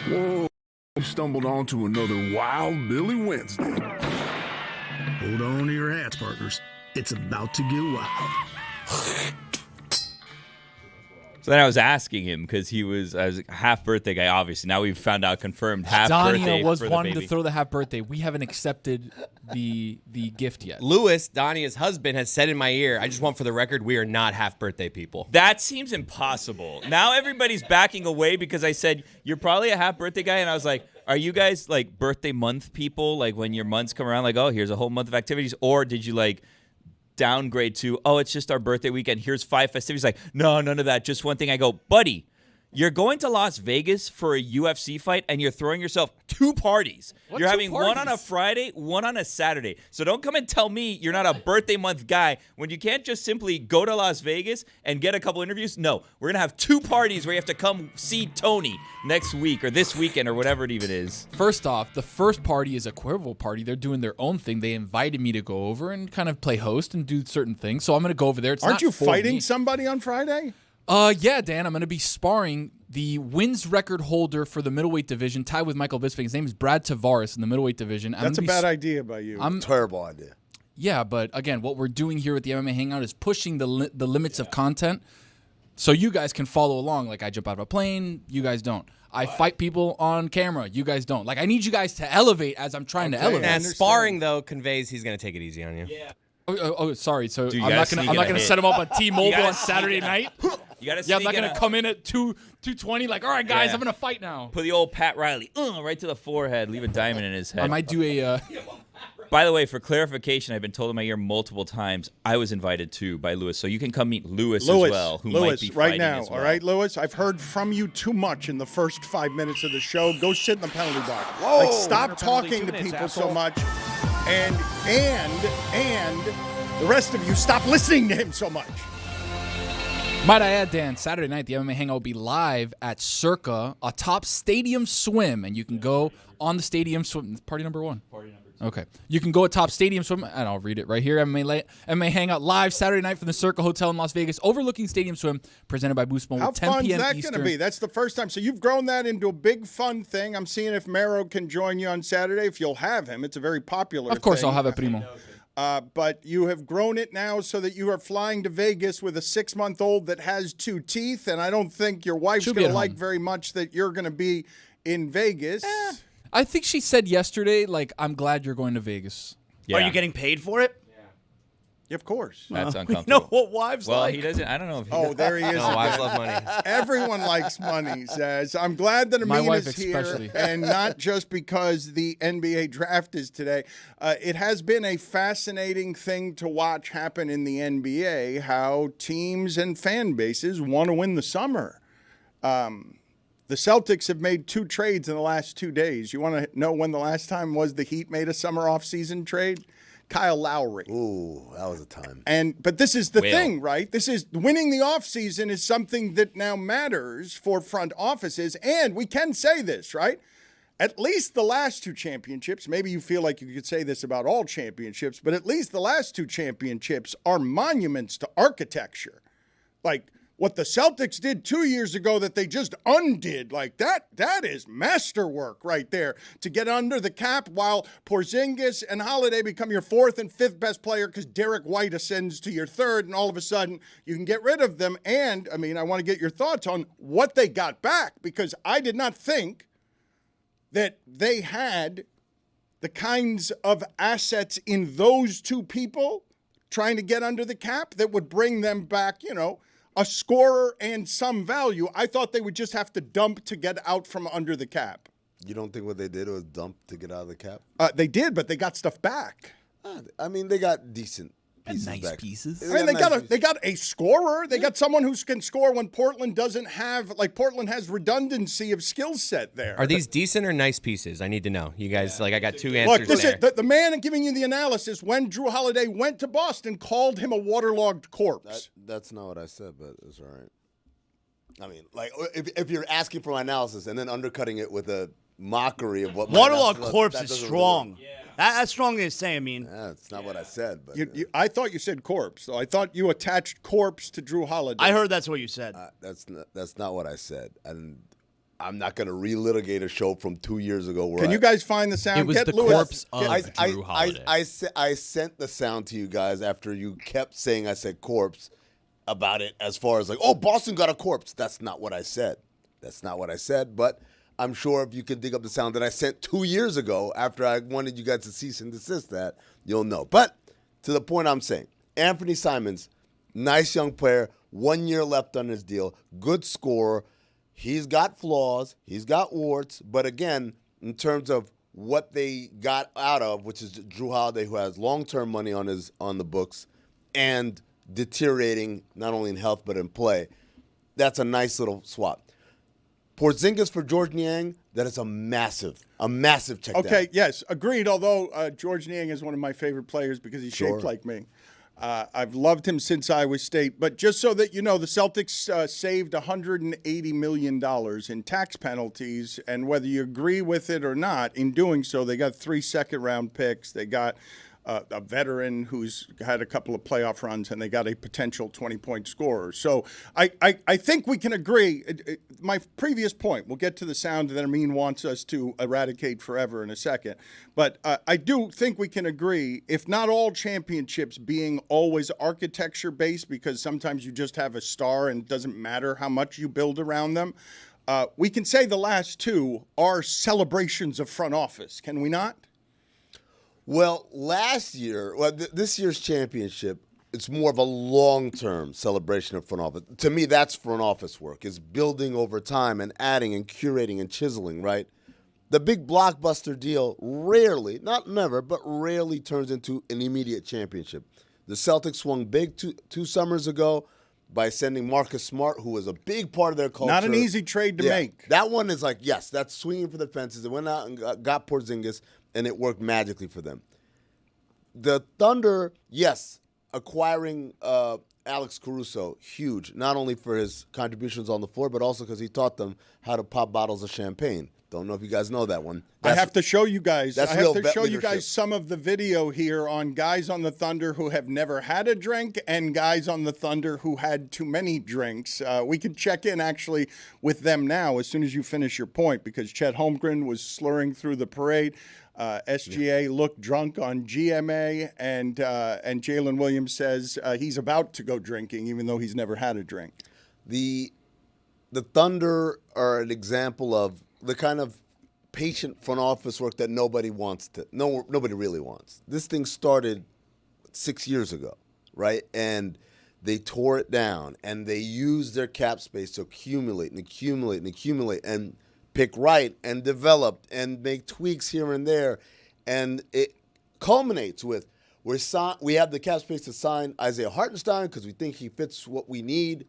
Whoa, stumbled onto another Wild Billy Wednesday. Hold on to your hats, partners. It's about to get wild. So then I was asking him because I was a half birthday guy, obviously. Now we've found out confirmed half birthday. Dania was for wanting the to baby. throw the half birthday. We haven't accepted the gift yet. Lewis, Dania's husband, has said in my ear, I just want for the record, we are not half birthday people. That seems impossible. Now everybody's backing away because I said, you're probably a half birthday guy. And I was like, are you guys like birthday month people? Like when your months come around, like, oh, here's a whole month of activities. Or did you like downgrade to, oh, it's just our birthday weekend. Here's 5 festivities. Like, no, none of that. Just one thing. I go, buddy, you're going to Las Vegas for a UFC fight and you're throwing yourself 2 parties. What You're 2 having one on a parties? Friday, one on a Saturday. So don't come and tell me you're not a birthday month guy when you can't just simply go to Las Vegas and get a couple interviews. No, we're going to have 2 parties where you have to come see Tony next week or this weekend or whatever it even is. First off, the first party is a Cuervo party. They're doing their own thing. They invited me to go over and kind of play host and do certain things. So I'm going to go over there. It's Aren't not you for fighting me. somebody on Friday? Yeah, Dan, I'm going to be sparring the wins record holder for the middleweight division, tied with Michael Bisping. His name is Brad Tavares in the middleweight division. That's a bad idea by you. Terrible idea. Yeah, but again, what we're doing here with the MMA Hangout is pushing the limits of content so you guys can follow along. Like I jump out of a plane, you guys don't. I fight people on camera, you guys don't. Like I need you guys to elevate as I'm trying to elevate. And sparring, though, conveys he's going to take it easy on you. Yeah. Oh, sorry. So Dude, I'm not gonna set him up on T-Mobile on Saturday night. You gotta Yeah, I'm not gonna come in at 220. Like, all right, guys, Yeah. I'm gonna fight now. Put the old Pat Riley right to the forehead, leave a diamond in his head. I might do a. By the way, for clarification, I've been told in my ear multiple times, I was invited too by Lewis. So you can come meet Lewis as well, who might be right fighting now. as well. All right, Lewis, I've heard from you too much in the first 5 minutes of the show. Go sit in the penalty box. Whoa. Like, stop talking to people so much, and the rest of you stop listening to him so much. Might I add, Dan, Saturday night, the MMA Hangout will be live at Circa, atop Stadium Swim, and you can go on the Stadium Swim. Party number 1. Party number 2. Okay. You can go atop Stadium Swim, and I'll read it right here. MMA Hangout live Saturday night from the Circa Hotel in Las Vegas, overlooking Stadium Swim, presented by Boost Mobile, How 10 fun is p.m. that Eastern. going to be? That's the first time. So you've grown that into a big fun thing. I'm seeing if Mero can join you on Saturday, if you'll have him. It's a very popular Of course, thing. I'll have a primo. But you have grown it now so that you are flying to Vegas with a 6-month-old that has 2 teeth, and I don't think your wife's She'll be going to at like home. very much that you're going to be in Vegas. I think she said yesterday, like, I'm glad you're going to Vegas. Yeah. Are you getting paid for it? Of course. That's We uncomfortable. know what wives Well, like. he doesn't. I don't know if he Oh, there he is. No, wives again. love money. Everyone likes money, says. I'm glad that My Amin wife is here, especially. and not just because the NBA draft is today. It has been a fascinating thing to watch happen in the NBA, how teams and fan bases want to win the summer. The Celtics have made 2 trades in the last 2 days. You want to know when the last time was the Heat made a summer offseason trade? Kyle Lowry. Ooh, that was a time. But this is the Well. thing, right? This is winning the offseason is something that now matters for front offices. And we can say this, right? At least the last 2 championships, maybe you feel like you could say this about all championships, but at least the last 2 championships are monuments to architecture. Like what the Celtics did 2 years ago that they just undid, like that is masterwork right there to get under the cap while Porzingis and Holiday become your 4th and 5th best player because Derek White ascends to your 3rd, and all of a sudden you can get rid of them. And, I mean, I want to get your thoughts on what they got back, because I did not think that they had the kinds of assets in those 2 people trying to get under the cap that would bring them back, a scorer and some value. I thought they would just have to dump to get out from under the cap. You don't think what they did was dump to get out of the cap? They did, but they got stuff back. I mean, they got decent pieces nice back. pieces. I mean, they got a scorer. They got someone who can score when Portland doesn't have, like Portland has redundancy of skill set there. Are these decent or nice pieces? I need to know. You guys, I got 2 Look, answers this there. is the man giving you the analysis when Drew Holiday went to Boston called him a waterlogged corpse. That's not what I said, but it's all right. I mean, like, if you're asking for my analysis and then undercutting it with a mockery of what my Waterlogged analysis was, corpse that is doesn't strong. really work. That's strong to say. I mean, That's not what I said, but I thought you said corpse, so I thought you attached corpse to Drew Holiday. I heard that's what you said. that's not what I said. And I'm not going to relitigate a show from 2 years ago. Where Can you guys find the sound? It was Get the Lewis. corpse of Drew Holiday. I sent the sound to you guys after you kept saying I said corpse about it as far as like, oh, Boston got a corpse. That's not what I said. That's not what I said. But I'm sure if you can dig up the sound that I sent 2 years ago after I wanted you guys to cease and desist that, you'll know. But to the point I'm saying, Anthony Simons, nice young player, 1 year left on his deal, good scorer. He's got flaws, he's got warts, but again, in terms of what they got out of, which is Drew Holiday, who has long-term money on the books, and deteriorating not only in health but in play, that's a nice little swap. Porzingis for George Niang, that is a massive check down. Okay, yes, agreed. Although George Niang is one of my favorite players because he's shaped like me. I've loved him since Iowa State. But just so that you know, the Celtics saved $180 million in tax penalties. And whether you agree with it or not, in doing so, they got 3 second-round picks. They got a veteran who's had a couple of playoff runs, and they got a potential 20-point scorer. So I think we can agree. My previous point, we'll get to the sound that Amin wants us to eradicate forever in a second. But I do think we can agree, if not all championships being always architecture-based, because sometimes you just have a star and it doesn't matter how much you build around them, we can say the last two are celebrations of front office, can we not? Well, this year's championship, it's more of a long-term celebration of front office. To me, that's front office work, is building over time and adding and curating and chiseling, right? The big blockbuster deal rarely, not never, but rarely turns into an immediate championship. The Celtics swung big two summers ago by sending Marcus Smart, who was a big part of their culture. Not an easy trade to make. That one is like, yes, that's swinging for the fences. They went out and got Porzingis, and it worked magically for them. The Thunder, yes, acquiring Alex Caruso, huge, not only for his contributions on the floor, but also because he taught them how to pop bottles of champagne. Don't know if you guys know that one. I have to show you guys. That's I have real to vet show you leadership. guys some of the video here on guys on the Thunder who have never had a drink and guys on the Thunder who had too many drinks. We can check in actually with them now as soon as you finish your point, because Chet Holmgren was slurring through the parade. SGA looked drunk on GMA, and Jalen Williams says he's about to go drinking, even though he's never had a drink. The Thunder are an example of the kind of patient front office work that nobody really wants. This thing started 6 years ago, right? And they tore it down, and they used their cap space to accumulate and pick right and develop and make tweaks here and there. And it culminates with we have the cap space to sign Isaiah Hartenstein because we think he fits what we need.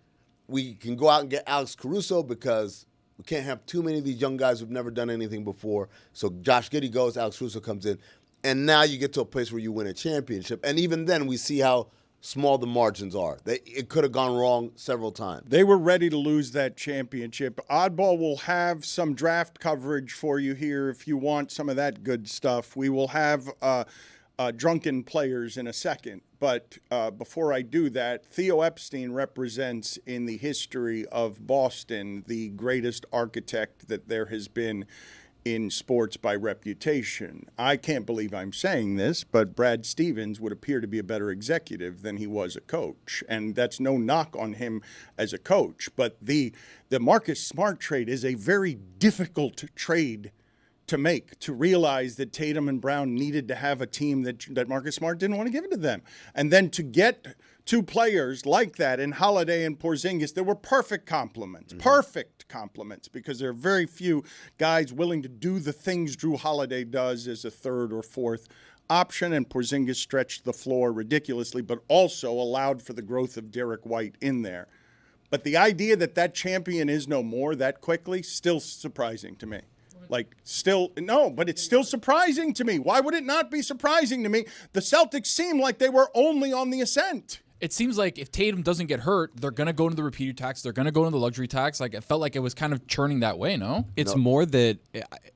We can go out and get Alex Caruso because we can't have too many of these young guys who've never done anything before. So Josh Giddey goes, Alex Caruso comes in. And now you get to a place where you win a championship. And even then, we see how small the margins are. It could have gone wrong several times. They were ready to lose that championship. Oddball will have some draft coverage for you here if you want some of that good stuff. We will have drunken players in a second. But before I do that, Theo Epstein represents in the history of Boston the greatest architect that there has been in sports by reputation. I can't believe I'm saying this, but Brad Stevens would appear to be a better executive than he was a coach. And that's no knock on him as a coach. But the Marcus Smart trade is a very difficult trade to make, to realize that Tatum and Brown needed to have a team that Marcus Smart didn't want to give it to them. And then to get two players like that in Holiday and Porzingis, there were perfect complements, because there are very few guys willing to do the things Drew Holiday does as a third or fourth option, and Porzingis stretched the floor ridiculously, but also allowed for the growth of Derek White in there. But the idea that champion is no more that quickly, still surprising to me. But it's still surprising to me. Why would it not be surprising to me? The Celtics seem like they were only on the ascent. It seems like if Tatum doesn't get hurt, they're going to go into the repeater tax. They're going to go into the luxury tax. Like, it felt like it was kind of churning that way, no? It's more that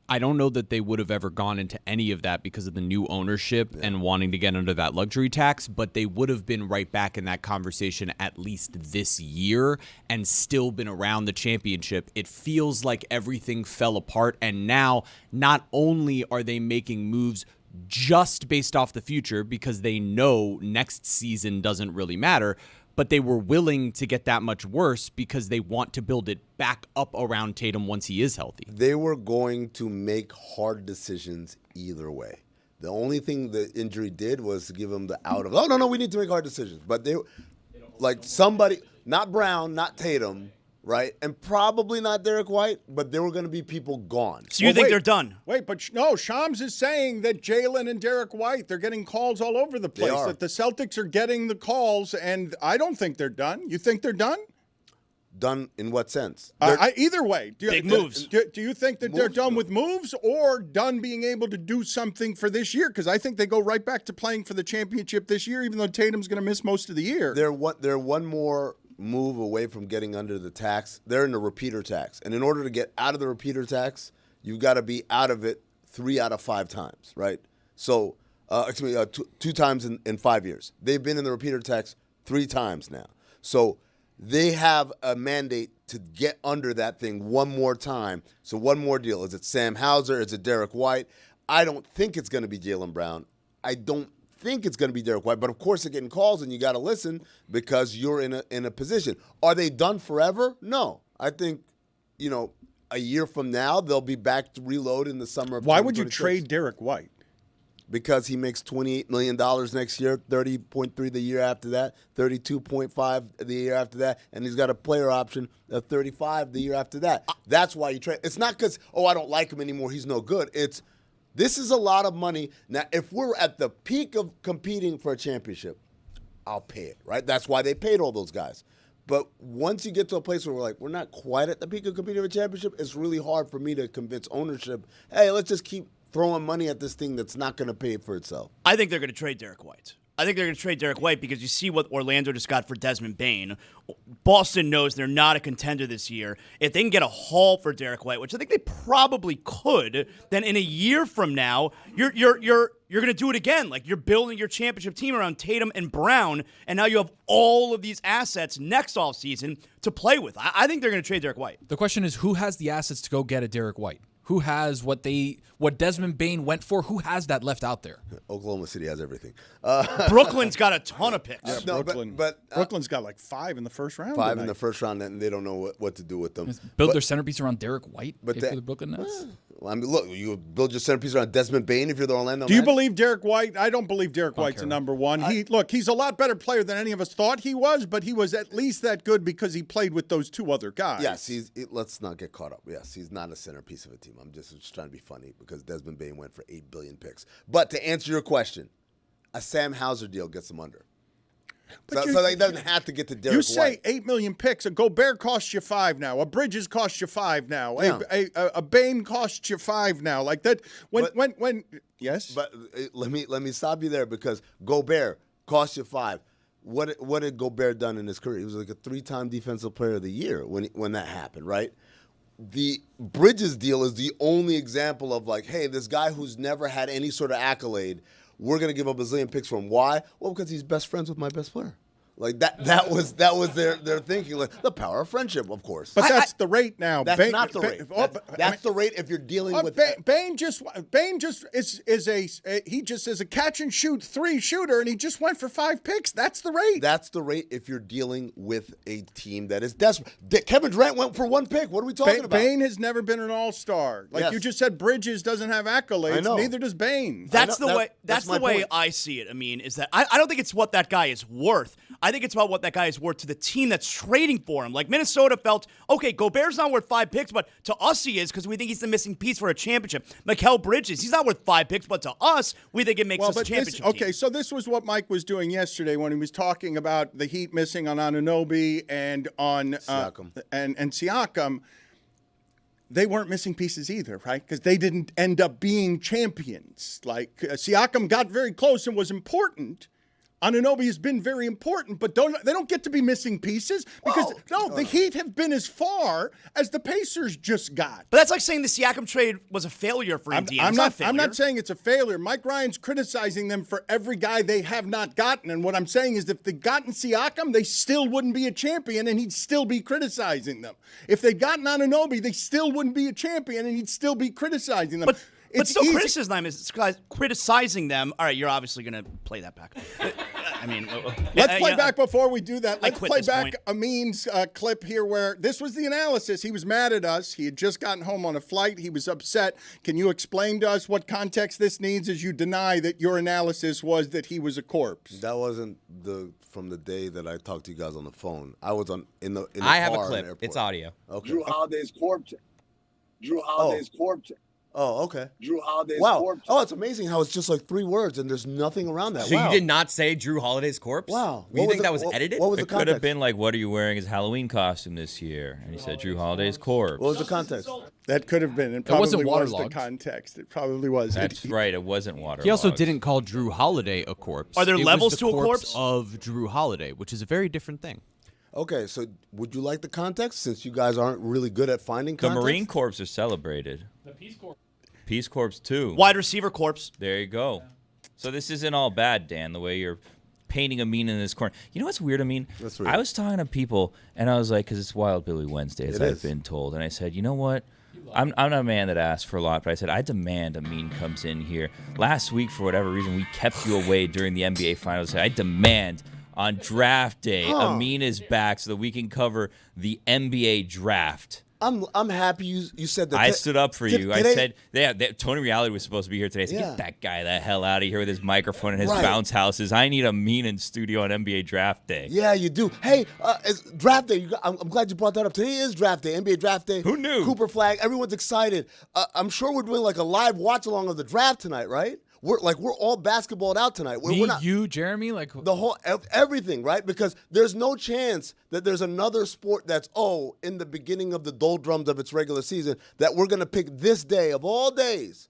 I don't know that they would have ever gone into any of that because of the new ownership and wanting to get under that luxury tax, but they would have been right back in that conversation at least this year and still been around the championship. It feels like everything fell apart, and now not only are they making moves just based off the future because they know next season doesn't really matter, but they were willing to get that much worse because they want to build it back up around Tatum once he is healthy. They were going to make hard decisions either way. The only thing the injury did was to give them the out of, no, we need to make hard decisions. But they, like somebody, not Brown, not Tatum, right? And probably not Derek White, but there were going to be people gone. So you think they're done? Wait, but no, Shams is saying that Jalen and Derek White, they're getting calls all over the place, that the Celtics are getting the calls, and I don't think they're done. You think they're done? Done in what sense? Either way. Big moves. Do you think that they're done with moves or done being able to do something for this year? Because I think they go right back to playing for the championship this year, even though Tatum's going to miss most of the year. They're one more move away from getting under the tax. They're in the repeater tax. And in order to get out of the repeater tax, you've got to be out of it 3 out of 5 times, right? So, 2 times in 5 years. They've been in the repeater tax 3 times now. So they have a mandate to get under that thing one more time. So one more deal. Is it Sam Hauser? Is it Derek White? I don't think it's going to be Jaylen Brown. I don't think it's going to be Derek White, but of course they're getting calls and you got to listen because you're in a position. Are they done forever? No. I think, a year from now they'll be back to reload in the summer of 2026. Why would you trade Derek White? Because he makes $28 million next year, 30.3 the year after that, 32.5 the year after that, and he's got a player option of 35 the year after that. That's why you trade. It's not because, I don't like him anymore, he's no good. This is a lot of money. Now, if we're at the peak of competing for a championship, I'll pay it, right? That's why they paid all those guys. But once you get to a place where we're not quite at the peak of competing for a championship, it's really hard for me to convince ownership, hey, let's just keep throwing money at this thing that's not going to pay for itself. I think they're going to trade Derek White. Because you see what Orlando just got for Desmond Bane. Boston knows they're not a contender this year. If they can get a haul for Derek White, which I think they probably could, then in a year from now, you're going to do it again. Like, you're building your championship team around Tatum and Brown, and now you have all of these assets next offseason to play with. I think they're going to trade Derek White. The question is, who has the assets to go get a Derek White? Who has what Desmond Bane went for? Who has that left out there? Oklahoma City has everything. Brooklyn's got a ton of picks. Brooklyn's got like 5 in the first round. 5 in the first round, and they don't know what to do with them. Build their centerpiece around Derek White for the Brooklyn Nets? Look, you build your centerpiece around Desmond Bane if you're the Orlando Do you Magic? believe Derek White? I don't believe Derek White's a number one. He's a lot better player than any of us thought he was, but he was at least that good because he played with those 2 other guys. Yes, let's not get caught up. Yes, he's not a centerpiece of a team. I'm just trying to be funny because Desmond Bane went for 8 billion picks. But to answer your question, a Sam Hauser deal gets him under. So he doesn't have to get to Derek White. You say 8 million picks. A Gobert costs you 5 now. A Bridges costs you 5 now. Yeah. A Bane costs you 5 now. Like that. Yes. But let me stop you there because Gobert costs you 5. What had Gobert done in his career? He was like a 3-time Defensive Player of the Year when that happened, right? The Bridges deal is the only example of like, hey, this guy who's never had any sort of accolade, we're going to give up a zillion picks for him. Why? Well, because he's best friends with my best player. Like that was their thinking. Like the power of friendship, of course. But that's the rate now. That's not the rate. That's the rate if you're dealing with. Bane just is a catch and shoot 3 shooter, and he just went for 5 picks. That's the rate. That's the rate if you're dealing with a team that is desperate. Kevin Durant went for 1 pick. What are we talking about? Bane has never been an all-star. Like you just said, Bridges doesn't have accolades. I know. Neither does Bane. That's the way I see it. I mean, is that I don't think it's what that guy is worth. I think it's about what that guy is worth to the team that's trading for him. Like Minnesota felt, okay, Gobert's not worth 5 picks, but to us he is because we think he's the missing piece for a championship. Mikal Bridges, he's not worth 5 picks, but to us, we think it makes us a championship team. Okay, so this was what Mike was doing yesterday when he was talking about the Heat missing on Anunoby and on Siakam. And Siakam. They weren't missing pieces either, right? Because they didn't end up being champions. Like Siakam got very close and was important. Anunoby has been very important, but they don't get to be missing pieces because the Heat have been as far as the Pacers just got. But that's like saying the Siakam trade was a failure for Indiana. I'm not saying it's a failure. Mike Ryan's criticizing them for every guy they have not gotten, and what I'm saying is if they'd gotten Siakam, they still wouldn't be a champion, and he'd still be criticizing them. If they'd gotten Anunoby, they still wouldn't be a champion, and he'd still be criticizing them. But still criticizing them. All right, you're obviously going to play that back. I mean, let's play back before we do that. Let's play back point. Amin's clip here where this was the analysis. He was mad at us. He had just gotten home on a flight. He was upset. Can you explain to us what context this needs as you deny that your analysis was that he was a corpse? That wasn't from the day that I talked to you guys on the phone. I was in the I have a car in the clip. airport. It's audio. Okay. Drew Holiday's corpse. Oh, okay. Drew Holiday's Wow. corpse. Oh, it's amazing how it's just like 3 words and there's nothing around that. So wow. you did not say Drew Holiday's corpse? Wow. You think that was edited? What was the It could context? have been like, what are you wearing as Halloween costume this year? And he said, Drew Holiday's corpse. What was the context? That could have been. It probably wasn't was the waterlogged. context. It probably was. That's right. It wasn't waterlogged. He also didn't call Drew Holiday a corpse. Are there It was levels the to a corpse? of Drew Holiday, which is a very different thing. Okay, so would you like the context since you guys aren't really good at finding The context? Marine Corps are celebrated. Peace Corps too. Wide receiver corpse. There you go. So this isn't all bad, Dan, the way you're painting Amin in this corner. You know what's weird, Amin? That's weird. I was talking to people, and I was like, because it's Wild Billy Wednesday, as It I've is. been told. And I said, you know what? I'm not a man that asks for a lot, but I said, I demand Amin comes in here. Last week, for whatever reason, we kept you away during the NBA Finals. I demand on draft day, Amin is back so that we can cover the NBA draft. I'm happy you said that. I stood up for you. I today- said, Tony Reality was supposed to be here today. I said, Yeah. get that guy the hell out of here with his microphone and his Right. bounce houses. I need Amin in studio on NBA draft day. Yeah, you do. Hey, it's draft day. I'm glad you brought that up. Today is draft day, NBA draft day. Who knew? Cooper flag. Everyone's excited. I'm sure we're doing like a live watch along of the draft tonight, right? We're all basketballed out tonight. We're not you, Jeremy, like the whole everything, right? Because there's no chance that there's another sport that's in the beginning of the doldrums of its regular season that we're gonna pick this day of all days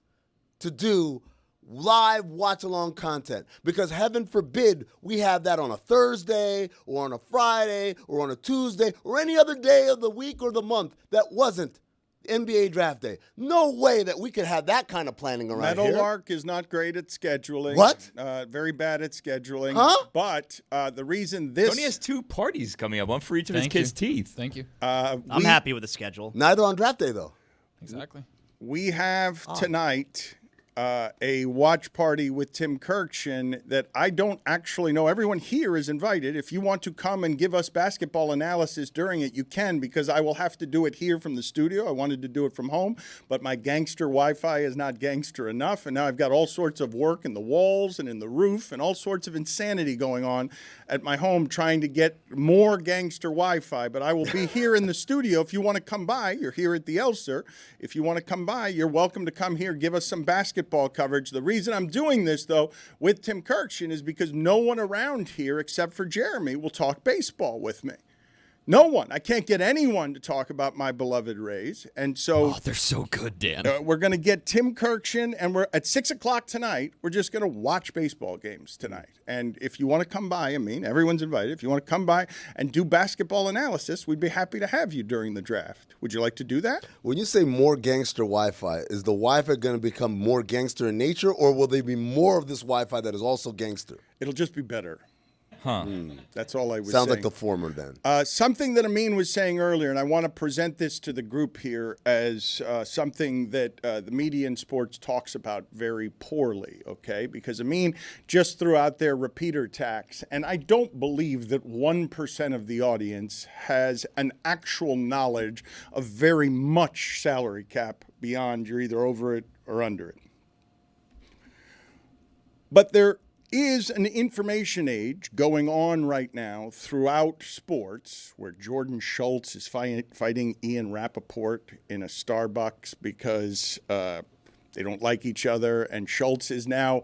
to do live watch along content. Because heaven forbid we have that on a Thursday or on a Friday or on a Tuesday or any other day of the week or the month that wasn't NBA draft day. No way that we could have that kind of planning around here. Meadowlark is not great at scheduling. What? Very bad at scheduling. Huh? But the reason this... Tony has 2 parties coming up, one for each of his Thank kids' you. teeth. Thank you. I'm happy with the schedule. Neither on draft day though. Exactly. We have tonight a watch party with Tim Kirkshin that I don't actually know. Everyone here is invited. If you want to come and give us basketball analysis during it, you can, because I will have to do it here from the studio. I wanted to do it from home, but my gangster Wi-Fi is not gangster enough, and now I've got all sorts of work in the walls and in the roof and all sorts of insanity going on at my home trying to get more gangster Wi-Fi, but I will be here in the studio. If you want to come by, you're here at the Elser. If you want to come by, you're welcome to come here, give us some basketball coverage. The reason I'm doing this, though, with Tim Kirkshin is because no one around here except for Jeremy will talk baseball with me. No one. I can't get anyone to talk about my beloved Rays. And so They're so good, Dan. we're going to get Tim Kirkshin, and we're at 6 o'clock tonight. We're just going to watch baseball games tonight. And if you want to come by, everyone's invited. If you want to come by and do basketball analysis, we'd be happy to have you during the draft. Would you like to do that? When you say more gangster Wi-Fi, is the Wi-Fi going to become more gangster in nature, or will there be more of this Wi-Fi that is also gangster? It'll just be better. Huh. That's all I was Sounds saying. like the former then. Something that Amin was saying earlier, and I want to present this to the group here as something that the media in sports talks about very poorly, okay? Because Amin just threw out their repeater tax, and I don't believe that 1% of the audience has an actual knowledge of very much salary cap beyond you're either over it or under it. But there is an information age going on right now throughout sports where Jordan Schultz is fighting Ian Rappaport in a Starbucks because they don't like each other. And Schultz is now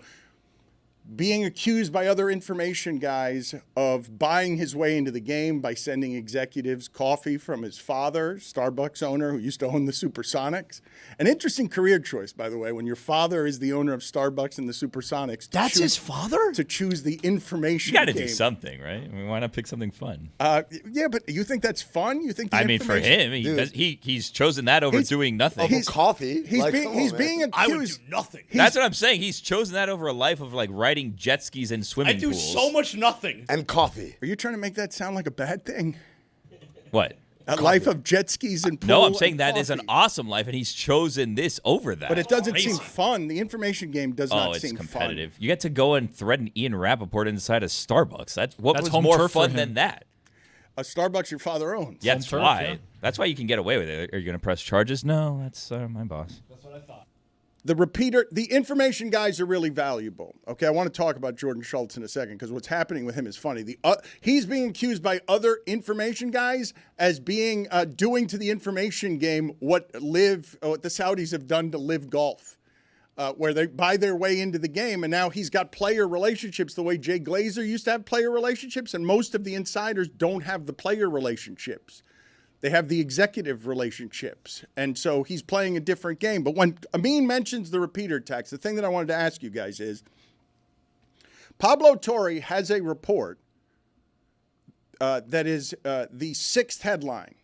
being accused by other information guys of buying his way into the game by sending executives coffee from his father, Starbucks owner who used to own the Supersonics. An interesting career choice, by the way, when your father is the owner of Starbucks and the Supersonics. That's his father? To choose the information You got to game. do something, right? I mean, why not pick something fun? Yeah, but you think that's fun? You think? I mean, for him, he's chosen that over doing nothing. Over coffee. He's Like, being come on, being man. accused. I would do nothing. That's what I'm saying. He's chosen that over a life of like riding jet skis and swimming I do pools. so much nothing. And coffee. Are you trying to make that sound like a bad thing? What? A life of jet skis and pool. No, I'm saying and that is an coffee. awesome life, and he's chosen this over that. But it doesn't Crazy. seem fun. The information game does Oh, not it's seem competitive. You get to go and threaten Ian Rappaport inside a Starbucks. That's was home more turf for fun him. than that. fun. A Starbucks your father owns. Yeah, that's turf, why. yeah. That's why you can get away with it. Are you going to press charges? No, that's my boss. The information guys are really valuable. Okay, I want to talk about Jordan Schultz in a second because what's happening with him is funny. He's being accused by other information guys as being doing to the information game what the Saudis have done to Live Golf, where they buy their way into the game, and now he's got player relationships the way Jay Glazer used to have player relationships, and most of the insiders don't have the player relationships. They have the executive relationships. And so he's playing a different game. But when Amin mentions the repeater tax, the thing that I wanted to ask you guys is, Pablo Torre has a report that is the sixth headline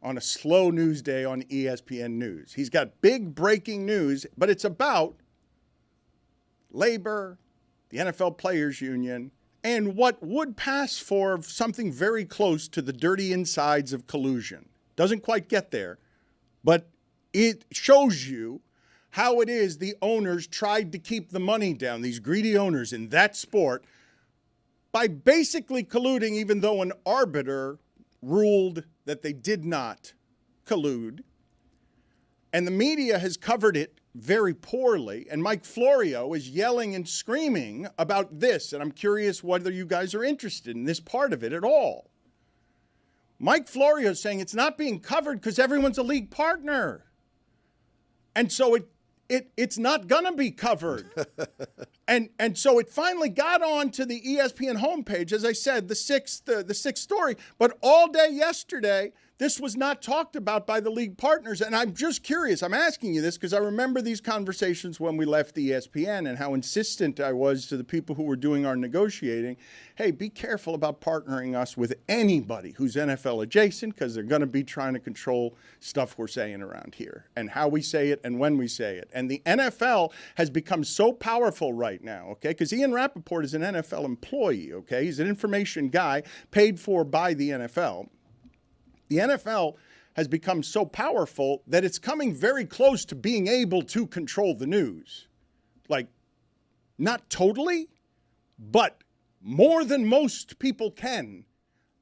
on a slow news day on ESPN News. He's got big breaking news, but it's about labor, the NFL Players Union, and what would pass for something very close to the dirty insides of collusion. Doesn't quite get there, but it shows you how it is the owners tried to keep the money down, these greedy owners in that sport, by basically colluding, even though an arbiter ruled that they did not collude. And the media has covered it very poorly, and Mike Florio is yelling and screaming about this, and I'm curious whether you guys are interested in this part of it at all. Mike Florio is saying it's not being covered because everyone's a league partner, and so it's not going to be covered. and so it finally got on to the ESPN homepage, as I said, the sixth story, but all day yesterday, this was not talked about by the league partners, and I'm just curious. I'm asking you this because I remember these conversations when we left ESPN and how insistent I was to the people who were doing our negotiating. Hey, be careful about partnering us with anybody who's NFL adjacent because they're going to be trying to control stuff we're saying around here and how we say it and when we say it. And the NFL has become so powerful right now, okay, because Ian Rappaport is an NFL employee, okay? He's an information guy paid for by the NFL. The NFL has become so powerful that it's coming very close to being able to control the news. Like, not totally, but more than most people can.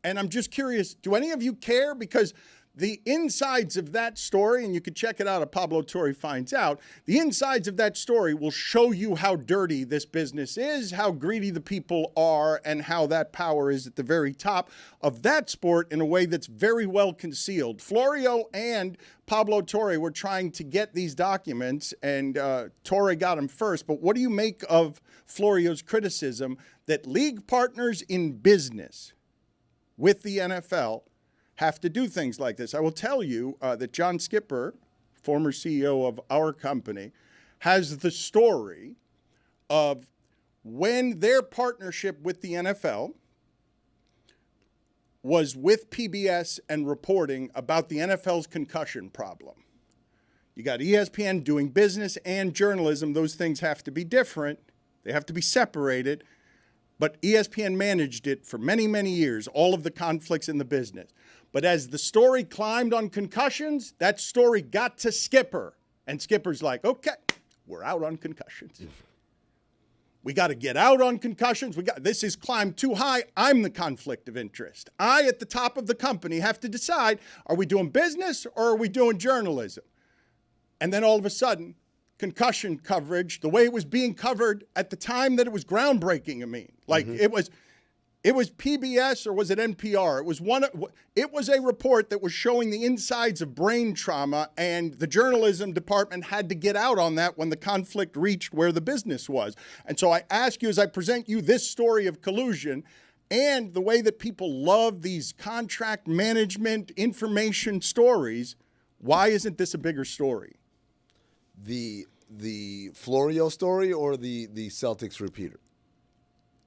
And I'm just curious, do any of you care? Because the insides of that story, and you can check it out at Pablo Torre Finds Out, the insides of that story will show you how dirty this business is, how greedy the people are, and how that power is at the very top of that sport in a way that's very well concealed. Florio and Pablo Torre were trying to get these documents, and Torre got them first. But what do you make of Florio's criticism that league partners in business with the NFL have to do things like this? I will tell you that John Skipper, former CEO of our company, has the story of when their partnership with the NFL was with PBS and reporting about the NFL's concussion problem. You got ESPN doing business and journalism. Those things have to be different. They have to be separated. But ESPN managed it for many, many years, all of the conflicts in the business. But as the story climbed on concussions, that story got to Skipper. And Skipper's like, okay, we're out on concussions. We got to get out on concussions. This has climbed too high. I'm the conflict of interest. I, at the top of the company, have to decide, are we doing business or are we doing journalism? And then all of a sudden, concussion coverage, the way it was being covered at the time that it was groundbreaking, it was It was PBS or was it NPR? It was a report that was showing the insides of brain trauma, and the journalism department had to get out on that when the conflict reached where the business was. And so I ask you, as I present you this story of collusion and the way that people love these contract management information stories, why isn't this a bigger story? The Florio story or the Celtics repeater?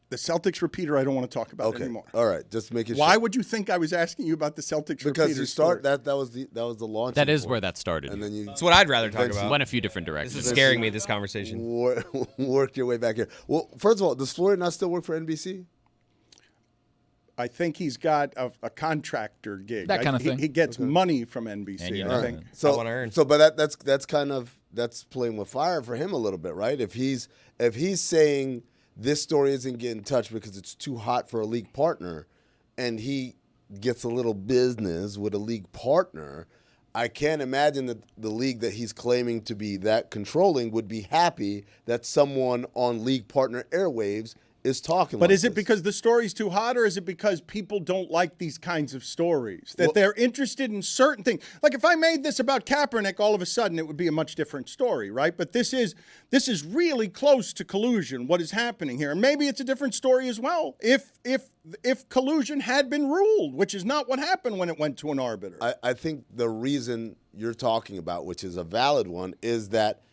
The Celtics repeater, I don't want to talk about anymore. All right, just make it. Why would you think I was asking you about the Celtics repeater? Because you start that was the launch. That is where that started. And then That's what I'd rather talk about. Went a few different directions. This is scaring me, this conversation. Work your way back here. Well, first of all, does Florio not still work for NBC? I think he's got a contractor gig. That kind of thing. He gets money from NBC. And you I know think. it. So, I wanna earn. but that's kind of playing with fire for him a little bit, right? If he's saying this story isn't getting touched because it's too hot for a league partner, and he gets a little business with a league partner, I can't imagine that the league that he's claiming to be that controlling would be happy that someone on league partner airwaves is talking But like is it this. because the story's too hot, or is it because people don't like these kinds of stories? That they're interested in certain things. Like if I made this about Kaepernick, all of a sudden it would be a much different story, right? But this is really close to collusion, what is happening here. And maybe it's a different story as well if collusion had been ruled, which is not what happened when it went to an arbiter. I think the reason you're talking about, which is a valid one, is that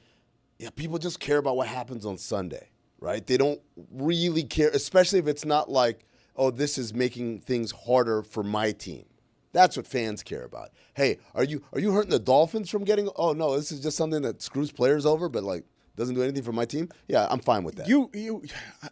people just care about what happens on Sunday. Right? They don't really care, especially if it's not like, oh, this is making things harder for my team. That's what fans care about. Hey, are you hurting the Dolphins from getting? Oh no, this is just something that screws players over, but like doesn't do anything for my team. Yeah, I'm fine with that.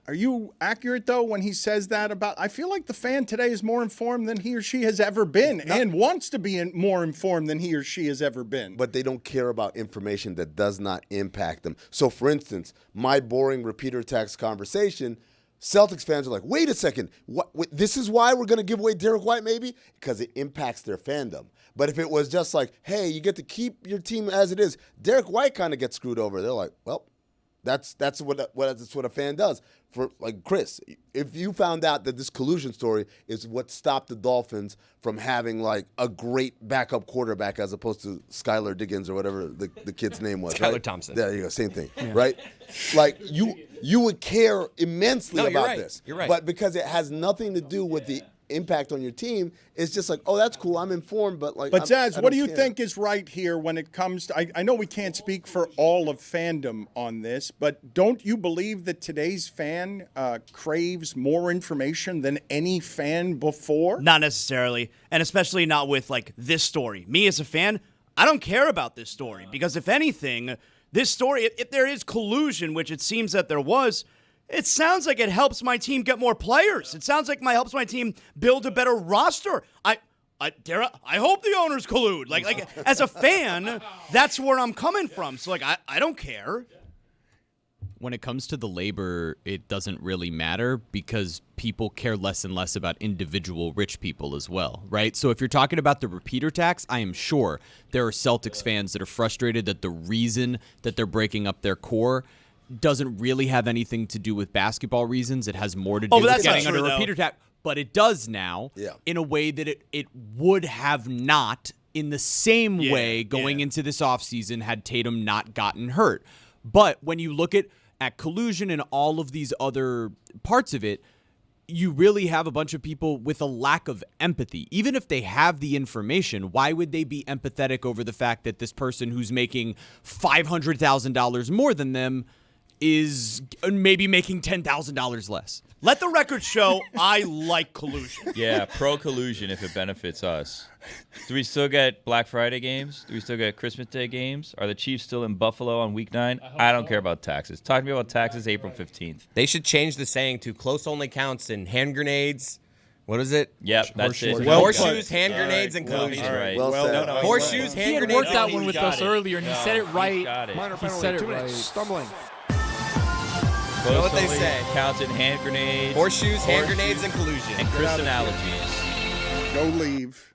Are you accurate though when he says that about? I feel like the fan today is more informed than he or she has ever been, and wants to be more informed than he or she has ever been. But they don't care about information that does not impact them. So, for instance, my boring repeater tax conversation, Celtics fans are like, wait a second, what this is why we're going to give away Derek White maybe? Because it impacts their fandom. But if it was just like, hey, you get to keep your team as it is, Derek White kind of gets screwed over. They're like, well, that's what a fan does. For like Chris, if you found out that this collusion story is what stopped the Dolphins from having like a great backup quarterback as opposed to Skylar Diggins or whatever the kid's name was. Skylar right? Thompson. There you go, same thing, right? Like you would care immensely No, you're about right. this. You're right. But because it has nothing to do with the impact on your team, it's just like, oh, that's cool. I'm informed, but like. But Zaz, I what do don't you care. think is right here when it comes to? I know we can't speak for all of fandom on this, but don't you believe that today's fan craves more information than any fan before? Not necessarily, and especially not with like this story. Me as a fan, I don't care about this story because if anything, this story, if there is collusion, which it seems that there was, it sounds like it helps my team get more players. It sounds like it helps my team build a better roster. I hope the owners collude. Like as a fan, that's where I'm coming from. So like I don't care. When it comes to the labor, it doesn't really matter because people care less and less about individual rich people as well, right? So if you're talking about the repeater tax, I am sure there are Celtics fans that are frustrated that the reason that they're breaking up their core doesn't really have anything to do with basketball reasons. It has more to do with getting under a repeater tax. But it does now in a way that it would have not in the same way going into this offseason had Tatum not gotten hurt. But when you look at collusion and all of these other parts of it, you really have a bunch of people with a lack of empathy. Even if they have the information, why would they be empathetic over the fact that this person who's making $500,000 more than them is maybe making $10,000 less? Let the record show I like collusion. Yeah, pro-collusion if it benefits us. Do we still get Black Friday games? Do we still get Christmas Day games? Are the Chiefs still in Buffalo on week 9? I don't care about taxes. Talk to me about taxes April 15th. They should change the saying to close only counts in hand grenades. What is it? Yep, that's it. Horseshoes, hand grenades, and collusion. All right. Well said. Horseshoes, He hand had grenades. worked that No, one he with got us it. earlier, and he said it right. got it. Minor He penalty, said it 2 minutes. right. Stumbling. You know what they Close say? only counts in hand grenades, Horseshoes, hand grenades, and collusion. and Chris analogies. Go leave.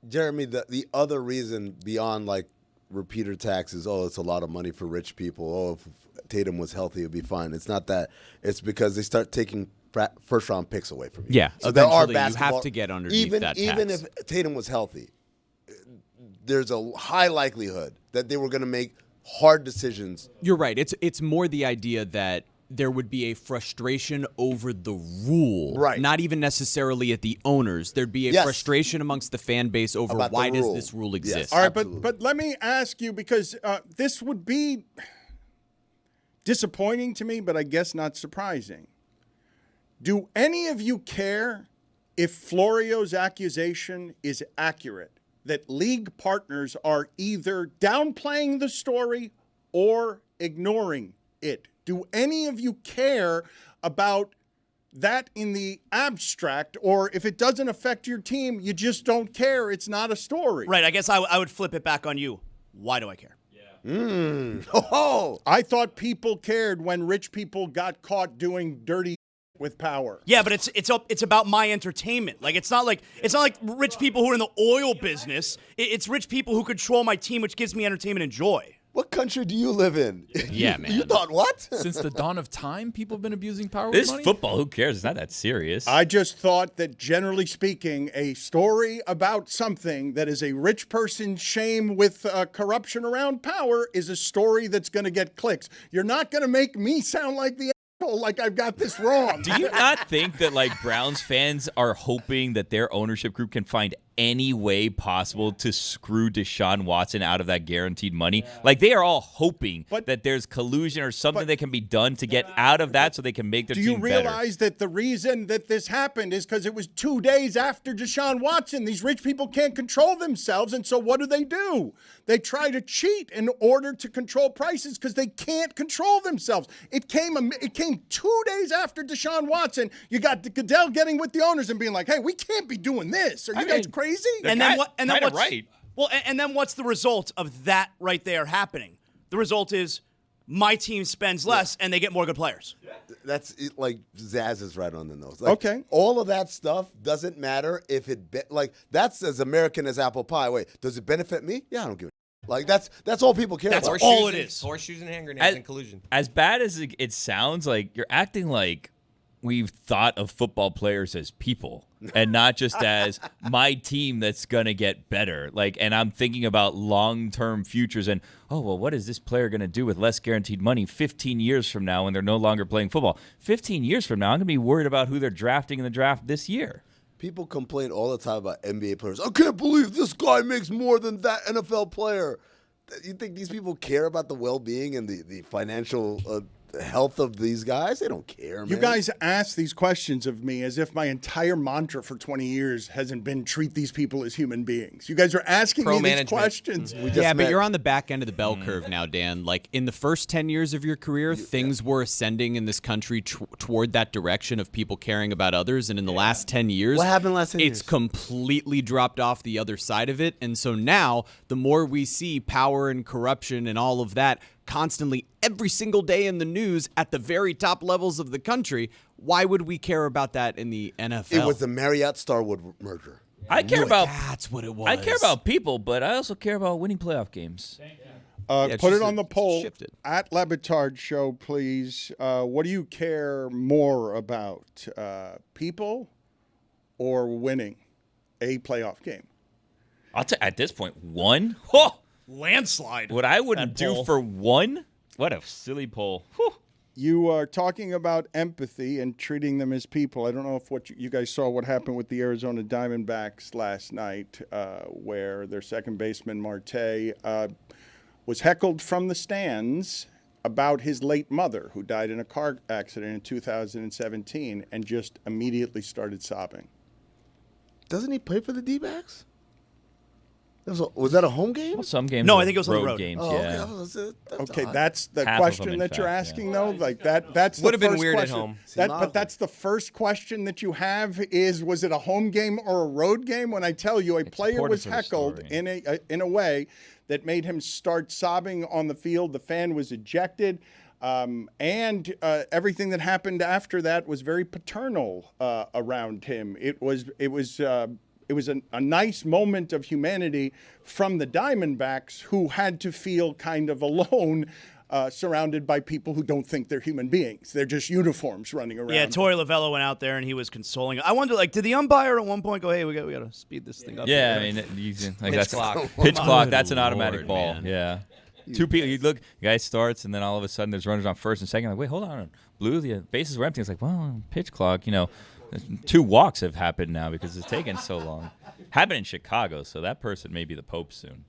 Jeremy, the other reason beyond like repeater taxes, it's a lot of money for rich people. If Tatum was healthy, it'd be fine. It's not that. It's because they start taking first-round picks away from you. Yeah, so there are eventually you have basketball. to get underneath that Even tax. if Tatum was healthy, there's a high likelihood that they were going to make hard decisions. You're right. It's more the idea that there would be a frustration over the rule, Right. not even necessarily at the owners. There'd be a Yes. frustration amongst the fan base over About the why does rule. this rule Yes. exist. All right, Absolutely. but let me ask you, because this would be disappointing to me, but I guess not surprising. Do any of you care if Florio's accusation is accurate, that league partners are either downplaying the story or ignoring it? Do any of you care about that in the abstract, or if it doesn't affect your team, you just don't care? It's not a story. Right. I guess I would flip it back on you. Why do I care? I thought people cared when rich people got caught doing dirty with power. Yeah, but it's about my entertainment. Like it's not like rich people who are in the oil business. It's rich people who control my team, which gives me entertainment and joy. What country do you live in? Yeah, man. You thought what? Since the dawn of time, people have been abusing power This with money? football, who cares? It's not that serious. I just thought that, generally speaking, a story about something that is a rich person's shame with corruption around power is a story that's going to get clicks. You're not going to make me sound like the asshole, like I've got this wrong. Do you not think that like Browns fans are hoping that their ownership group can find any way possible to screw Deshaun Watson out of that guaranteed money? Like they are all hoping that there's collusion or something that can be done to get out of that so they can make their Do team you realize that the reason that this happened is because it was 2 days after Deshaun Watson? These rich people can't control themselves, and so what do? They try to cheat in order to control prices because they can't control themselves. It came 2 days after Deshaun Watson. You got Goodell getting with the owners and being like, "Hey, we can't be doing this. Are you guys crazy?" And then what? And then kinda what's right. Well, and then what's the result of that right there happening? The result is my team spends less and they get more good players. That's it, like Zaz is right on the nose. Like, Okay. All of that stuff doesn't matter if that's as American as apple pie. Wait, does it benefit me? Yeah, I don't give a like that's all people care That's about. all it is. Horseshoes and hand grenades and collusion. As bad as it sounds, like you're acting like we've thought of football players as people and not just as my team that's going to get better. Like, and I'm thinking about long-term futures and, oh, well, what is this player going to do with less guaranteed money 15 years from now when they're no longer playing football? 15 years from now, I'm going to be worried about who they're drafting in the draft this year. People complain all the time about NBA players. I can't believe this guy makes more than that NFL player. You think these people care about the well-being and the financial health of these guys? They don't care, man. You guys ask these questions of me as if my entire mantra for 20 years hasn't been treat these people as human beings. You guys are asking me these Pro-management. questions. Yeah, but you're on the back end of the bell curve now, Dan. Like in the first 10 years of your career, things were ascending in this country toward that direction of people caring about others. And in the last 10 years, What happened last 10 it's years? completely dropped off the other side of it. And so now, the more we see power and corruption and all of that constantly every single day in the news at the very top levels of the country, why would we care about that in the NFL? It was the Marriott Starwood merger. I care about That's what it was. I care about people, but I also care about winning playoff games. it's Put just it on the poll shifted. at Le Batard Show, please. What do you care more about, people or winning a playoff game? I'll tell at this point, one. Whoa! Landslide. What I wouldn't That do poll. for one? What a silly poll. Whew. You are talking about empathy and treating them as people. I don't know if you guys saw what happened with the Arizona Diamondbacks last night, where their second baseman, Marte, was heckled from the stands about his late mother, who died in a car accident in 2017, and just immediately started sobbing. Doesn't he play for the D-backs? Was that a home game? Well, some games. No, are I think it was on the road. games. Oh, yeah. okay. Okay, odd. that's the Half of them, question in that you're fact, asking, though. Like that's the Would've been first weird at question. home. But that's the first question that you have is: was it a home game or a road game? When I tell you a player important was to the heckled story. in a way that made him start sobbing on the field, the fan was ejected. And everything that happened after that was very paternal around him. It was a nice moment of humanity from the Diamondbacks, who had to feel kind of alone surrounded by people who don't think they're human beings. They're just uniforms running around. Yeah, Torey Lovello went out there and he was consoling. I wonder, like, did the umpire at one point go, "Hey, we got to speed this thing up"? Yeah, here? I mean, like Pitch that's clock. pitch clock. That's an Lord, automatic ball. man. Yeah. Two people. You look, guy starts, and then all of a sudden there's runners on first and second. Like, wait, hold on. Blue, the bases were empty. It's like, well, pitch clock. 2 walks have happened now because it's taken so long. Happened in Chicago, so that person may be the Pope soon.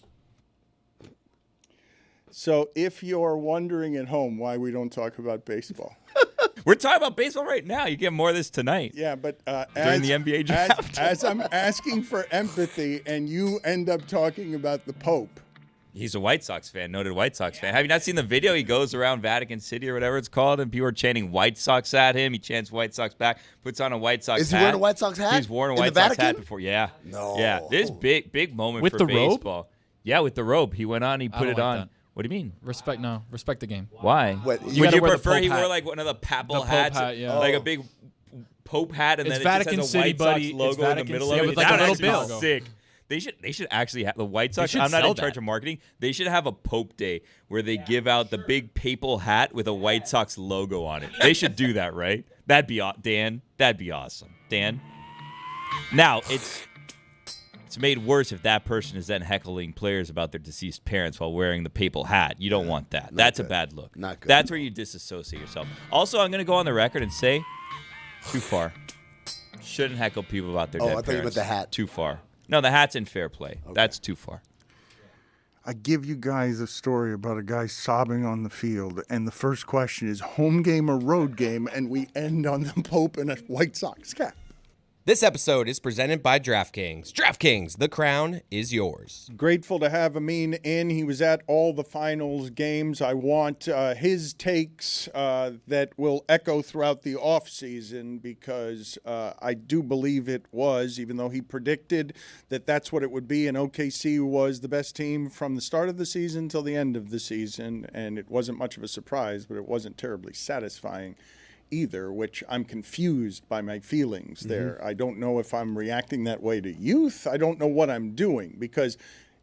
So if you're wondering at home why we don't talk about baseball. We're talking about baseball right now. You get more of this tonight. Yeah, but During the NBA draft. as I'm asking for empathy and you end up talking about the Pope. He's a White Sox fan, noted White Sox fan. Have you not seen the video? He goes around Vatican City or whatever it's called, and people are chanting White Sox at him. He chants White Sox back, puts on a White Sox hat. Is he wearing a White Sox hat? He's worn a In the White Sox Vatican? hat before. Yeah. No. Yeah. This big moment With for the robe? baseball. Yeah, with the robe. He went on, he put don't it like on. that. What do you mean? Respect the game. Why? What, Would you gotta you wear the prefer Pope he hat. wore like one of the papal The Pope hats? hat, yeah. Like a big Pope hat and It's then Vatican it just has a City, White buddy. Sox It's logo in the Vatican middle City of it. with like a That little actually is bill. sick. They should actually have the White Sox. should I'm not sell in charge that. of marketing. They should have a Pope Day where they give out the big papal hat with a White Sox logo on it. They should do that, right? That'd be Dan. That'd be awesome, Dan. Now it's made worse if that person is then heckling players about their deceased parents while wearing the papal hat. You don't want that. That's a good. bad look. Not good. That's where you disassociate yourself. Also, I'm going to go on the record and say, too far. Shouldn't heckle people about their dead I thought you parents. meant the hat. Too far. No, the hat's in fair play. That's too far. I give you guys a story about a guy sobbing on the field, and the first question is home game or road game, and we end on the Pope in a White Sox cap. This episode is presented by DraftKings. DraftKings, the crown is yours. Grateful to have Amin in. He was at all the finals games. I want his takes that will echo throughout the offseason because I do believe it was, even though he predicted that that's what it would be, and OKC was the best team from the start of the season till the end of the season, and it wasn't much of a surprise, but it wasn't terribly satisfying either, which I'm confused by my feelings there. I don't know if I'm reacting that way to youth. I don't know what I'm doing because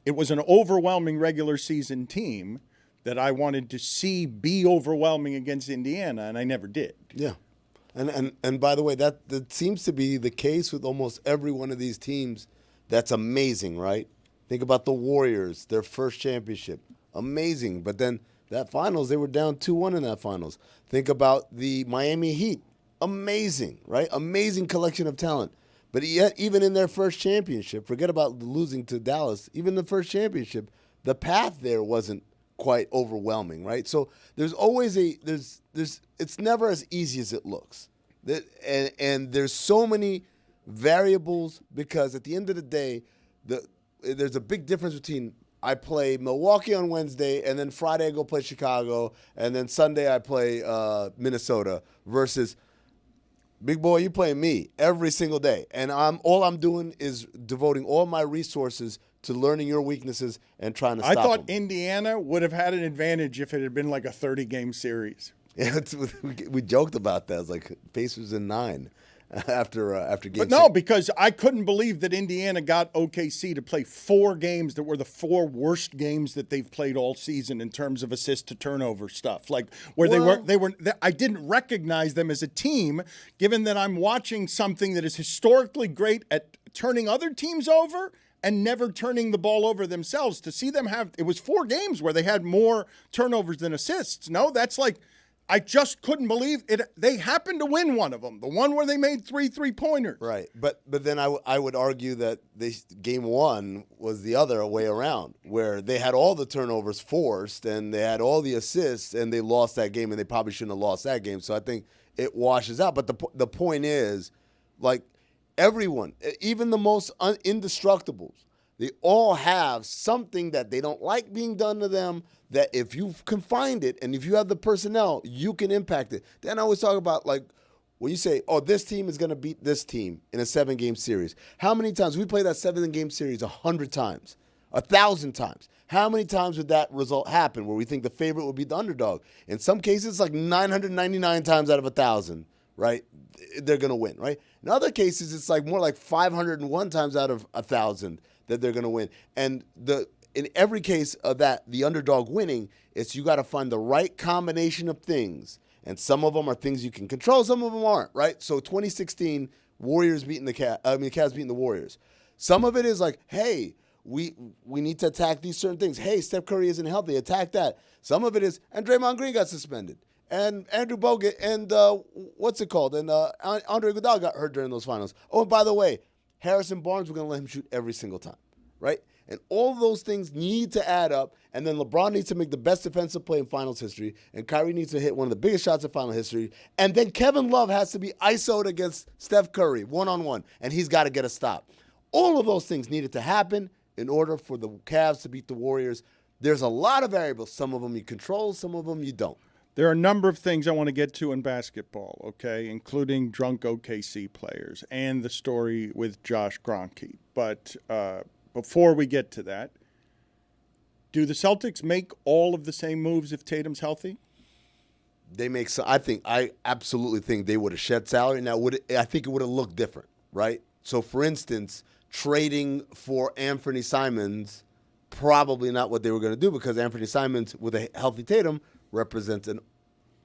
it was an overwhelming regular season team that I wanted to see be overwhelming against Indiana, and I never did. Yeah. And by the way, that seems to be the case with almost every one of these teams. That's amazing, right? Think about the Warriors, their first championship. Amazing. But then that finals, they were down 2-1 in that finals. Think about the Miami Heat. Amazing, right? Amazing collection of talent. But yet, even in their first championship, forget about losing to Dallas, even the first championship, the path there wasn't quite overwhelming, right? So there's always it's never as easy as it looks. And there's so many variables because at the end of the day, there's a big difference between I play Milwaukee on Wednesday, and then Friday I go play Chicago, and then Sunday I play Minnesota versus big boy, you playing me every single day. And all I'm doing is devoting all my resources to learning your weaknesses and trying to stop I thought them. Indiana would have had an advantage if it had been like a 30-game series. Yeah, we joked about that. It's like Pacers in 9 after game But no, 6. because I couldn't believe that Indiana got OKC to play 4 games that were the 4 worst games that they've played all season in terms of assist to turnover stuff. Like where they were. I didn't recognize them as a team, given that I'm watching something that is historically great at turning other teams over and never turning the ball over themselves. To see them have, it was 4 games where they had more turnovers than assists. No, that's like, I just couldn't believe it. They happened to win one of them, the one where they made 3 3-pointers. Right, but then I would argue that game 1 was the other way around, where they had all the turnovers forced and they had all the assists and they lost that game, and they probably shouldn't have lost that game. So I think it washes out. But the point is, like, everyone, even the most indestructibles, they all have something that they don't like being done to them, that if you can find it and if you have the personnel, you can impact it. Then I always talk about, like, when you say, oh, this team is going to beat this team in a 7-game series. How many times? We play that 7-game series 100 times, 1,000 times. How many times would that result happen where we think the favorite would be the underdog? In some cases, it's like 999 times out of 1,000, right? They're going to win, right? In other cases, it's like more like 501 times out of 1,000 that they're going to win. And in every case of that, the underdog winning, it's you got to find the right combination of things. And some of them are things you can control, some of them aren't, right? So 2016, Warriors beating the Cavs beating the Warriors. Some of it is like, hey, we need to attack these certain things. Hey, Steph Curry isn't healthy, attack that. Some of it is, and Draymond Green got suspended. And Andrew Bogut and what's it called? And Andre Iguodala got hurt during those finals. Oh, and by the way, Harrison Barnes, we're going to let him shoot every single time, right? And all those things need to add up. And then LeBron needs to make the best defensive play in finals history. And Kyrie needs to hit one of the biggest shots in final history. And then Kevin Love has to be ISO'd against Steph Curry, one-on-one. And he's got to get a stop. All of those things needed to happen in order for the Cavs to beat the Warriors. There's a lot of variables. Some of them you control, some of them you don't. There are a number of things I want to get to in basketball, okay, including drunk OKC players and the story with Josh Kroenke. But before we get to that, do the Celtics make all of the same moves if Tatum's healthy? They make some. I absolutely think they would have shed salary. Now, I think it would have looked different, right? So, for instance, trading for Anthony Simons, probably not what they were going to do because Anthony Simons with a healthy Tatum represents an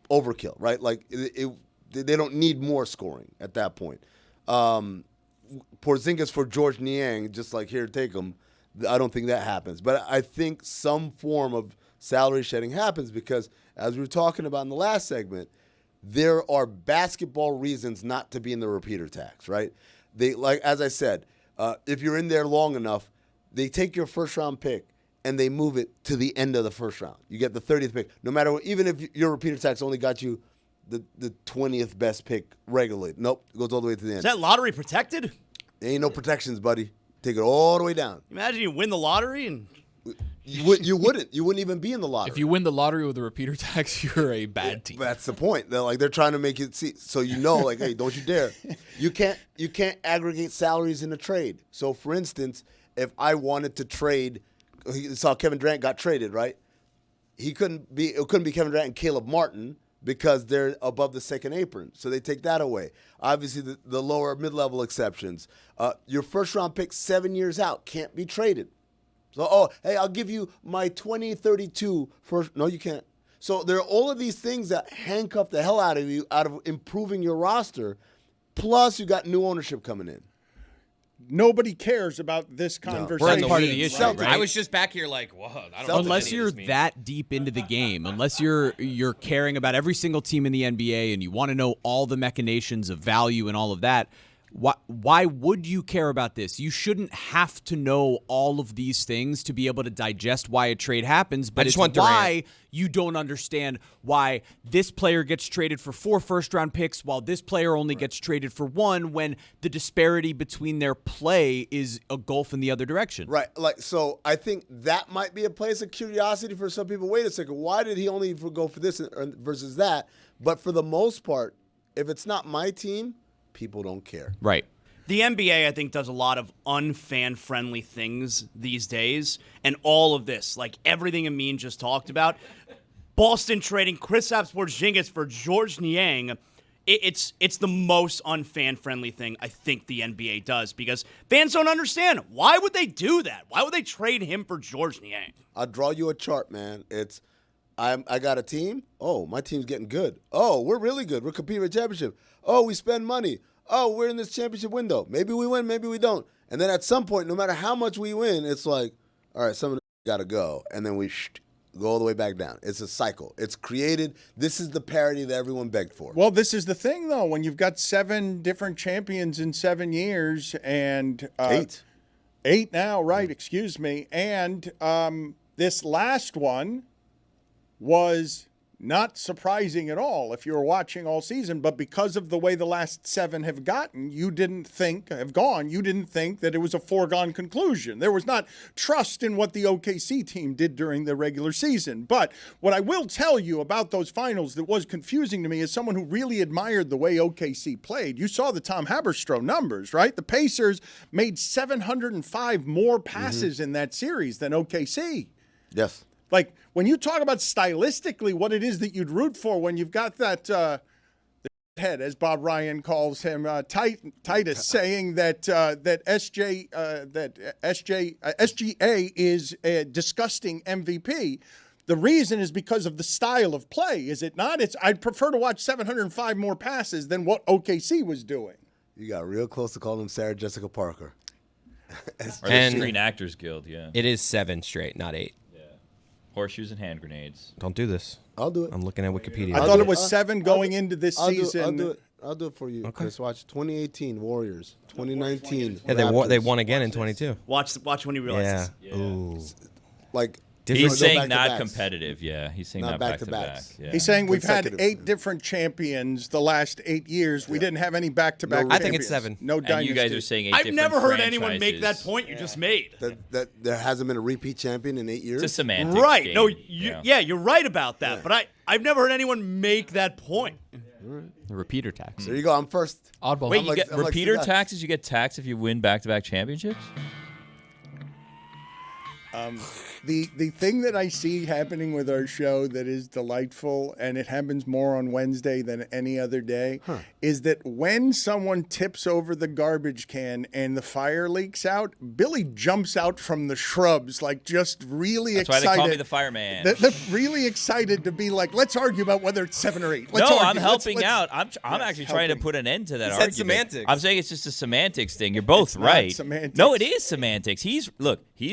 overkill, right? Like they don't need more scoring at that point. Porzingis for George Niang, just like here, take him. I don't think that happens. But I think some form of salary shedding happens because, as we were talking about in the last segment, there are basketball reasons not to be in the repeater tax, right? They, like as I said, if you're in there long enough, they take your first-round pick and they move it to the end of the first round. You get the 30th pick. No matter what, even if your repeater tax only got you the 20th best pick regularly. Nope, it goes all the way to the end. Is that lottery protected? There ain't no protections, buddy. Take it all the way down. Imagine you win the lottery and you wouldn't. You wouldn't even be in the lottery. If you win the lottery with a repeater tax, you're a bad team. That's the point. They're trying to make it see so like, hey, don't you dare. You can't aggregate salaries in a trade. So for instance, if I wanted to trade, you saw Kevin Durant got traded, right? It couldn't be Kevin Durant and Caleb Martin because they're above the second apron. So they take that away. Obviously, the lower mid-level exceptions. Your first-round pick 7 years out can't be traded. So, hey, I'll give you my 2032 first. No, you can't. So there are all of these things that handcuff the hell out of you out of improving your roster. Plus, you got new ownership coming in. Nobody cares about this conversation. That's part of the issue, right? I was just back here like, whoa, I don't know. Unless you're that deep into the game, unless you're caring about every single team in the NBA and you want to know all the machinations of value and all of that, why would you care about this? You shouldn't have to know all of these things to be able to digest why a trade happens, but it's why you don't understand why this player gets traded for 4 first-round picks while this player only gets traded for 1 when the disparity between their play is a gulf in the other direction. Right. So I think that might be a place of curiosity for some people. Wait a second. Why did he only go for this versus that? But for the most part, if it's not my team, people don't care. Right. The NBA, I think, does a lot of unfan-friendly things these days, and all of this, like everything Amin just talked about, Boston trading Kristaps Porzingis for George Niang, it's the most unfan-friendly thing I think the NBA does because fans don't understand. Why would they do that? Why would they trade him for George Niang? I'll draw you a chart, man. I got a team. Oh, my team's getting good. Oh, we're really good. We're competing for a championship. Oh, we spend money. Oh, we're in this championship window. Maybe we win, maybe we don't. And then at some point, no matter how much we win, it's like, all right, some of them got to go. And then we go all the way back down. It's a cycle. It's created. This is the parity that everyone begged for. Well, this is the thing, though. When you've got 7 different champions in 7 years and 8. 8 now, right, excuse me. And this last one was not surprising at all if you were watching all season, but because of the way the last 7 have gotten, you didn't think that it was a foregone conclusion. There was not trust in what the OKC team did during the regular season. But what I will tell you about those finals that was confusing to me as someone who really admired the way OKC played, you saw the Tom Haberstroh numbers, right? The Pacers made 705 more passes in that series than OKC. Yes. Like, when you talk about stylistically what it is that you'd root for when you've got that head, as Bob Ryan calls him, Titus, saying that SGA is a disgusting MVP. The reason is because of the style of play, is it not? I'd prefer to watch 705 more passes than what OKC was doing. You got real close to calling him Sarah Jessica Parker. Or the Screen Actors Guild, yeah. It is 7 straight, not 8. Yeah. Horseshoes and hand grenades. Don't do this. I'll do it. I'm looking at Wikipedia. I thought it was 7 going into this season. I'll do it for you, Chris. Watch 2018 Warriors, 2019. Yeah, they won again in 22. Watch when he realizes. Yeah. Ooh. Like He's saying not back-to-backs. competitive. Yeah, he's saying Not not back to back. back-to-backs. Yeah. He's saying we've had Consecutive. 8 different champions the last 8 years. We didn't have any back-to-back. I think it's 7. No And dynasty. you guys are saying 8 I've different never heard anyone make that franchises. point you just made. that there hasn't been a repeat champion in 8 years. It's a semantics Right. game. No, yeah. you're right about that. But I've never heard anyone make that point. The repeater tax. There you go. I'm first. Oddball. Wait, I'm you like- get I'm like repeater Stugotz. taxes? You get taxed if you win back-to-back championships? The thing that I see happening with our show that is delightful, and it happens more on Wednesday than any other day, is that when someone tips over the garbage can and the fire leaks out, Billy jumps out from the shrubs, like just really That's excited. why they call me the fireman. They're really excited to be like, let's argue about whether it's 7 or 8. No, Let's argue. I'm helping Let's- out. I'm actually trying to helping. put an end to that He said argument. semantics. I'm saying it's just a semantics thing. You're both It's not right. semantics. No, it is semantics. He's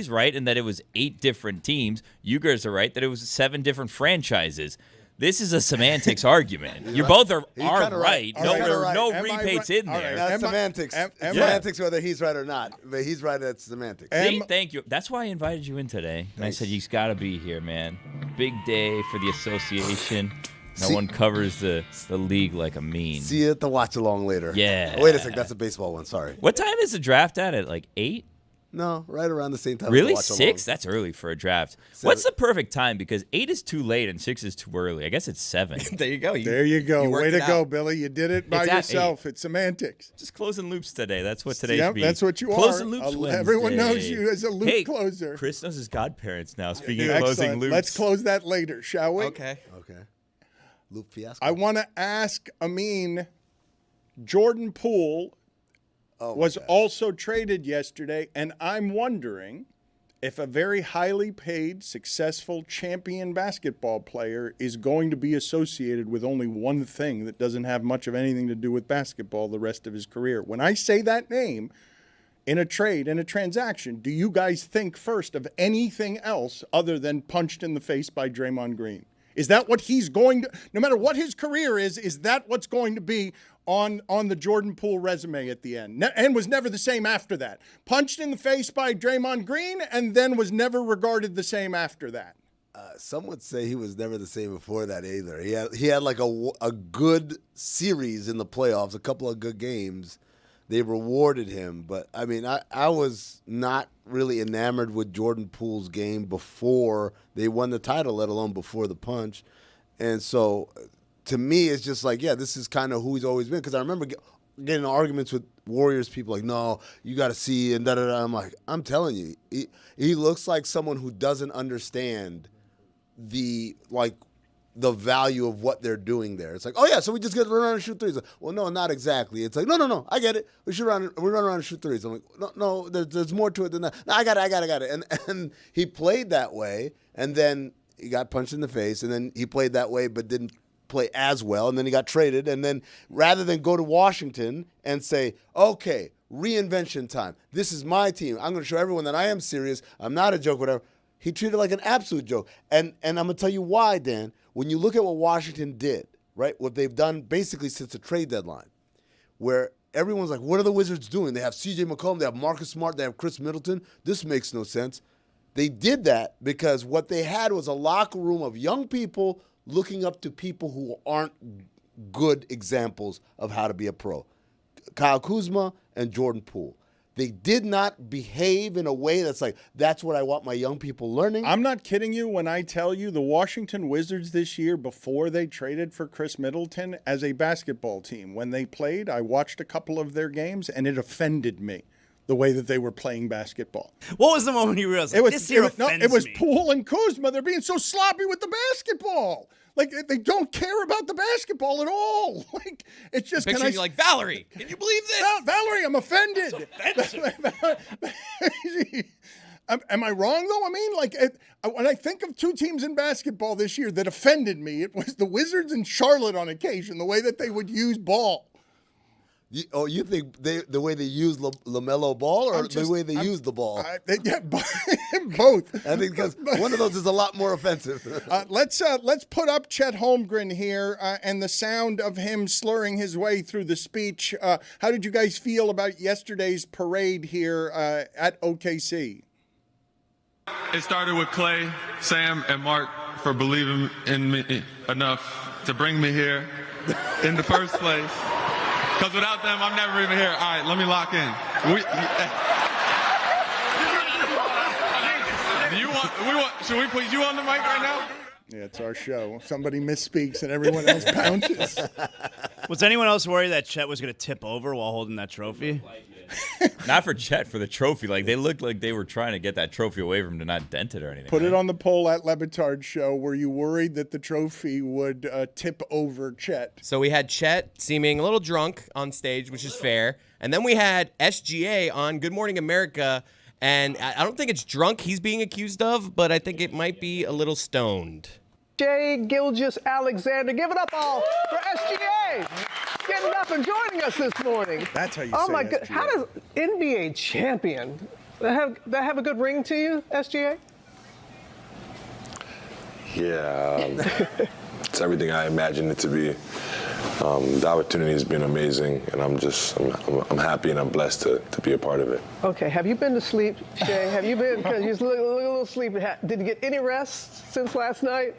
right in that it was 8 different teams. You guys are right that it was 7 different franchises. This is a semantics argument. You both are kinda right. right. No, You're kinda right. no Am I repeats right? in All there. right. That's Am I- semantics. am I- Semantics, whether he's right or not. But he's right. That's semantics. See, thank you. That's why I invited you in today. And I said, you got to be here, man. Big day for the association. No See- one covers the league like a mean. See you at the watch along later. Yeah. Oh, wait a sec. That's a baseball one. Sorry. What time is the draft at like 8? No, right around the same time. as Really? the watch 6? along. That's early for a draft. What's the perfect time? Because 8 is too late and 6 is too early. I guess it's 7. There you go. There you go. you worked Way it to go, out. Billy. You did it by It's at yourself. It's semantics. Just closing loops today. That's what today Yep, should be. that's what you Closing are. loops Everyone knows Wednesday. you as a loop Hey, closer. Chris knows his godparents now. Speaking of Excellent. closing loops. Let's close that later, shall we? Okay. Okay. Loop fiasco. I want to ask Amin, Jordan Poole was also traded yesterday, and I'm wondering if a very highly paid, successful champion basketball player is going to be associated with only one thing that doesn't have much of anything to do with basketball the rest of his career. When I say that name in a trade, in a transaction, do you guys think first of anything else other than punched in the face by Draymond Green? Is that what he's going to, no matter what his career is that what's going to be on the Jordan Poole resume at the end? And was never the same after that. Punched in the face by Draymond Green and then was never regarded the same after that. Some would say he was never the same before that either. He had like a good series in the playoffs, a couple of good games. They rewarded him. But, I mean, I was not really enamored with Jordan Poole's game before they won the title, let alone before the punch. And so, to me, it's just like, yeah, this is kind of who he's always been. Because I remember getting in arguments with Warriors people like, no, you got to see, and da-da-da. I'm like, I'm telling you, he looks like someone who doesn't understand the value of what they're doing there. It's like, oh yeah, so we just get to run around and shoot threes. Like, well, no, not exactly. It's like, no, I get it. We run around and shoot threes. I'm like, no, there's more to it than that. No, I got it. And he played that way, and then he got punched in the face, and then he played that way but didn't play as well, and then he got traded, and then rather than go to Washington and say, okay, reinvention time. This is my team. I'm going to show everyone that I am serious. I'm not a joke, whatever. He treated it like an absolute joke. And I'm going to tell you why, Dan. When you look at what Washington did, right, what they've done basically since the trade deadline, where everyone's like, what are the Wizards doing? They have C.J. McCollum, they have Marcus Smart, they have Chris Middleton. This makes no sense. They did that because what they had was a locker room of young people looking up to people who aren't good examples of how to be a pro. Kyle Kuzma and Jordan Poole. They did not behave in a way that's like, that's what I want my young people learning. I'm not kidding you when I tell you the Washington Wizards this year, before they traded for Chris Middleton, as a basketball team, when they played, I watched a couple of their games, and it offended me the way that they were playing basketball. What was the moment you realized It was this here offends it was me? Poole and Kuzma. They're being so sloppy with the basketball. Like, they don't care about the basketball at all. Like, it's just Picture you like, Valerie, can you believe this? Valerie, I'm offended. Am I wrong, though? I mean, like, when I think of two teams in basketball this year that offended me, it was the Wizards and Charlotte on occasion, the way that they would use ball. You think the way they use LaMelo Ball or the way they use the ball? Both. I think because one of those is a lot more offensive. Let's put up Chet Holmgren here and the sound of him slurring his way through the speech. How did you guys feel about yesterday's parade here at OKC? It started with Clay, Sam, and Mark for believing in me enough to bring me here in the first place. Because without them, I'm never even here. All right, let me lock in. Should we put you on the mic right now? Yeah, it's our show. Somebody misspeaks and everyone else pounces. Was anyone else worried that Chet was going to tip over while holding that trophy? Not for Chet, for the trophy. Like, they looked like they were trying to get that trophy away from him to not dent it or anything. Put it on the poll at Le Batard Show. Were you worried that the trophy would tip over Chet? So we had Chet seeming a little drunk on stage, which is fair. And then we had SGA on Good Morning America. And I don't think it's drunk he's being accused of, but I think it might be a little stoned. Shai Gilgeous-Alexander. Give it up all for SGA. Getting up and joining us this morning. That's how you oh say my SGA. God. How does NBA champion that have a good ring to you, SGA? Yeah, it's everything I imagined it to be. The opportunity has been amazing, and I'm happy and I'm blessed to be a part of it. Okay, have you been to sleep, Shai? Have you been, because you look a little sleepy. Did you get any rest since last night?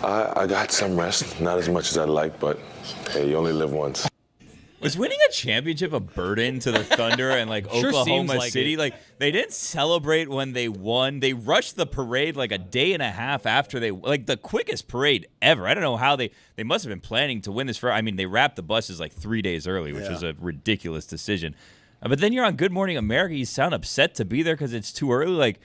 I got some rest, not as much as I'd like, but hey, you only live once. Was winning a championship a burden to the Thunder and like Sure Oklahoma like City? it. Like, they didn't celebrate when they won. They rushed the parade like a day and a half after they, like, the quickest parade ever. I don't know how they must have been planning to win this. I mean, they wrapped the buses like 3 days early, which was a ridiculous decision. But then you're on Good Morning America. You sound upset to be there because it's too early. Like,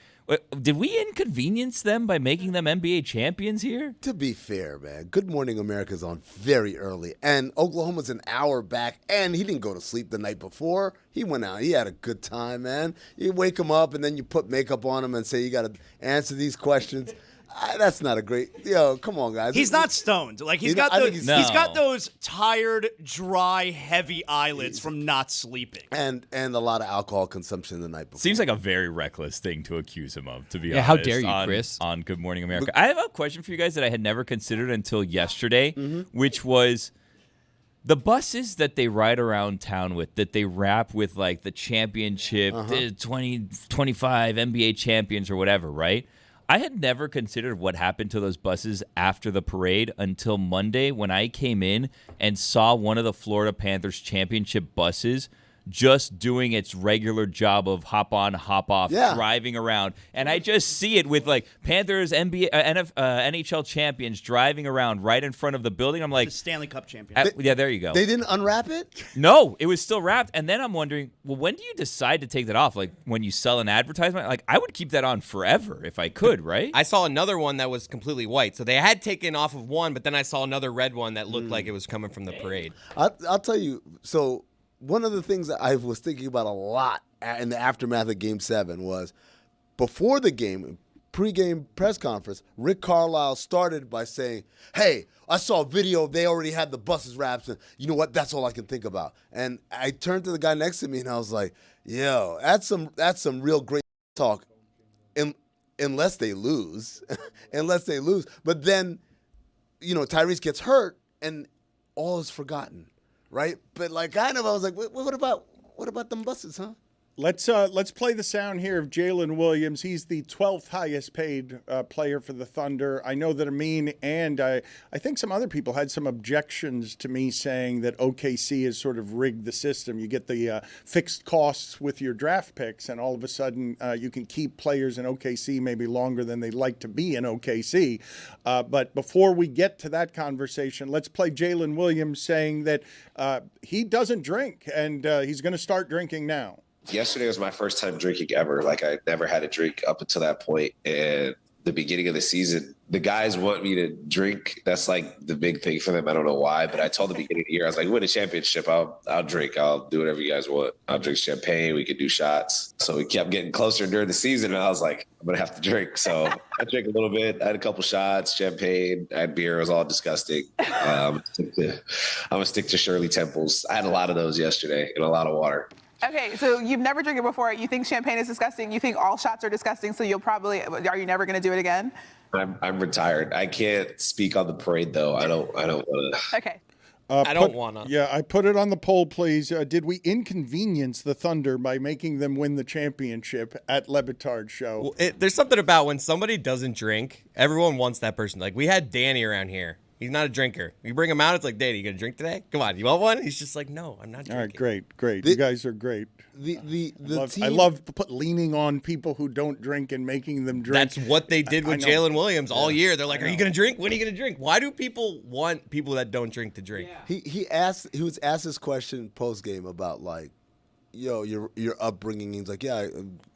did we inconvenience them by making them NBA champions here? To be fair, man, Good Morning America's on very early, and Oklahoma's an hour back, and he didn't go to sleep the night before. He went out. He had a good time, man. You wake him up, and then you put makeup on him and say, you got to answer these questions. That's not a great. Come on, guys. He's not stoned. Like he's got those tired, dry, heavy eyelids from not sleeping, and a lot of alcohol consumption the night before. Seems like a very reckless thing to accuse him of. To be honest, how dare you, Chris? On Good Morning America, I have a question for you guys that I had never considered until yesterday, which was the buses that they ride around town with, that they wrap with like the championship, the 2025 NBA champions or whatever, right? I had never considered what happened to those buses after the parade until Monday when I came in and saw one of the Florida Panthers championship buses just doing its regular job of hop on, hop off, driving around. And I just see it with like Panthers, NHL champions driving around right in front of the building. I'm like, the Stanley Cup champion. Yeah, there you go. They didn't unwrap it? No, it was still wrapped. And then I'm wondering, well, when do you decide to take that off? Like when you sell an advertisement? Like I would keep that on forever if I could, right? I saw another one that was completely white. So they had taken off of one, but then I saw another red one that looked like it was coming from the parade. I'll tell you, so one of the things that I was thinking about a lot in the aftermath of Game 7 was before the game, pre-game press conference, Rick Carlisle started by saying, hey, I saw a video. They already had the buses wrapped. And you know what? That's all I can think about. And I turned to the guy next to me, and I was like, yo, that's some real great talk unless they lose. Unless they lose. But then, Tyrese gets hurt, and all is forgotten. Right, but like kind of, I was like, what about them buses, huh? Let's play the sound here of Jalen Williams. He's the 12th highest paid player for the Thunder. I know that Amin and I think some other people had some objections to me saying that OKC has sort of rigged the system. You get the fixed costs with your draft picks, and all of a sudden you can keep players in OKC maybe longer than they'd like to be in OKC. But before we get to that conversation, let's play Jalen Williams saying that he doesn't drink, and he's going to start drinking now. Yesterday was my first time drinking ever. Like I never had a drink up until that point. And the beginning of the season, the guys want me to drink. That's like the big thing for them. I don't know why, but I told them at the beginning of the year, I was like, win a championship, I'll drink. I'll do whatever you guys want. I'll drink champagne. We could do shots. So we kept getting closer during the season, and I was like, I'm going to have to drink. So I drank a little bit. I had a couple shots, champagne. I had beer. It was all disgusting. I'm going to stick to Shirley Temples. I had a lot of those yesterday and a lot of water. Okay, so you've never drank it before. You think champagne is disgusting. You think all shots are disgusting, so are you never going to do it again? I'm retired. I can't speak on the parade, though. I don't want to. Okay. I don't want to. Yeah, I put it on the poll, please. Did we inconvenience the Thunder by making them win the championship at Le Batard Show? Well, there's something about when somebody doesn't drink, everyone wants that person. Like, we had Danny around here. He's not a drinker. You bring him out, it's like, Danny, you gonna drink today? Come on, you want one? He's just like, no, I'm not drinking. All right, great. You guys are great. I love leaning on people who don't drink and making them drink. That's what they did with Jalen Williams all year. They're like, are you going to drink? When are you going to drink? Why do people want people that don't drink to drink? Yeah. He was asked this question post game about like, your upbringing. He's like, yeah,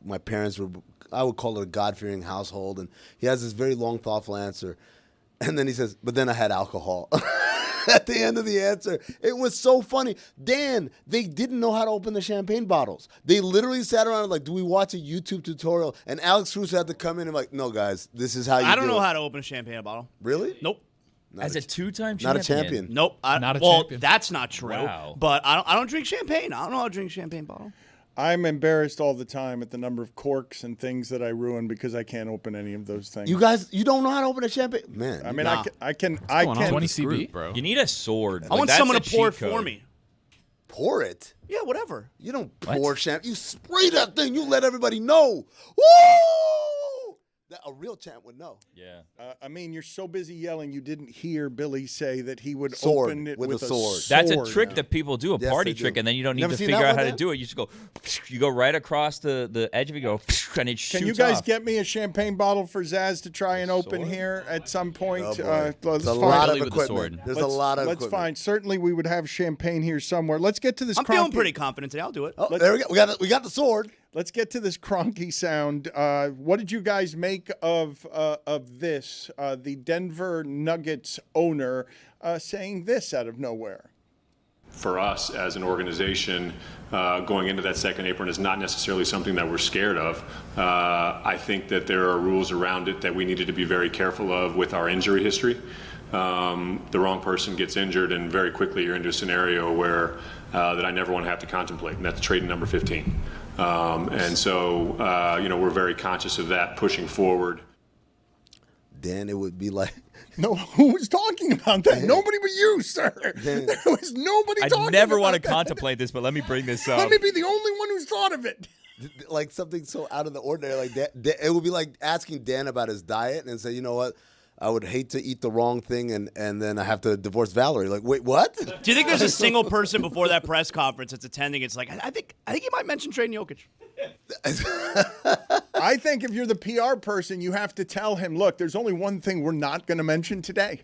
my parents were, I would call it a God-fearing household. And he has this very long, thoughtful answer. And then he says, but then I had alcohol. At the end of the answer. It was so funny. Dan, they didn't know how to open the champagne bottles. They literally sat around like, do we watch a YouTube tutorial? And Alex Cruz had to come in and like, no, guys, this is how you do it. I don't know how to open a champagne bottle. Really? Nope. As a two-time champion? Not a champion. Nope. Not a champion. That's not true. Wow. But I don't drink champagne. I don't know how to drink champagne bottle. I'm embarrassed all the time at the number of corks and things that I ruin because I can't open any of those things. You guys, you don't know how to open a champagne? Man. I mean, nah. I can. 20 CB, bro. You need a sword. I want someone to pour it for me. Pour it? Yeah, whatever. You don't pour champagne. You spray that thing. You let everybody know. Woo! A real champ would know. Yeah. I mean, you're so busy yelling, you didn't hear Billy say that he would Sword, open it with with a a sword. That's a trick that people do, a Yes, party they trick, do. and then you don't need Never to seen figure that out how one, to do it. You just go, you go right across the edge of it, you go, and it shoots Can you guys off. get me a champagne bottle for Zaz to try and open here at some point? Oh, boy. Let's There's a find- lot of Billy with the equipment. sword. There's a lot of Let's equipment. find. Certainly, we would have champagne here somewhere. Let's get to this. I'm feeling cronky- pretty confident today. I'll do it. Oh, there we go. We got the sword. Let's get to this cronky sound. What did you guys make of this? The Denver Nuggets owner saying this out of nowhere. For us as an organization, going into that second apron is not necessarily something that we're scared of. I think that there are rules around it that we needed to be very careful of with our injury history. The wrong person gets injured, and very quickly you're into a scenario where that I never want to have to contemplate, and that's trade number 15. And so, we're very conscious of that pushing forward. Dan, it would be like. No, who was talking about that? Nobody but you, sir. There was nobody talking about I never want to that. contemplate this, but let me bring this up. Let me be the only one who's thought of it. Like something so out of the ordinary, like that. It would be like asking Dan about his diet and say, you know what, I would hate to eat the wrong thing and then I have to divorce Valerie. Like, wait, what? Do you think there's a single person before that press conference that's attending? It's like, I think he might mention trading Jokic. I think if you're the PR person, you have to tell him, look, there's only one thing we're not going to mention today.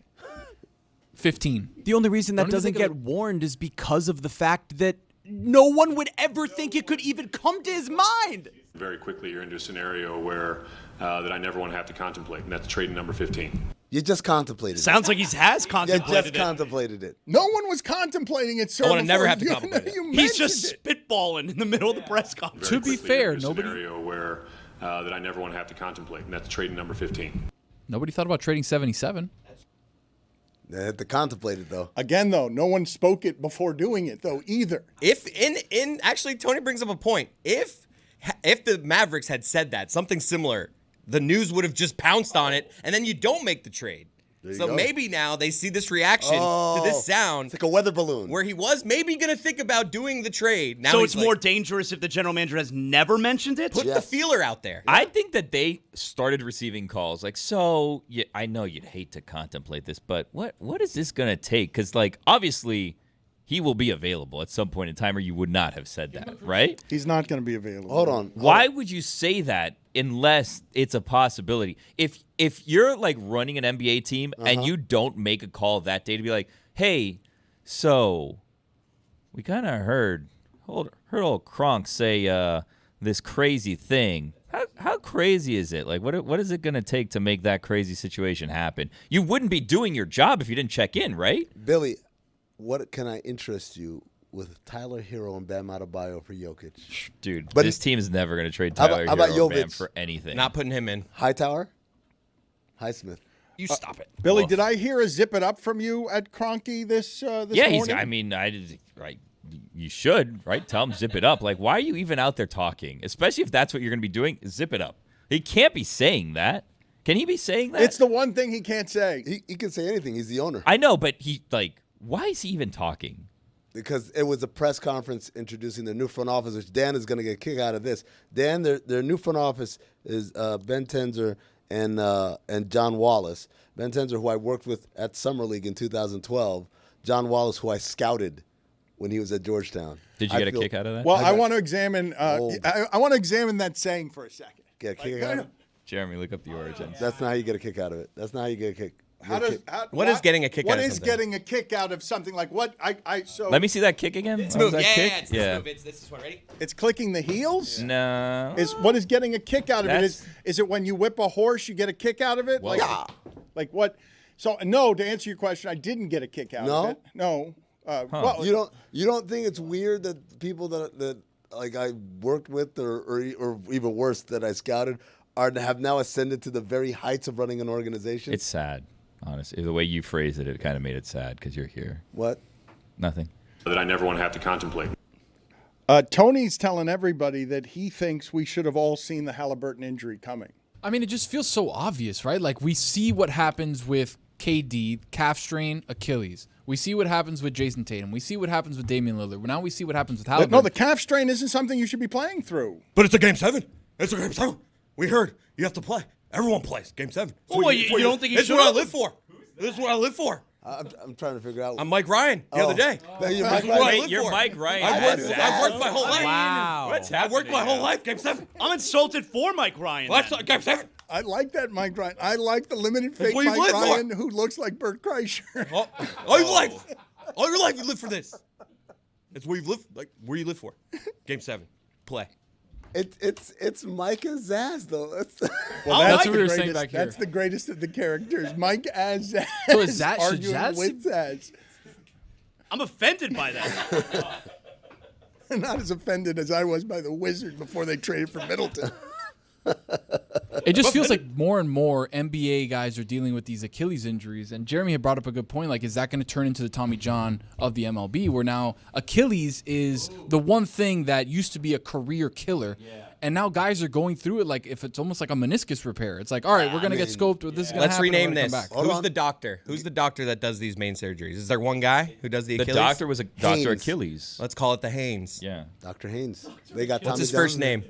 15. The only reason that doesn't get warned is because of the fact that no one would ever think it could even come to his mind. Very quickly you're into a scenario where that I never want to have to contemplate, and that's trade number 15. You just contemplated Sounds like he has it. contemplated You just it. contemplated it. No one was contemplating it, sir. I wanna never before have to you- contemplate it. you He's just mentioned it. spitballing in the middle of the press conference. Very To be quickly you're fair, into a nobody- scenario where that I never want to have to contemplate, and that's trade number 15. Nobody thought about trading 77. They had to contemplate it, though. Again, though, no one spoke it before doing it, though, either. If actually, Tony brings up a point. If the Mavericks had said that, something similar, the news would have just pounced on it, and then you don't make the trade. So go. maybe now they see this reaction to this sound. It's like a weather balloon. Where he was maybe going to think about doing the trade. Now So he's it's like, more dangerous if the general manager has never mentioned it? put the feeler out there. I think that they started receiving calls like, so yeah, I know you'd hate to contemplate this, but what is this going to take? Because, like, obviously he will be available at some point in time, or you would not have said that, right? He's not going to be available. Hold on. Why would you say that unless it's a possibility? If you're like running an NBA team and you don't make a call that day to be like, hey, so we kind of heard old Kronk say this crazy thing. How crazy is it? Like, what is it going to take to make that crazy situation happen? You wouldn't be doing your job if you didn't check in, right? Billy, what can I interest you with Tyler Hero and Bam Adebayo for Jokic? Dude, But this team is never going to trade Tyler how about Hero or Jovic? Bam for anything. Not putting him in. Hightower? Highsmith. You stop it. Billy, did I hear a zip it up from you at Kroenke this morning? Right. You should, right? Tell him zip it up. Like, why are you even out there talking? Especially if that's what you're going to be doing. Zip it up. He can't be saying that. Can he be saying that? It's the one thing he can't say. He can say anything. He's the owner. I know, but why is he even talking? Because it was a press conference introducing their new front office, which Dan is going to get a kick out of this. Dan, their new front office is Ben Tenzer and John Wallace. Ben Tenzer, who I worked with at Summer League in 2012. John Wallace, who I scouted when he was at Georgetown. Did you get a kick out of that? Well, I want to examine. I want to examine that saying for a second. Get a kick out of it? Jeremy, look up the origins. That's not how you get a kick out of it. That's not how you get a kick. What is getting a kick out of something? What is getting a kick out of something? Like what? So Let me see that kick again. It's What was move. that Yeah, kick? it's this move. It's this one. Ready? It's clicking the heels. No. What is getting a kick out of it? That's- Is it when you whip a horse, you get a kick out of it? Well- Like what? So no. To answer your question, I didn't get a kick out of it. No. Well, You don't think it's weird that people that like I worked with or even worse that I scouted have now ascended to the very heights of running an organization? It's sad, honestly. The way you phrased it, it kind of made it sad because you're here. What? Nothing. That I never want to have to contemplate. Tony's telling everybody that he thinks we should have all seen the Halliburton injury coming. I mean, it just feels so obvious, right? Like, we see what happens with KD, calf strain, Achilles. We see what happens with Jason Tatum. We see what happens with Damian Lillard. Now we see what happens with Halliburton. No, the calf strain isn't something you should be playing through. But it's a Game 7. It's a Game 7. We heard you have to play. Everyone plays. Game 7. Well, you don't think he It's should? what I live for. This is what I live for. I'm trying to figure out. I'm Mike Ryan the other day. You're This Mike is what I Ryan? live You're for. Mike Ryan. I worked my whole life. Wow. What's I worked my happening whole life. Game 7. I'm insulted for Mike Ryan. Well, then. that's Game 7. I like that Mike Ryan. I like the limited fake what you Mike live for. Ryan who looks like Bert Kreischer. All your life. All your life you live for this. It's where you live, like where you live for. Game 7. Play. It's Micah Zaz though. Well, that's the what we were greatest- saying back here. That's the greatest of the characters. Mike as Zaz. So is that- should arguing Zaz- with Zaz. I'm offended by that. Not as offended as I was by the Wizard before they traded for Middleton. It just feels like more and more NBA guys are dealing with these Achilles injuries. And Jeremy had brought up a good point. Like, is that going to turn into the Tommy John of the MLB, where now Achilles is the one thing that used to be a career killer. And now guys are going through it like if it's almost like a meniscus repair. It's like, all right, we're going to get scoped. This is going to Let's happen. rename we're gonna this. come back. Who's the doctor? Who's the doctor that does these main surgeries? Is there one guy who does the The Achilles? doctor was a Dr. Haynes. Achilles. Let's call it the Haynes. Yeah. Dr. Haynes. They got What's Tommy his John. first name?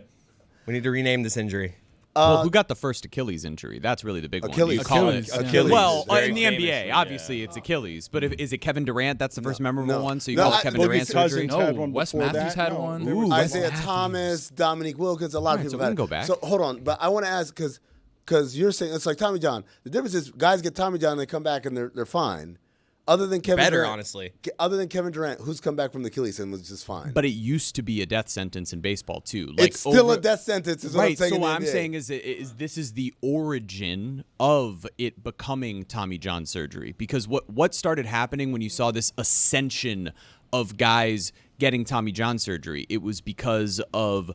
We need to rename this injury. Well, who got the first Achilles injury? That's really the big Achilles. one. You call Achilles, it yeah. Achilles. Well, Very in the famous NBA, one, obviously yeah. it's Achilles. But is it Kevin Durant? That's the first memorable No. one. So you No, call I- it Kevin Boogie Durant surgery? Cousins had No, one Wes before Matthews that. had No, one. there was Ooh, Wes Isaiah Matthews. Thomas, Dominique Wilkins, a lot of Alright, people so we have can it. go back. So hold on, but I want to ask because you're saying it's like Tommy John. The difference is guys get Tommy John, they come back and they're fine. Other than Kevin Better, Durant, honestly. Other than Kevin Durant, who's come back from the Achilles and was just fine. But it used to be a death sentence in baseball too. Like it's still a death sentence. Is what I'm Right. saying So in the what I'm NBA. saying is this is the origin of it becoming Tommy John surgery. Because what started happening when you saw this ascension of guys getting Tommy John surgery? It was because of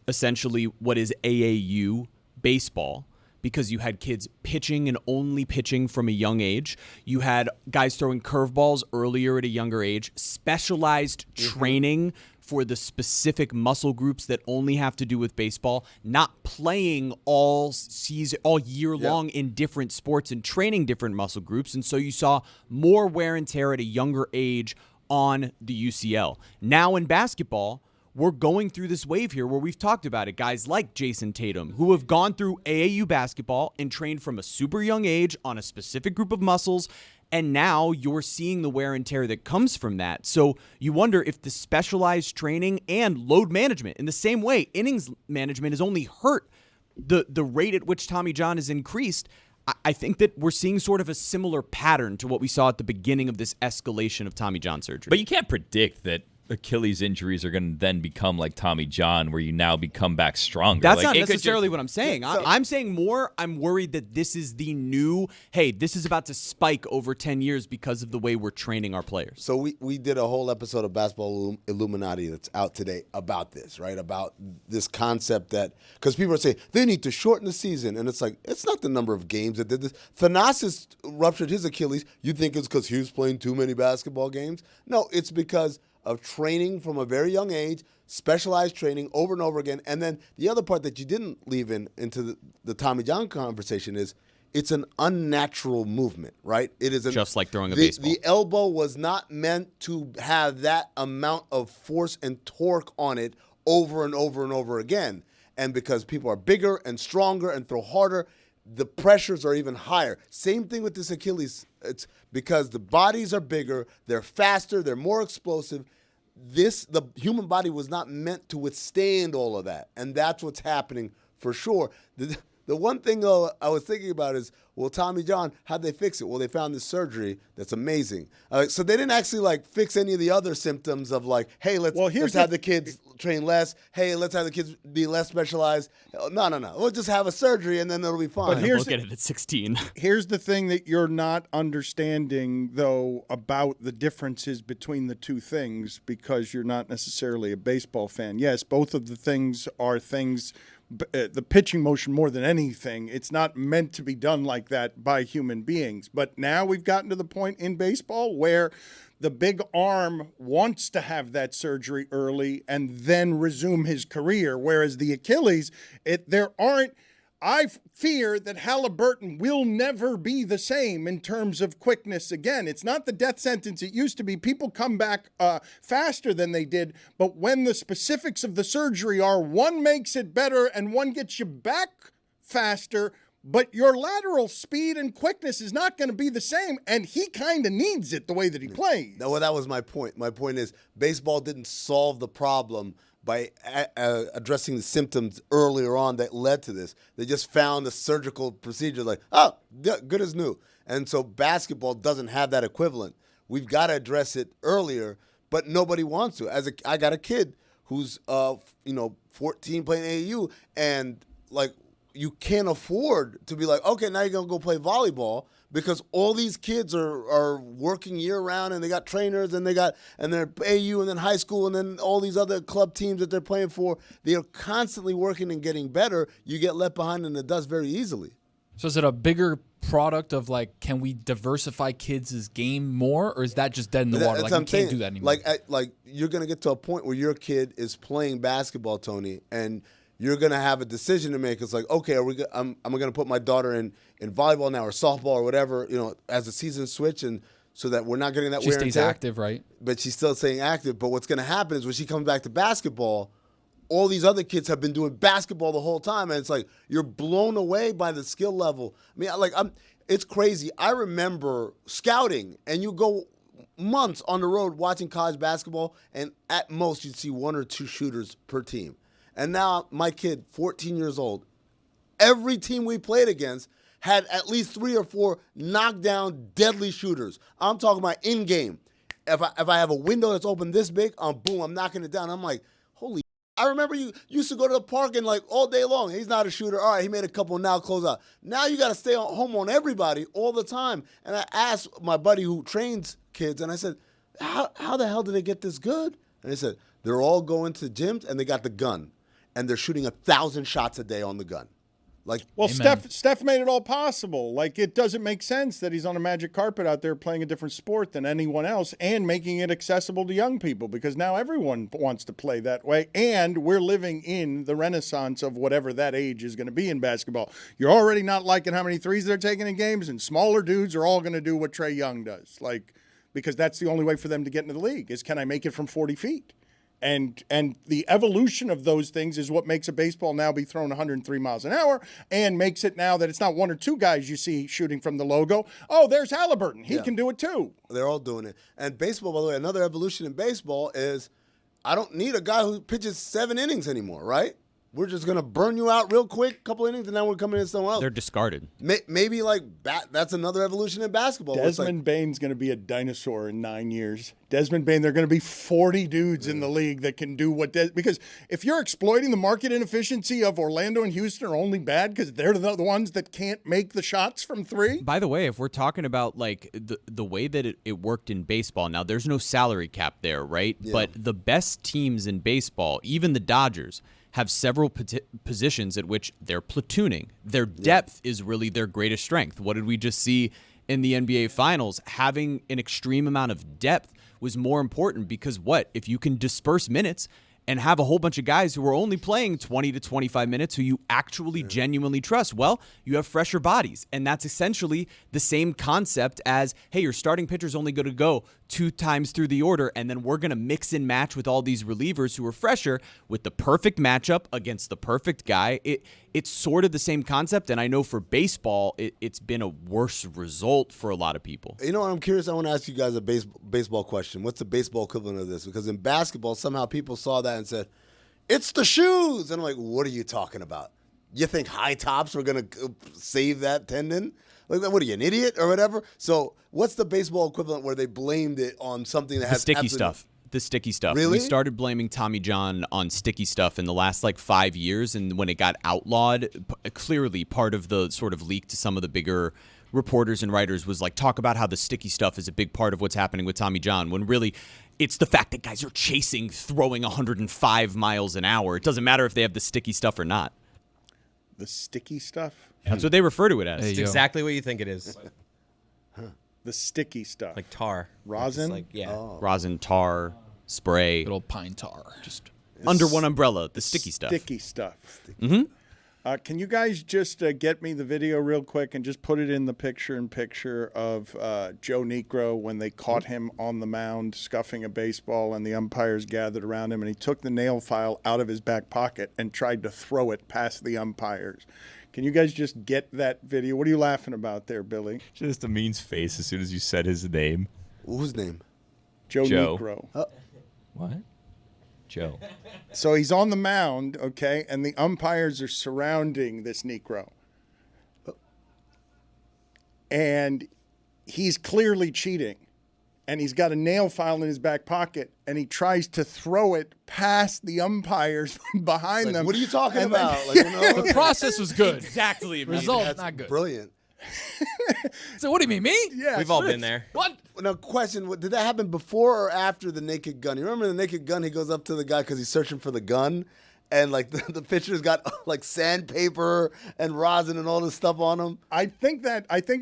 essentially what is AAU baseball. Because you had kids pitching and only pitching from a young age. You had guys throwing curveballs earlier at a younger age. Specialized training for the specific muscle groups that only have to do with baseball. Not playing all year long in different sports and training different muscle groups. And so you saw more wear and tear at a younger age on the UCL. Now in basketball, we're going through this wave here where we've talked about it. Guys like Jason Tatum, who have gone through AAU basketball and trained from a super young age on a specific group of muscles, and now you're seeing the wear and tear that comes from that. So you wonder if the specialized training and load management, in the same way, innings management has only hurt the rate at which Tommy John has increased. I think that we're seeing sort of a similar pattern to what we saw at the beginning of this escalation of Tommy John surgery. But you can't predict that Achilles injuries are going to then become like Tommy John, where you now become back stronger. That's like, not necessarily what I'm saying. I'm saying more, I'm worried that this is the new, hey, this is about to spike over 10 years because of the way we're training our players. So we did a whole episode of Basketball Illuminati that's out today about this, right? About this concept that, because people are saying they need to shorten the season. And it's like, it's not the number of games that did this. Thanasis ruptured his Achilles. You think it's because he was playing too many basketball games? No, it's because of training from a very young age, specialized training over and over again. And then the other part that you didn't leave into the Tommy John conversation is it's an unnatural movement, right? It is just like throwing a baseball. The elbow was not meant to have that amount of force and torque on it over and over and over again. And because people are bigger and stronger and throw harder, the pressures are even higher. Same thing with this Achilles. It's because the bodies are bigger, they're faster, they're more explosive. The human body was not meant to withstand all of that. And that's what's happening for sure. The one thing, though, I was thinking about is, well, Tommy John, how'd they fix it? Well, they found this surgery that's amazing. So they didn't actually, fix any of the other symptoms of, hey, let's have the kids train less. Hey, let's have the kids be less specialized. No. We'll just have a surgery, and then it'll be fine. But we'll get it at 16. Here's the thing that you're not understanding, though, about the differences between the two things, because you're not necessarily a baseball fan. Yes, both of the things are things – the pitching motion more than anything, it's not meant to be done like that by human beings. But now we've gotten to the point in baseball where the big arm wants to have that surgery early and then resume his career, whereas the Achilles, I fear that Halliburton will never be the same in terms of quickness again. It's not the death sentence it used to be. People come back faster than they did, but when the specifics of the surgery are one makes it better and one gets you back faster, but your lateral speed and quickness is not going to be the same, and he kind of needs it the way that he plays. No, well, that was my point. My point is baseball didn't solve the problem by addressing the symptoms earlier on that led to this. They just found a surgical procedure good as new. And so basketball doesn't have that equivalent. We've got to address it earlier, but nobody wants to. I got a kid who's 14 playing AAU, and you can't afford to be okay, now you're going to go play volleyball, because all these kids are working year-round, and they got trainers, and they're AU, and then high school, and then all these other club teams that they're playing for. They are constantly working and getting better. You get left behind in the dust very easily. So is it a bigger product of can we diversify kids' game more, or is that just dead in the water? You can't do that anymore. You're going to get to a point where your kid is playing basketball, Tony, and you're going to have a decision to make. It's okay, I'm going to put my daughter in volleyball now or softball or whatever, as a season switch, and so that we're not getting that wear and tear. She stays active, right? But she's still staying active. But what's going to happen is when she comes back to basketball, all these other kids have been doing basketball the whole time, and it's you're blown away by the skill level. I mean, it's crazy. I remember scouting, and you go months on the road watching college basketball, and at most you'd see one or two shooters per team. And now my kid, 14 years old, every team we played against had at least 3 or 4 knockdown, deadly shooters. I'm talking about in-game. If I have a window that's open this big, I'm knocking it down. I'm holy. I remember you used to go to the park and all day long. He's not a shooter. All right, he made a couple, now close out. Now you got to stay home on everybody all the time. And I asked my buddy who trains kids, and I said, how the hell did they get this good? And they said, they're all going to gyms, and they got the gun. And they're shooting 1,000 shots a day on the gun. Steph made it all possible. It doesn't make sense that he's on a magic carpet out there playing a different sport than anyone else and making it accessible to young people, because now everyone wants to play that way. And we're living in the renaissance of whatever that age is going to be in basketball. You're already not liking how many threes they're taking in games, and smaller dudes are all going to do what Trae Young does. Because that's the only way for them to get into the league is, can I make it from 40 feet? And the evolution of those things is what makes a baseball now be thrown 103 miles an hour, and makes it now that it's not 1 or 2 guys you see shooting from the logo. Oh, there's Halliburton. He can do it too. They're all doing it. And baseball, by the way, another evolution in baseball is I don't need a guy who pitches 7 innings anymore, right? We're just going to burn you out real quick, couple innings, and then we're coming in somewhere else. They're discarded. Maybe like that's another evolution in basketball. Desmond Bane's going to be a dinosaur in 9 years. Desmond Bane, there are going to be 40 dudes in the league that can do what because if you're exploiting the market inefficiency of Orlando and Houston are only bad because they're the ones that can't make the shots from three. By the way, if we're talking about like the way that it worked in baseball, now there's no salary cap there, right? Yeah. But the best teams in baseball, even the Dodgers, have several positions at which they're platooning. Their depth is really their greatest strength. What did we just see in the NBA Finals? Having an extreme amount of depth was more important because if you can disperse minutes and have a whole bunch of guys who are only playing 20 to 25 minutes who you actually genuinely trust, well, you have fresher bodies. And that's essentially the same concept as, hey, your starting pitcher's only going to go 2 times through the order, and then we're going to mix and match with all these relievers who are fresher with the perfect matchup against the perfect guy. It's sort of the same concept, and I know for baseball, it's been a worse result for a lot of people. You know what? I'm curious. I want to ask you guys a baseball question. What's the baseball equivalent of this? Because in basketball, somehow people saw that and said, it's the shoes. And I'm like, what are you talking about? You think high tops were going to save that tendon? Like, what are you, an idiot or whatever? So what's the baseball equivalent where they blamed it on something that has sticky stuff? The sticky stuff. Really? We started blaming Tommy John on sticky stuff in the last 5 years, and when it got outlawed, clearly part of the sort of leak to some of the bigger reporters and writers was talk about how the sticky stuff is a big part of what's happening with Tommy John, when really it's the fact that guys are throwing 105 miles an hour. It doesn't matter if they have the sticky stuff or not. The sticky stuff? That's what they refer to it as. It's exactly what you think it is. The sticky stuff. Like tar. Rosin? Rosin, tar, spray. Good old pine tar. Just under one umbrella, the sticky stuff. Sticky stuff. Mm-hmm. Can you guys just get me the video real quick and just put it in the picture of Joe Niekro when they caught him on the mound scuffing a baseball and the umpires gathered around him and he took the nail file out of his back pocket and tried to throw it past the umpires. Can you guys just get that video? What are you laughing about there, Billy? Just Amin's face as soon as you said his name. Whose name? Joe Niekro. What? Joe. So he's on the mound, okay, and the umpires are surrounding this Niekro. And he's clearly cheating. And he's got a nail file in his back pocket, and he tries to throw it past the umpires behind them. What are you talking And about? then- The process was good. Exactly. Result not good. Brilliant. So what do you mean, me? Yeah. We've all been there. What? Now, question, did that happen before or after the Naked Gun? You remember the Naked Gun? He goes up to the guy because he's searching for the gun, and the pitcher's got sandpaper and rosin and all this stuff on him. I think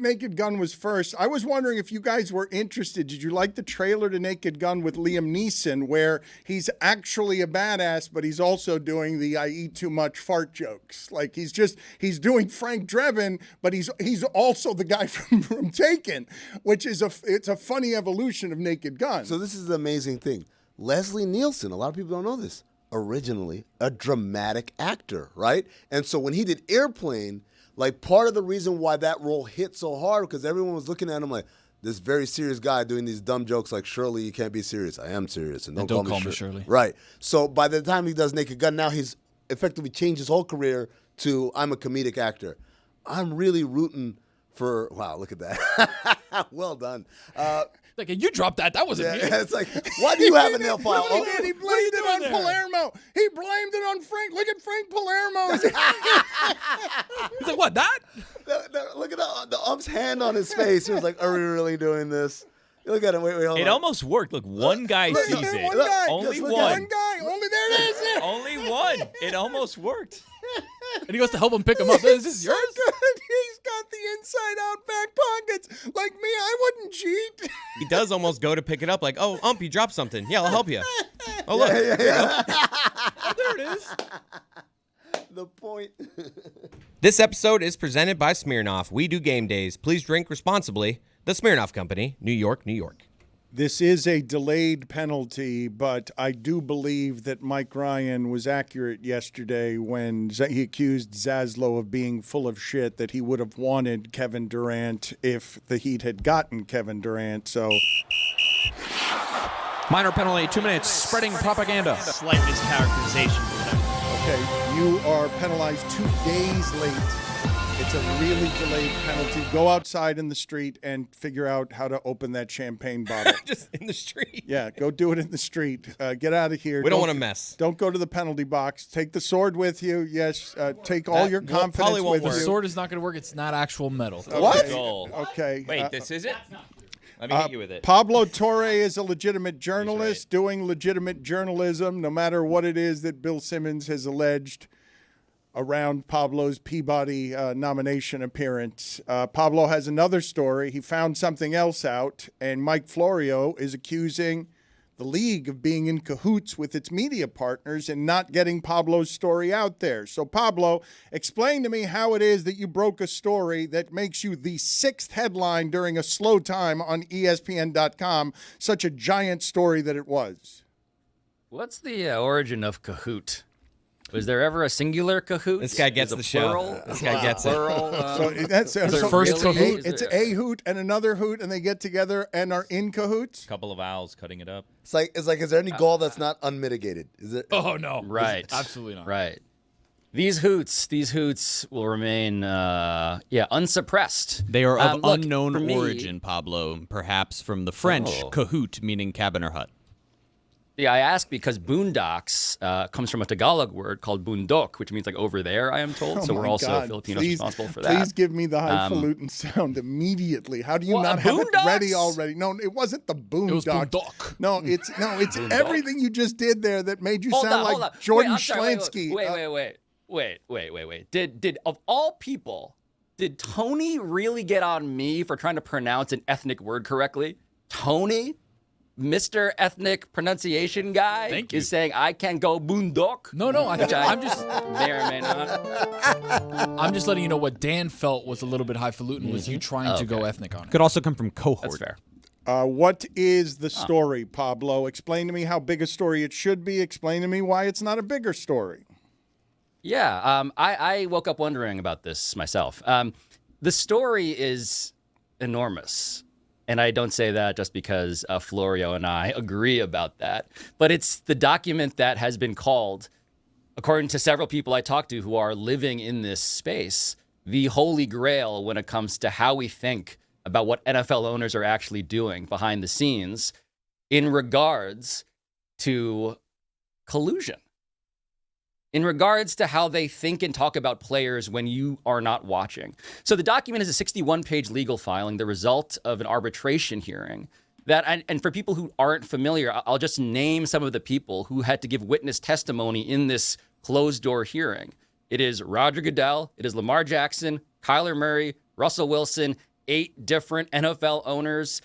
Naked Gun was first. I was wondering if you guys were interested. Did you like the trailer to Naked Gun with Liam Neeson where he's actually a badass, but he's also doing the I eat too much fart jokes? Like he's doing Frank Drebin, but he's also the guy from Taken, which is it's a funny evolution of Naked Gun. So this is the amazing thing. Leslie Nielsen, a lot of people don't know this, originally a dramatic actor, right? And so when he did Airplane, part of the reason why that role hit so hard because everyone was looking at him like this very serious guy doing these dumb jokes like, Shirley, you can't be serious. I am serious. And don't call me Shirley. Right. So by the time he does Naked Gun, now he's effectively changed his whole career to I'm a comedic actor. I'm really rooting for, wow, look at that. Well done. You dropped that. That wasn't me. It's like, why do you have a nail file? He did. He blamed it on Palermo. He blamed it on Frank. Look at Frank Palermo. He's like, what, that? Look at the ump's hand on his face. He was like, are we really doing this? Look at him. Wait, hold on. It almost worked. Look, one guy sees it. One guy. Only Just one. One guy. Only there it is. Only one. It almost worked. And he goes to help him pick him up. Is this yours? Good. He's got the inside-out back pockets. Like me, I wouldn't cheat. He does almost go to pick it up like, oh, ump, you dropped something. Yeah, I'll help you. Oh, look. Yeah. Oh, there it is. The point. This episode is presented by Smirnoff. We do game days. Please drink responsibly. The Smirnoff Company, New York, New York. This is a delayed penalty, but I do believe that Mike Ryan was accurate yesterday when he accused Zaslow of being full of shit, that he would have wanted Kevin Durant if the Heat had gotten Kevin Durant. So, minor penalty, 2 minutes, spreading propaganda. Slight mischaracterization. Okay, you are penalized 2 days late. It's a really delayed penalty. Go outside in the street and figure out how to open that champagne bottle. Just in the street. Yeah, go do it in the street. Get out of here. We don't want to mess. Don't go to the penalty box. Take the sword with you. Yes, take all your confidence probably won't with The you. sword is not going to work. It's not actual metal. What? Goal. Okay. Wait, this is it? Let me hit you with it. Pablo Torre is a legitimate journalist doing legitimate journalism, no matter what it is that Bill Simmons has alleged around Pablo's Peabody nomination appearance. Pablo has another story. He found something else out, and Mike Florio is accusing the league of being in cahoots with its media partners and not getting Pablo's story out there. So, Pablo, explain to me how it is that you broke a story that makes you the 6th headline during a slow time on ESPN.com, such a giant story that it was. What's the origin of cahoot? Was there ever a singular cahoot? This guy gets the show. This guy gets it. So that's first cahoot? It's a hoot and another hoot, and they get together and are in cahoots. Couple of owls cutting it up. It's like, is there any goal that's not unmitigated? Is it? Oh, no. Right. Absolutely not. Right. These hoots will remain, unsuppressed. They are of Look, unknown for me- origin, Pablo, perhaps from the French cahoot, meaning cabin or hut. Yeah, I ask because boondocks comes from a Tagalog word called bundok, which means like over there, I am told. So Oh we're my also God. Filipinos Please- responsible for that. Please give me the highfalutin sound immediately. How do you Well, not have it boondocks? ready already? No, it wasn't the boondock. It was boondock. No, it's Boondock? everything you just did there that made you sound hold on. like Jordan I'm sorry, Schlansky. Wait. Did of all people, did Tony really get on me for trying to pronounce an ethnic word correctly? Tony? Mr. Ethnic Pronunciation Guy Thank you. is saying I can go boondock. No, which I'm just may or may not. I'm just letting you know what Dan felt was a little bit highfalutin was you trying to go ethnic on it. Could also come from cohort. That's fair. What is the story, Pablo? Explain to me how big a story it should be. Explain to me why it's not a bigger story. Yeah, I woke up wondering about this myself. The story is enormous. And I don't say that just because Florio and I agree about that. But it's the document that has been called, according to several people I talked to who are living in this space, the holy grail when it comes to how we think about what NFL owners are actually doing behind the scenes in regards to collusion. In regards to how they think and talk about players when you are not watching. So the document is a 61-page legal filing, the result of an arbitration hearing. And for people who aren't familiar, I'll just name some of the people who had to give witness testimony in this closed-door hearing. It is Roger Goodell, it is Lamar Jackson, Kyler Murray, Russell Wilson, 8 different NFL owners,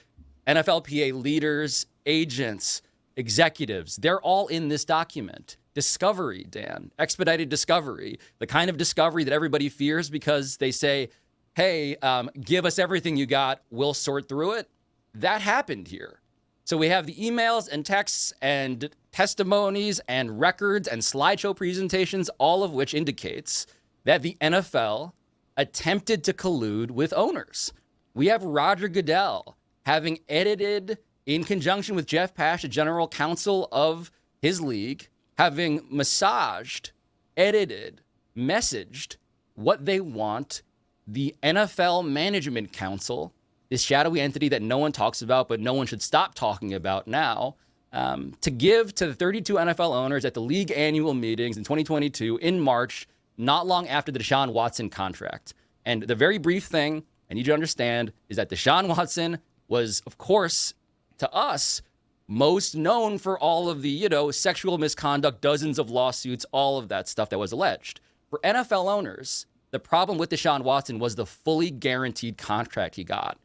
NFLPA leaders, agents, executives. They're all in this document. Discovery, Dan, expedited discovery, the kind of discovery that everybody fears because they say, hey, give us everything you got, we'll sort through it. That happened here. So we have the emails and texts and testimonies and records and slideshow presentations, all of which indicates that the NFL attempted to collude with owners. We have Roger Goodell having edited, in conjunction with Jeff Pash, the general counsel of his league, having massaged, edited, messaged what they want the NFL Management Council, this shadowy entity that no one talks about, but no one should stop talking about now, to give to the 32 NFL owners at the league annual meetings in 2022 in March, not long after the Deshaun Watson contract. And the very brief thing I need you to understand is that Deshaun Watson was, of course, to us, most known for all of the, sexual misconduct, dozens of lawsuits, all of that stuff that was alleged. For NFL owners, the problem with Deshaun Watson was the fully guaranteed contract he got.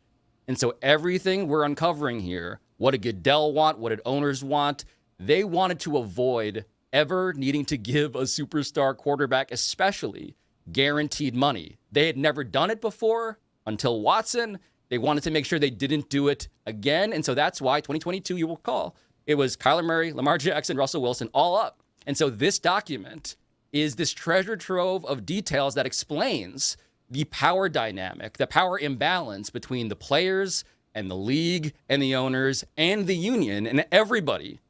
And so everything we're uncovering here, what did Goodell want, what did owners want, they wanted to avoid ever needing to give a superstar quarterback, especially guaranteed money. They had never done it before until Watson. They wanted to make sure they didn't do it again. And so that's why 2022, you will recall, it was Kyler Murray, Lamar Jackson, Russell Wilson, all up. And so this document is this treasure trove of details that explains the power dynamic, the power imbalance between the players and the league and the owners and the union. And everybody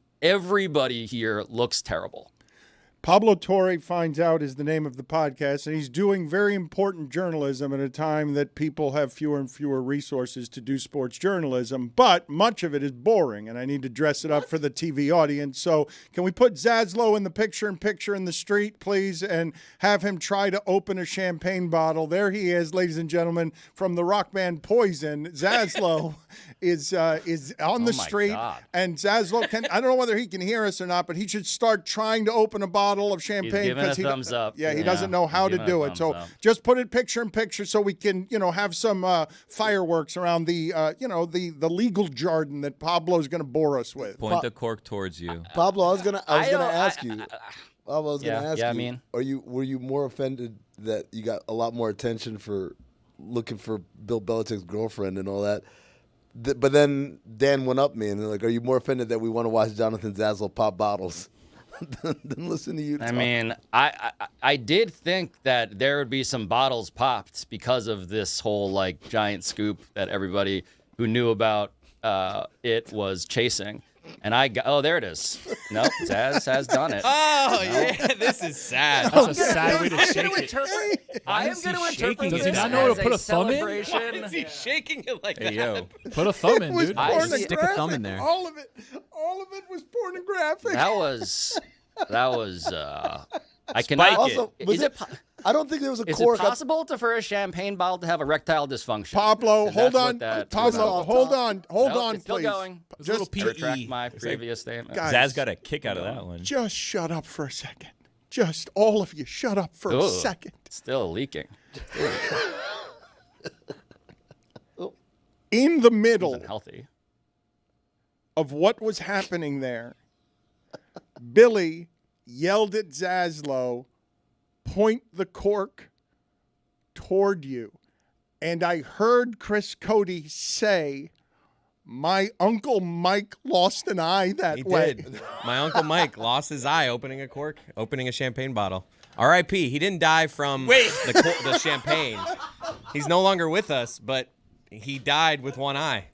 here looks terrible. Pablo Torre Finds Out is the name of the podcast, and he's doing very important journalism at a time that people have fewer and fewer resources to do sports journalism, but much of it is boring, and I need to dress it up for the TV audience. So can we put Zaslow in the picture in the street, please, and have him try to open a champagne bottle? There he is, ladies and gentlemen, from the rock band Poison. Zaslow is on the street, God. and Zaslow I don't know whether he can hear us or not, but he should start trying to open a bottle of champagne. He's giving a he thumbs up. Yeah, he doesn't know how to do it. So just put it picture in picture so we can, have some fireworks around the, the legal jargon that Pablo's going to bore us with. Point the cork towards you. Pablo, I was gonna ask you. Pablo, I was gonna ask you. I mean, were you more offended that you got a lot more attention for looking for Bill Belichick's girlfriend and all that? But then Dan went up me and they're like, "Are you more offended that we want to watch Jonathan Zaslow pop bottles than listen to you?" I mean, I did think that there would be some bottles popped because of this whole giant scoop that everybody who knew about it was chasing. And there it is. Nope, Zaz has done it. Oh, yeah, this is sad. That's a sad way to shake it. I am going to interpret Does this he not know how as to put a a thumb in? celebration. Why is he shaking it like Hey, that? yo. Put a thumb in, dude. Stick a thumb in there. All of it was pornographic. That was I Spike cannot. Also, Is it I don't think there was a is cork. it possible for a champagne bottle to have erectile dysfunction? Pablo, And hold that's on. what that Pablo, was hold about. on. Hold Nope, on, it's still please. going. Just I retract my previous statement. Guys, Zaz got a kick out of that one. Just shut up for a second. Just all of you, shut up for a Ugh, second. Still leaking. In the middle Unhealthy. of what was happening there, Billy yelled at Zaslow, "Point the cork toward you." And I heard Chris Cody say, "My Uncle Mike lost an eye that He way." did. My Uncle Mike lost his eye opening a champagne bottle. R.I.P. He didn't die from the champagne. He's no longer with us, but he died with one eye.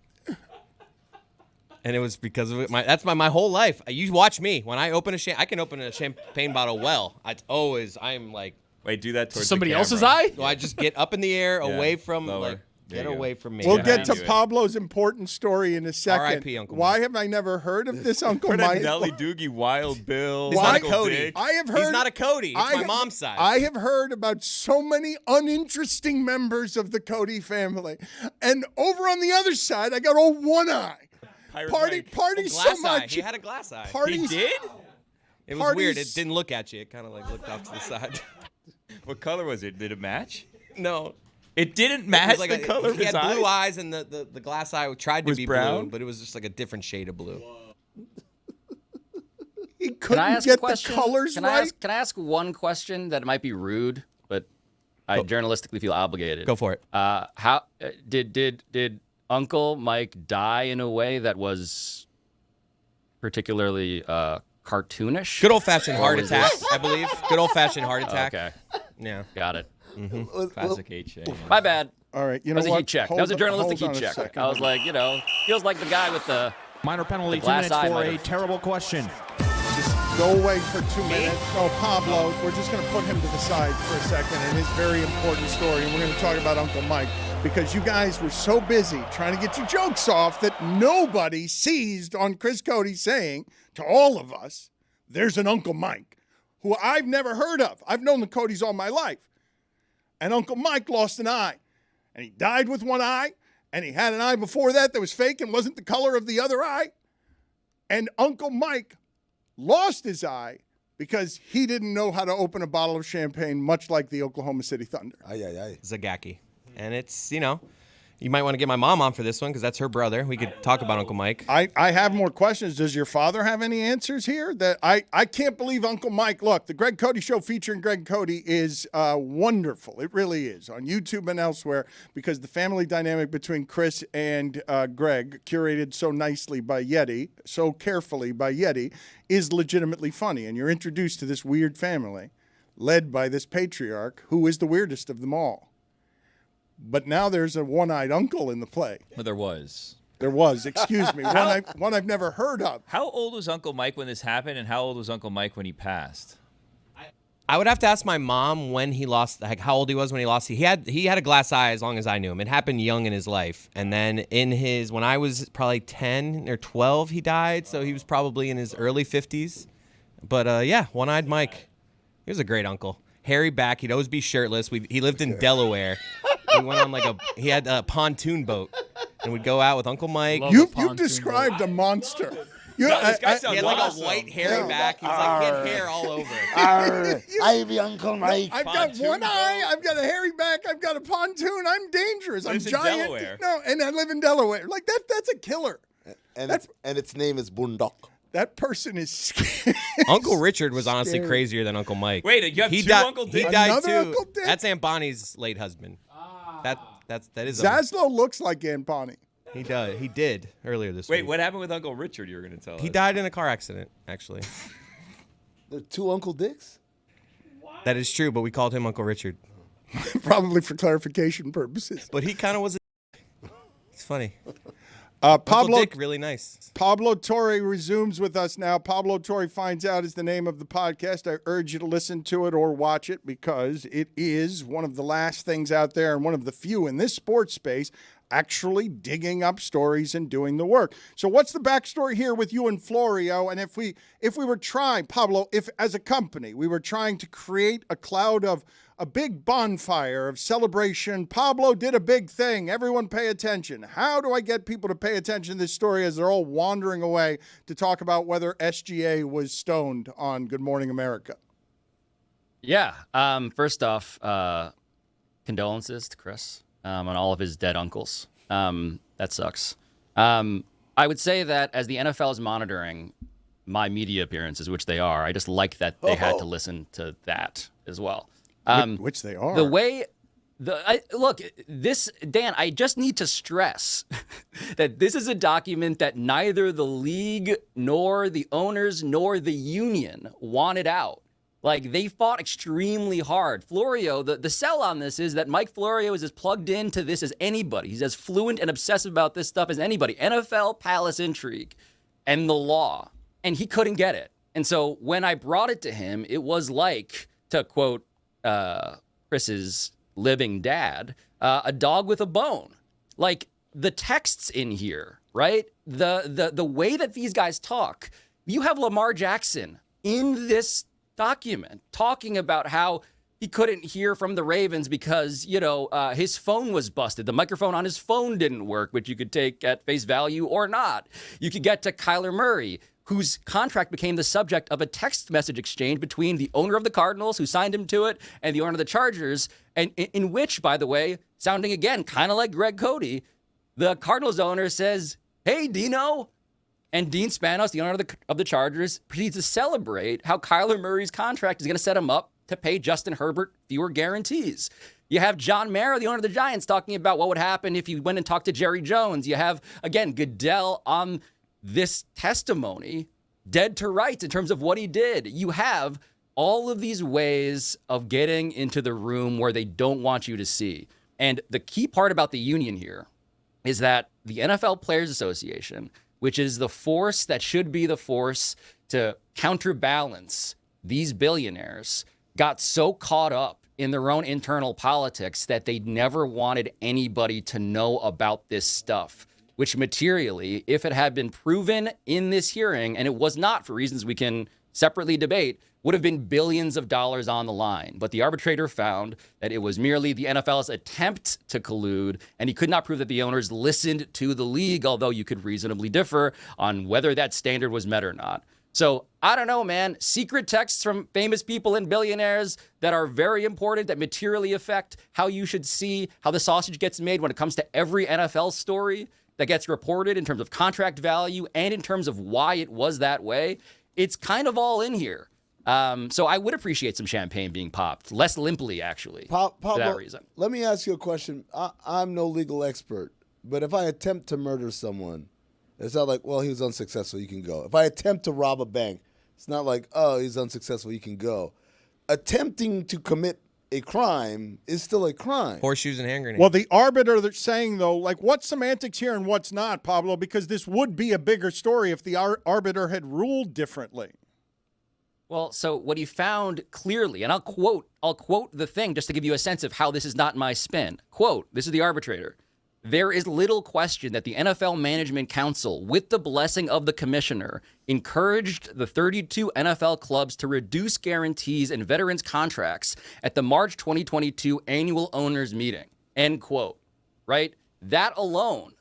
And it was because of it. That's my whole life. You watch me. When I open I can open a champagne bottle well. I'm like. Wait, do that towards somebody the else's camera. eye? So I just get up in the air, Yeah, away from, lower. There get you go. away from me. We'll Yeah, get to do it. Pablo's important story in a second. R.I.P. Uncle Why Mike. have I never heard of this Uncle Mike? Nelly Doogie, Wild Bill, He's not a Uncle Cody. Dick. I have heard. He's not a Cody. It's my mom's side. I have heard about so many uninteresting members of the Cody family, and over on the other side, I got all one eye. Pirate Mike. Party so glass eye. much. He had a glass eye. Parties, He did? It was Parties- weird. It didn't look at you. It kind of looked off to the side. What color was it? Did it match? No. It didn't It match was like the color of He his had blue eyes? eyes, and the glass eye tried to Was be brown? blue, but it was just like a different shade of blue. He Can I couldn't ask a get the question? colors Can right. I ask one question that might be rude, but I journalistically feel obligated? Go for it. How did Uncle Mike die in a way that was particularly cartoonish? Good old-fashioned Or heart was attack, this- I believe. Good old-fashioned heart attack. Okay, Yeah. got it. Classic H. My bad. All right, you That know was a what? heat check. Hold That was a on- journalistic hold on heat a check. second. I was like, feels like the guy with the Minor penalty, 2 glass minutes eye for might a have- terrible question. Go away for 2 minutes. No, Pablo, we're just going to put him to the side for a second and his very important story. And we're going to talk about Uncle Mike because you guys were so busy trying to get your jokes off that nobody seized on Chris Cody saying to all of us, there's an Uncle Mike who I've never heard of. I've known the Codys all my life. And Uncle Mike lost an eye. And he died with one eye. And he had an eye before that was fake and wasn't the color of the other eye. And Uncle Mike lost his eye because he didn't know how to open a bottle of champagne, much like the Oklahoma City Thunder. Zagacki. And it's, you might want to get my mom on for this one because that's her brother. We could talk about Uncle Mike. I have more questions. Does your father have any answers here? That I can't believe Uncle Mike. Look, the Greg Cody Show featuring Greg Cody is wonderful. It really is on YouTube and elsewhere because the family dynamic between Chris and Greg, curated so nicely by Yeti, so carefully by Yeti, is legitimately funny. And you're introduced to this weird family led by this patriarch who is the weirdest of them all. But now there's a one-eyed uncle in the play. Well, there was. There was, excuse me, one I've never heard of. How old was Uncle Mike when this happened, and how old was Uncle Mike when he passed? I would have to ask my mom when he lost, like how old he was when he lost. He had a glass eye as long as I knew him. It happened young in his life, and then when I was probably 10 or 12, he died. So he was probably in his early 50s. But yeah, one-eyed Mike. He was a great uncle. Hairy back. He'd always be shirtless. He lived in Delaware. We went on he had a pontoon boat, and we'd go out with Uncle Mike. You described a monster. He had like a white hairy back. He had hair all over. Ivy Uncle Mike. I've got one eye. I've got a hairy back. I've got a pontoon. I'm dangerous. I'm giant. Delaware. No, and I live in Delaware. Like that's a killer. And its name is Boondock. That person is scary. Uncle Richard was honestly crazier than Uncle Mike. Wait, you have two Uncle Dicks? He died Another too. Uncle Dick? That's Aunt Bonnie's late husband. That is Zaslow looks like Aunt Bonnie. He does. He did earlier this week. Wait, what happened with Uncle Richard? You were going to tell us. He died in a car accident, actually. There are two Uncle Dicks? That is true, but we called him Uncle Richard. Probably for clarification purposes. But he kind of was. It's funny. Pablo, Uncle Dick, really nice. Pablo Torre resumes with us now. Pablo Torre Finds Out is the name of the podcast. I urge you to listen to it or watch it because it is one of the last things out there and one of the few in this sports space actually digging up stories and doing the work. So what's the backstory here with you and Florio? And if we were trying, Pablo, if as a company we were trying to create a cloud of a big bonfire of celebration, Pablo did a big thing. Everyone pay attention. How do I get people to pay attention to this story as they're all wandering away to talk about whether SGA was stoned on Good Morning America? Yeah. First off, condolences to Chris on all of his dead uncles. That sucks. I would say that as the NFL is monitoring my media appearances, which they are, I just like that they had to listen to that as well. Which they are. The way, look, this, Dan, I just need to stress that this is a document that neither the league nor the owners nor the union wanted out. Like, they fought extremely hard. Florio, the sell on this is that Mike Florio is as plugged into this as anybody. He's as fluent and obsessive about this stuff as anybody. NFL, palace intrigue, and the law. And he couldn't get it. And so when I brought it to him, it was like, to quote Chris's living dad, a dog with a bone. Like, the texts in here, right? The way that these guys talk. You have Lamar Jackson in this document talking about how he couldn't hear from the Ravens because, his phone was busted. The microphone on his phone didn't work, which you could take at face value or not. You could get to Kyler Murray, whose contract became the subject of a text message exchange between the owner of the Cardinals, who signed him to it, and the owner of the Chargers, and in which, by the way, sounding again kind of like Greg Cody, the Cardinals owner says, "Hey, Dino." And Dean Spanos, the owner of the Chargers, proceeds to celebrate how Kyler Murray's contract is going to set him up to pay Justin Herbert fewer guarantees. You have John Mara, the owner of the Giants, talking about what would happen if you went and talked to Jerry Jones. You have, again, Goodell on this testimony, dead to rights in terms of what he did. You have all of these ways of getting into the room where they don't want you to see. And the key part about the union here is that the NFL Players Association, which is the force that should be the force to counterbalance these billionaires, got so caught up in their own internal politics that they never wanted anybody to know about this stuff, which materially, if it had been proven in this hearing, and it was not for reasons we can separately debate, would have been billions of dollars on the line. But the arbitrator found that it was merely the NFL's attempt to collude, and he could not prove that the owners listened to the league, although you could reasonably differ on whether that standard was met or not. So I don't know, man. Secret texts from famous people and billionaires that are very important, that materially affect how you should see how the sausage gets made when it comes to every NFL story that gets reported in terms of contract value and in terms of why it was that way. It's kind of all in here. So I would appreciate some champagne being popped, less limply, actually, for that reason. Let me ask you a question. I'm no legal expert, but if I attempt to murder someone, it's not like, well, he was unsuccessful, you can go. If I attempt to rob a bank, it's not like, oh, he's unsuccessful, you can go. Attempting to commit a crime is still a crime. Horseshoes and hand grenades. Well, the arbiter that's saying, though, like, what's semantics here and what's not, Pablo? Because this would be a bigger story if the arbiter had ruled differently. Well, so what he found clearly, and I'll quote the thing just to give you a sense of how this is not my spin. Quote, this is the arbitrator. There is little question that the NFL Management Council, with the blessing of the commissioner, encouraged the 32 NFL clubs to reduce guarantees in veterans' contracts at the March 2022 annual owners meeting. End quote. Right? That alone.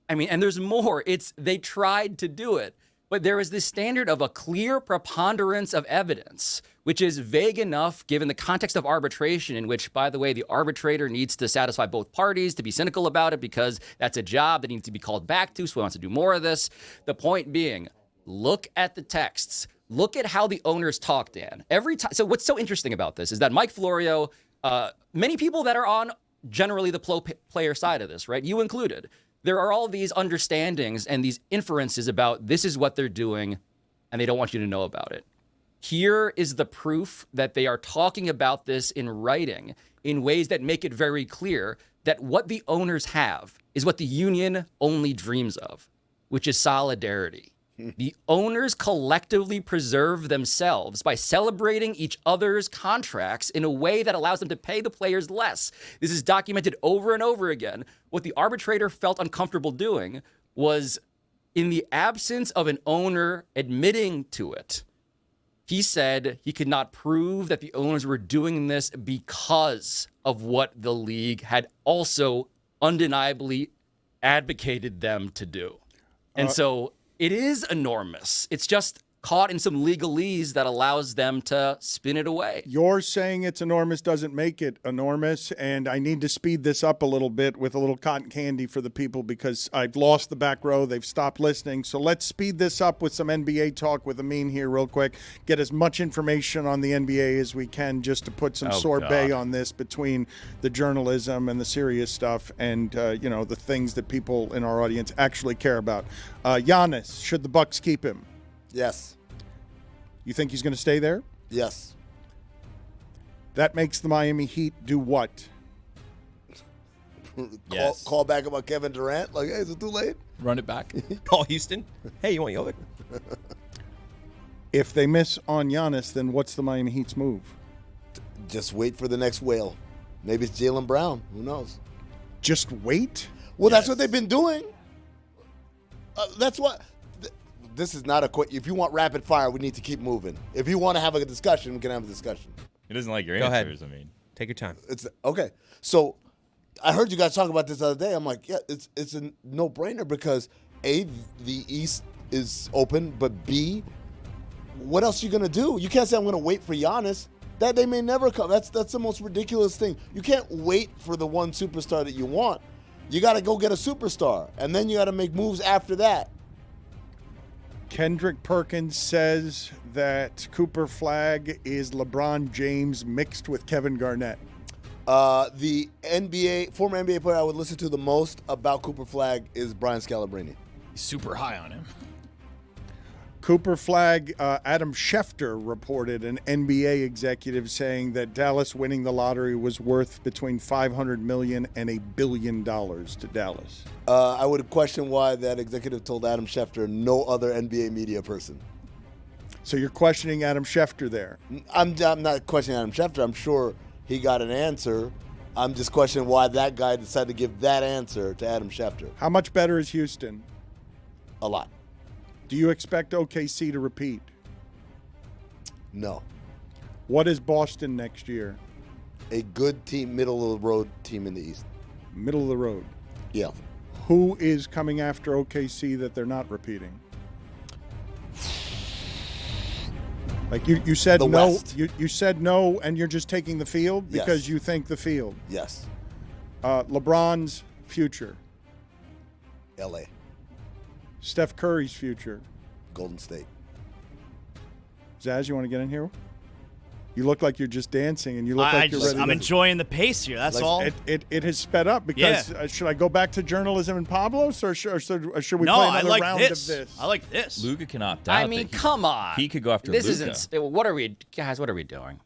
I mean, and there's more. They tried to do it. But there is this standard of a clear preponderance of evidence, which is vague enough given the context of arbitration, in which, by the way, the arbitrator needs to satisfy both parties, to be cynical about it, because that's a job that needs to be called back to, so he wants to do more of this. The point being, look at the texts. Look at how the owners talk, Dan. Every time. So what's so interesting about this is that Mike Florio, many people that are on generally the player side of this, right? You included. There are all these understandings and these inferences about this is what they're doing, and they don't want you to know about it. Here is the proof that they are talking about this in writing in ways that make it very clear that what the owners have is what the union only dreams of, which is solidarity. The owners collectively preserve themselves by celebrating each other's contracts in a way that allows them to pay the players less. This is documented over and over again. What the arbitrator felt uncomfortable doing was, in the absence of an owner admitting to it, he said he could not prove that the owners were doing this because of what the league had also undeniably advocated them to do. And so it is enormous. It's just caught in some legalese that allows them to spin it away. Your saying it's enormous doesn't make it enormous, and I need to speed this up a little bit with a little cotton candy for the people because I've lost the back row. They've stopped listening. So let's speed this up with some NBA talk with Amin here real quick. Get as much information on the NBA as we can just to put some sorbet on this between the journalism and the serious stuff and, the things that people in our audience actually care about. Giannis, should the Bucks keep him? Yes. You think he's going to stay there? Yes. That makes the Miami Heat do what? Call back about Kevin Durant? Like, hey, is it too late? Run it back. Call Houston. Hey, you want Jokic? If they miss on Giannis, then what's the Miami Heat's move? Just wait for the next whale. Maybe it's Jaylen Brown. Who knows? Just wait? Well, that's what they've been doing. That's what... This is not a quick. If you want rapid fire, we need to keep moving. If you want to have a discussion, we can have a discussion. He doesn't like your Go answers. ahead. I mean, take your time. It's okay. So, I heard you guys talk about this the other day. I'm like, yeah, it's a no-brainer because A, the East is open, but B, what else are you gonna do? You can't say I'm gonna wait for Giannis. That they may never come. That's the most ridiculous thing. You can't wait for the one superstar that you want. You got to go get a superstar, and then you got to make moves after that. Kendrick Perkins says that Cooper Flagg is LeBron James mixed with Kevin Garnett. The former NBA player I would listen to the most about Cooper Flagg is Brian Scalabrine. He's super high on him. Cooper Flagg, Adam Schefter reported an NBA executive saying that Dallas winning the lottery was worth between $500 million and $1 billion to Dallas. I would question why that executive told Adam Schefter, no other NBA media person. So you're questioning Adam Schefter there? I'm not questioning Adam Schefter. I'm sure he got an answer. I'm just questioning why that guy decided to give that answer to Adam Schefter. How much better is Houston? A lot. Do you expect OKC to repeat? No. What is Boston next year? A good team, middle of the road team in the East. Middle of the road. Yeah. Who is coming after OKC that they're not repeating? Like you said the no. West. You said no, and you're just taking the field because you think the field. Yes. LeBron's future. L.A. Steph Curry's future. Golden State. Zaz, you want to get in here? You look like you're just dancing, and you look like you're ready. I'm enjoying the pace here. That's all. It has sped up because should I go back to journalism and Pablo's, or should we play another round of this? I like this. Luka can opt out. I mean, come on. He could go after this Luka. Isn't. What are we, guys? What are we doing?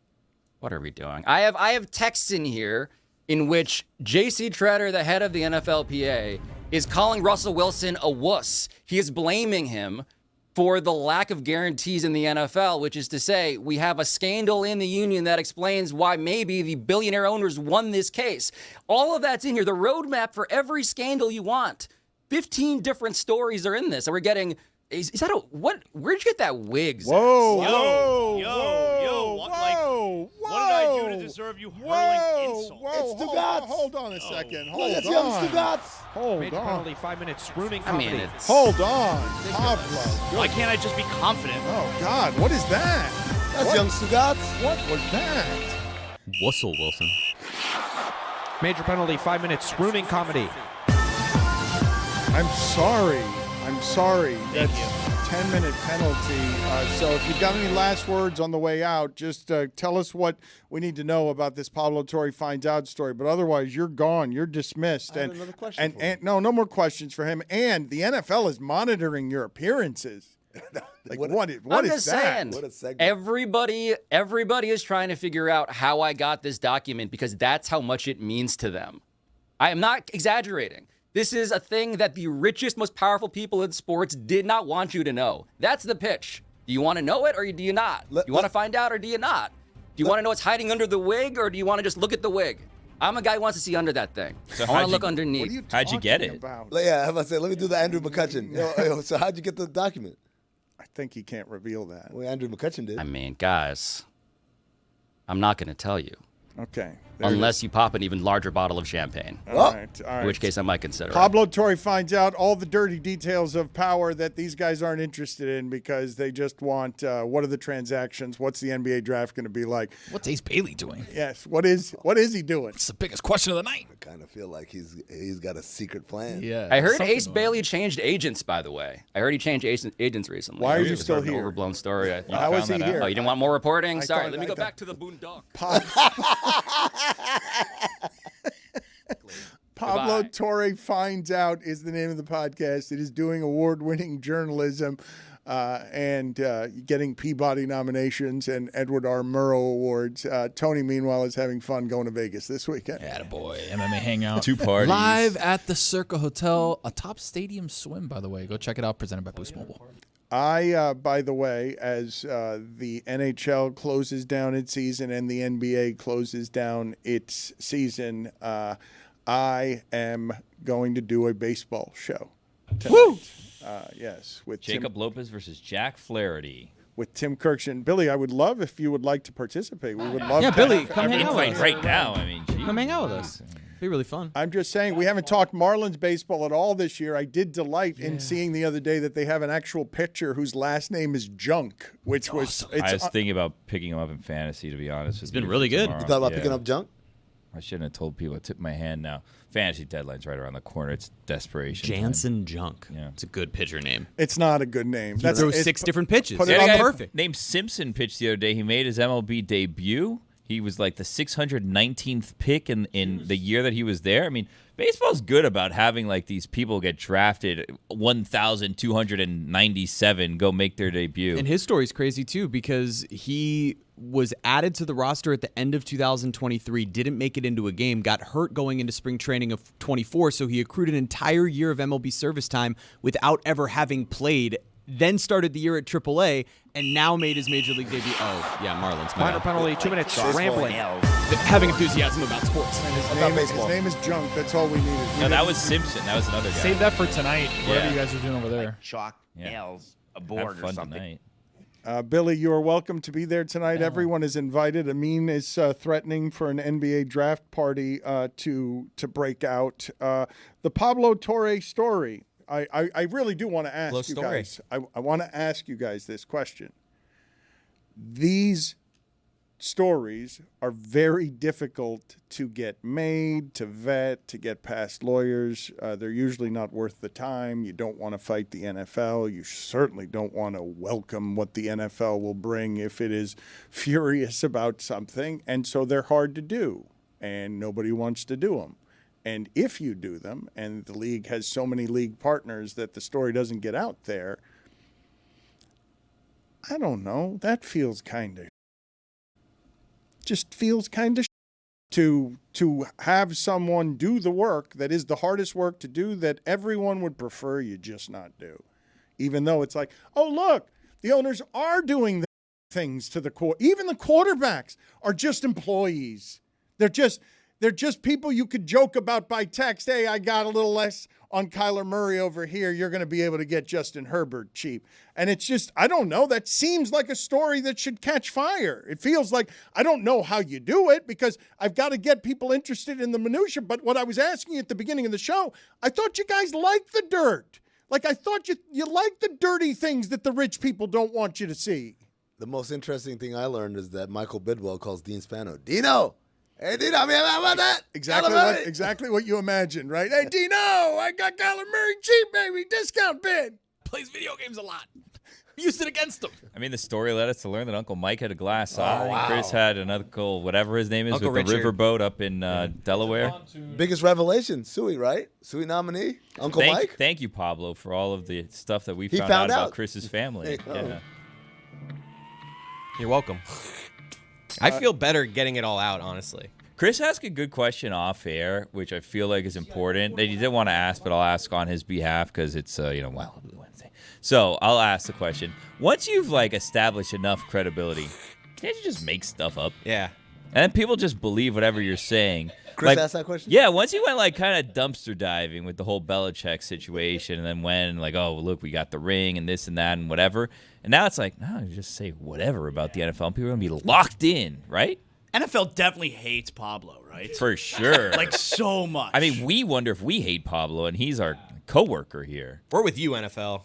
What are we doing? I have texts in here in which J.C. Treader, the head of the NFLPA, is calling Russell Wilson a wuss. He is blaming him for the lack of guarantees in the NFL, which is to say we have a scandal in the union that explains why maybe the billionaire owners won this case. All of that's in here. The roadmap for every scandal you want. 15 different stories are in this. And we're getting, is that a, what, where'd you get that wig, Zach? Yo, what did I do to deserve you hurling insults? It's Stugotz. Hold on a second. Hold Look at on. young Stugotz. Hold Major on. penalty, 5 minutes, screwing comedy. Hold on. Pablo. Why can't I just be confident? Oh, God. What is that? That's young Stugotz. What was that? Wussel Wilson. Major penalty, 5 minutes, screwing comedy. I'm sorry. That's a 10-minute penalty. So if you've got any last words on the way out, just tell us what we need to know about this Pablo Torre finds out story. But otherwise, you're gone. You're dismissed. I have another question for you. And no more questions for him. And the NFL is monitoring your appearances. Like what is I'm just that? saying, What a segment. everybody is trying to figure out how I got this document because that's how much it means to them. I am not exaggerating. This is a thing that the richest, most powerful people in sports did not want you to know. That's the pitch. Do you want to know it or do you not? Do you want to find out or do you not? Do you want to know what's hiding under the wig or do you want to just look at the wig? I'm a guy who wants to see under that thing. So I want how'd to look you- underneath. How'd you get it? About? Yeah, how about I say? Let me do the Andrew McCutcheon. Yo, so how'd you get the document? I think he can't reveal that. Well, Andrew McCutcheon did. I mean, guys, I'm not going to tell you. Okay. Unless you pop an even larger bottle of champagne. All right. In which case I might consider it. Pablo Torre finds out all the dirty details of power that these guys aren't interested in because they just want what are the transactions? What's the NBA draft going to be like? What's Ace Bailey doing? Yes. What is he doing? It's the biggest question of the night. I kind of feel like he's got a secret plan. Yeah. I heard Ace Bailey changed agents, by the way. I heard he changed agents recently. Why are It you was still sort of an here? overblown story. How is he here? Oh, you didn't want more reporting? Sorry, thought- let me I go thought- back to the boondock. Pablo Goodbye. Torre Finds Out is the name of the podcast. It is doing award-winning journalism and getting Peabody nominations and Edward R. Murrow awards. Tony, meanwhile, is having fun going to Vegas this weekend. Attaboy. MMA hangout. 2 parties. Live at the Circa Hotel. A top stadium swim, by the way. Go check it out. Presented by Boost Mobile. By the way, as the NHL closes down its season and the NBA closes down its season, I am going to do a baseball show tonight. Woo! Yes, with Jacob Lopez versus Jack Flaherty. with Tim Kirkshin. Billy, I would love if you would like to participate. We would love Yeah, to Billy, have- come hang out with Invite us. right now. I mean, geez. Come hang out with us. Be really fun. I'm just saying, we haven't talked Marlins baseball at all this year. I did delight in seeing the other day that they have an actual pitcher whose last name is Junk, which was I was thinking about picking him up in fantasy, to be honest. It's been really good. You thought about picking up Junk? I shouldn't have told people. I tipped my hand now. Fantasy deadline's right around the corner. It's desperation. time. Jansen Junk. Yeah. It's a good pitcher name. It's not a good name. He throws it's- 6 different pitches. put The it other on guy perfect. named Simpson pitched the other day. He made his MLB debut. He was like the 619th pick in the year that he was there. I mean, baseball's good about having like these people get drafted 1,297 go make their debut. And his story's crazy too because he was added to the roster at the end of 2023, didn't make it into a game, got hurt going into spring training of 24, so he accrued an entire year of MLB service time without ever having played, then started the year at AAA, and now made his major league debut. Oh, yeah, Marlins. Minor penalty, 2 minutes, rambling. Having enthusiasm about sports. And his name is Junk. That's all we needed. No, that was Simpson. That was another guy. Save that for tonight, whatever Yeah. you guys are doing over there. Chalk nails a Have board or fun something. tonight. Billy, you are welcome to be there tonight. Everyone is invited. Amin is threatening for an NBA draft party to break out. The Pablo Torre story. I really do want to ask Blow you story. guys. I want to ask you guys this question. These stories are very difficult to get made, to vet, to get past lawyers. They're usually not worth the time. You don't want to fight the NFL. You certainly don't want to welcome what the NFL will bring if it is furious about something. And so they're hard to do, and nobody wants to do them. And if you do them, and the league has so many league partners that the story doesn't get out there, I don't know. That feels kind of just feels kind of to have someone do the work that is the hardest work to do that everyone would prefer you just not do. even though it's like, oh, look, the owners are doing things to the court. Even the quarterbacks are just employees. They're just people you could joke about by text. Hey, I got a little less on Kyler Murray over here. You're going to be able to get Justin Herbert cheap. And it's just, I don't know. That seems like a story that should catch fire. It feels like, I don't know how you do it because I've got to get people interested in the minutia. But what I was asking you at the beginning of the show, I thought you guys liked the dirt. Like, I thought you liked the dirty things that the rich people don't want you to see. The most interesting thing I learned is that Michael Bidwell calls Dean Spano, Dino. Hey, Dino, I mean, how about that? Exactly what you imagined, right? Hey, Dino, I got Kyler Murray cheap, baby. Discount bid. Plays video games a lot. Used it against him. I mean, the story led us to learn that Uncle Mike had a glass eye. Wow. Chris had an uncle, whatever his name is, Uncle with the Richard. riverboat up in Delaware. Biggest revelation, Suey, right? Suey nominee, Uncle Mike. Thank you, Pablo, for all of the stuff that we He found found out out. about Chris's family. Yeah. You're welcome. I feel better getting it all out, honestly. Chris asked a good question off air, which I feel like is important that he didn't want to ask, but I'll ask on his behalf because it's Wild Wednesday. So I'll ask the question: once you've established enough credibility, can't you just make stuff up? Yeah. And then people just believe whatever you're saying. Chris asked that question? Yeah, once you went kind of dumpster diving with the whole Belichick situation, and then when oh, look, we got the ring and this and that and whatever. And now it's no, you just say whatever about the NFL and people are going to be locked in, right? NFL definitely hates Pablo, right? For sure. So much. I mean, we wonder if we hate Pablo, and he's our coworker here. We're with you, NFL.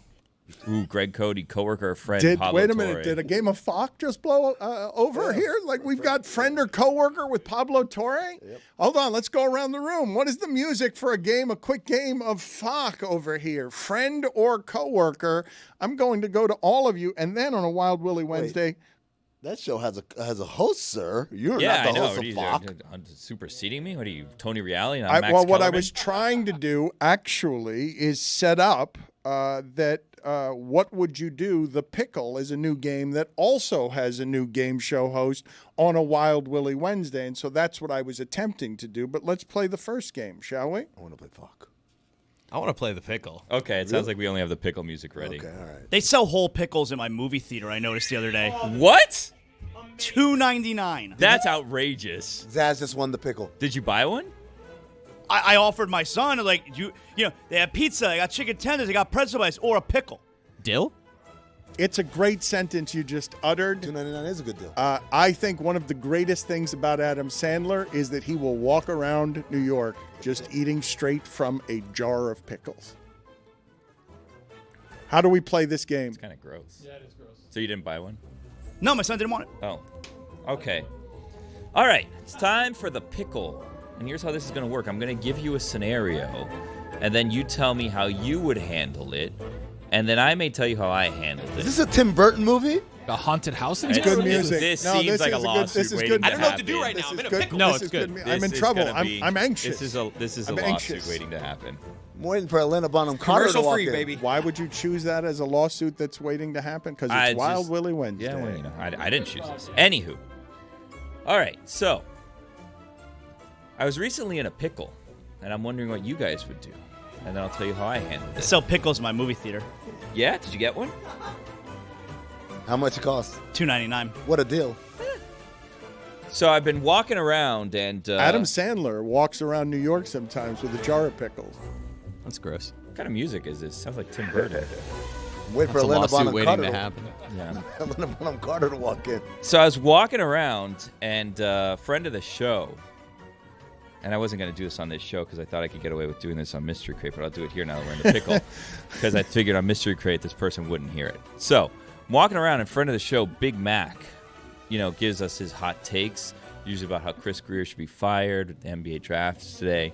Ooh, Greg Cody, coworker, friend, Pablo Wait a minute. Torre. Did a game of Fock just blow over here? Like we've got friend or coworker with Pablo Torre? Yep. Hold on. Let's go around the room. What is the music for a quick game of Fock over here? Friend or coworker? I'm going to go to all of you. And then on a Wild Willie Wednesday. That show has a host, sir. You're Yeah, not the I know. host What are of you Fock. superseding me? What are you, Tony Reale? And What Max I Kellerman? was trying to do actually is set up that What Would You Do? The Pickle is a new game that also has a new game show host on a Wild Willie Wednesday. And so that's what I was attempting to do. But let's play the first game, shall we? I want to play Fock. I want to play the pickle. Okay, it sounds like we only have the pickle music ready. Okay, all right. They sell whole pickles in my movie theater, I noticed the other day. What? $2.99. That's outrageous. Zaz just won the pickle. Did you buy one? I offered my son, they have pizza, they got chicken tenders, they got pretzel bites, or a pickle. Dill? It's a great sentence you just uttered. $2.99 is a good deal. I think one of the greatest things about Adam Sandler is that he will walk around New York just eating straight from a jar of pickles. How do we play this game? It's kind of gross. Yeah, it is gross. So you didn't buy one? No, my son didn't want it. Oh, okay. All right, it's time for the pickle. And here's how this is going to work. I'm going to give you a scenario, and then you tell me how you would handle it, and then I may tell you how I handled it. Is this a Tim Burton movie? A haunted house? It's good music. This No, seems this like a is good- lawsuit this is waiting good- to I don't know what to happen. do right now. I'm in a pickle. No, it's good. I'm in This is trouble. gonna be- I'm anxious. This is a I'm lawsuit anxious. waiting to happen. I'm waiting for Elena Bonham Carter to Commercial walk free, in. baby. Why would you choose that as a lawsuit that's waiting to happen? Because it's Wild Willie Wednesday. Yeah, well, I didn't choose this. Anywho. All right, so I was recently in a pickle, and I'm wondering what you guys would do. And then I'll tell you how I handled They it. sell pickles in my movie theater. Yeah? Did you get one? How much it costs? $2.99. What a deal. So I've been walking around, and Adam Sandler walks around New York sometimes with a jar of pickles. That's gross. What kind of music is this? Sounds like Tim Burton. Wait for That's a Elena lawsuit Bonham waiting Carter to happen. Yeah. Elena Bonham Carter to walk in. So I was walking around, and a friend of the show, and I wasn't going to do this on this show because I thought I could get away with doing this on Mystery Crate, but I'll do it here now that we're in the pickle because I figured on Mystery Crate this person wouldn't hear it. So I'm walking around in front of the show. Big Mac, gives us his hot takes, usually about how Chris Greer should be fired with the NBA drafts today.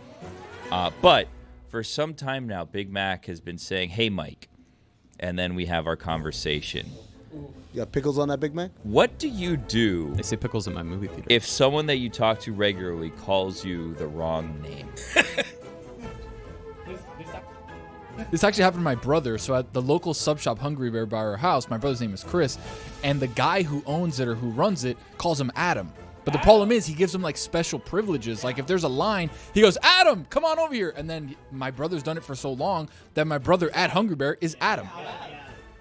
But for some time now, Big Mac has been saying, "Hey, Mike," and then we have our conversation. You got pickles on that Big Mac? What do you do They say pickles in my movie theater. if someone that you talk to regularly calls you the wrong name? This actually happened to my brother. So at the local sub shop Hungry Bear by our house, my brother's name is Chris, and the guy who owns it or who runs it calls him Adam. But the problem is he gives him special privileges. Like if there's a line, he goes, "Adam, come on over here." And then my brother's done it for so long that my brother at Hungry Bear is Adam.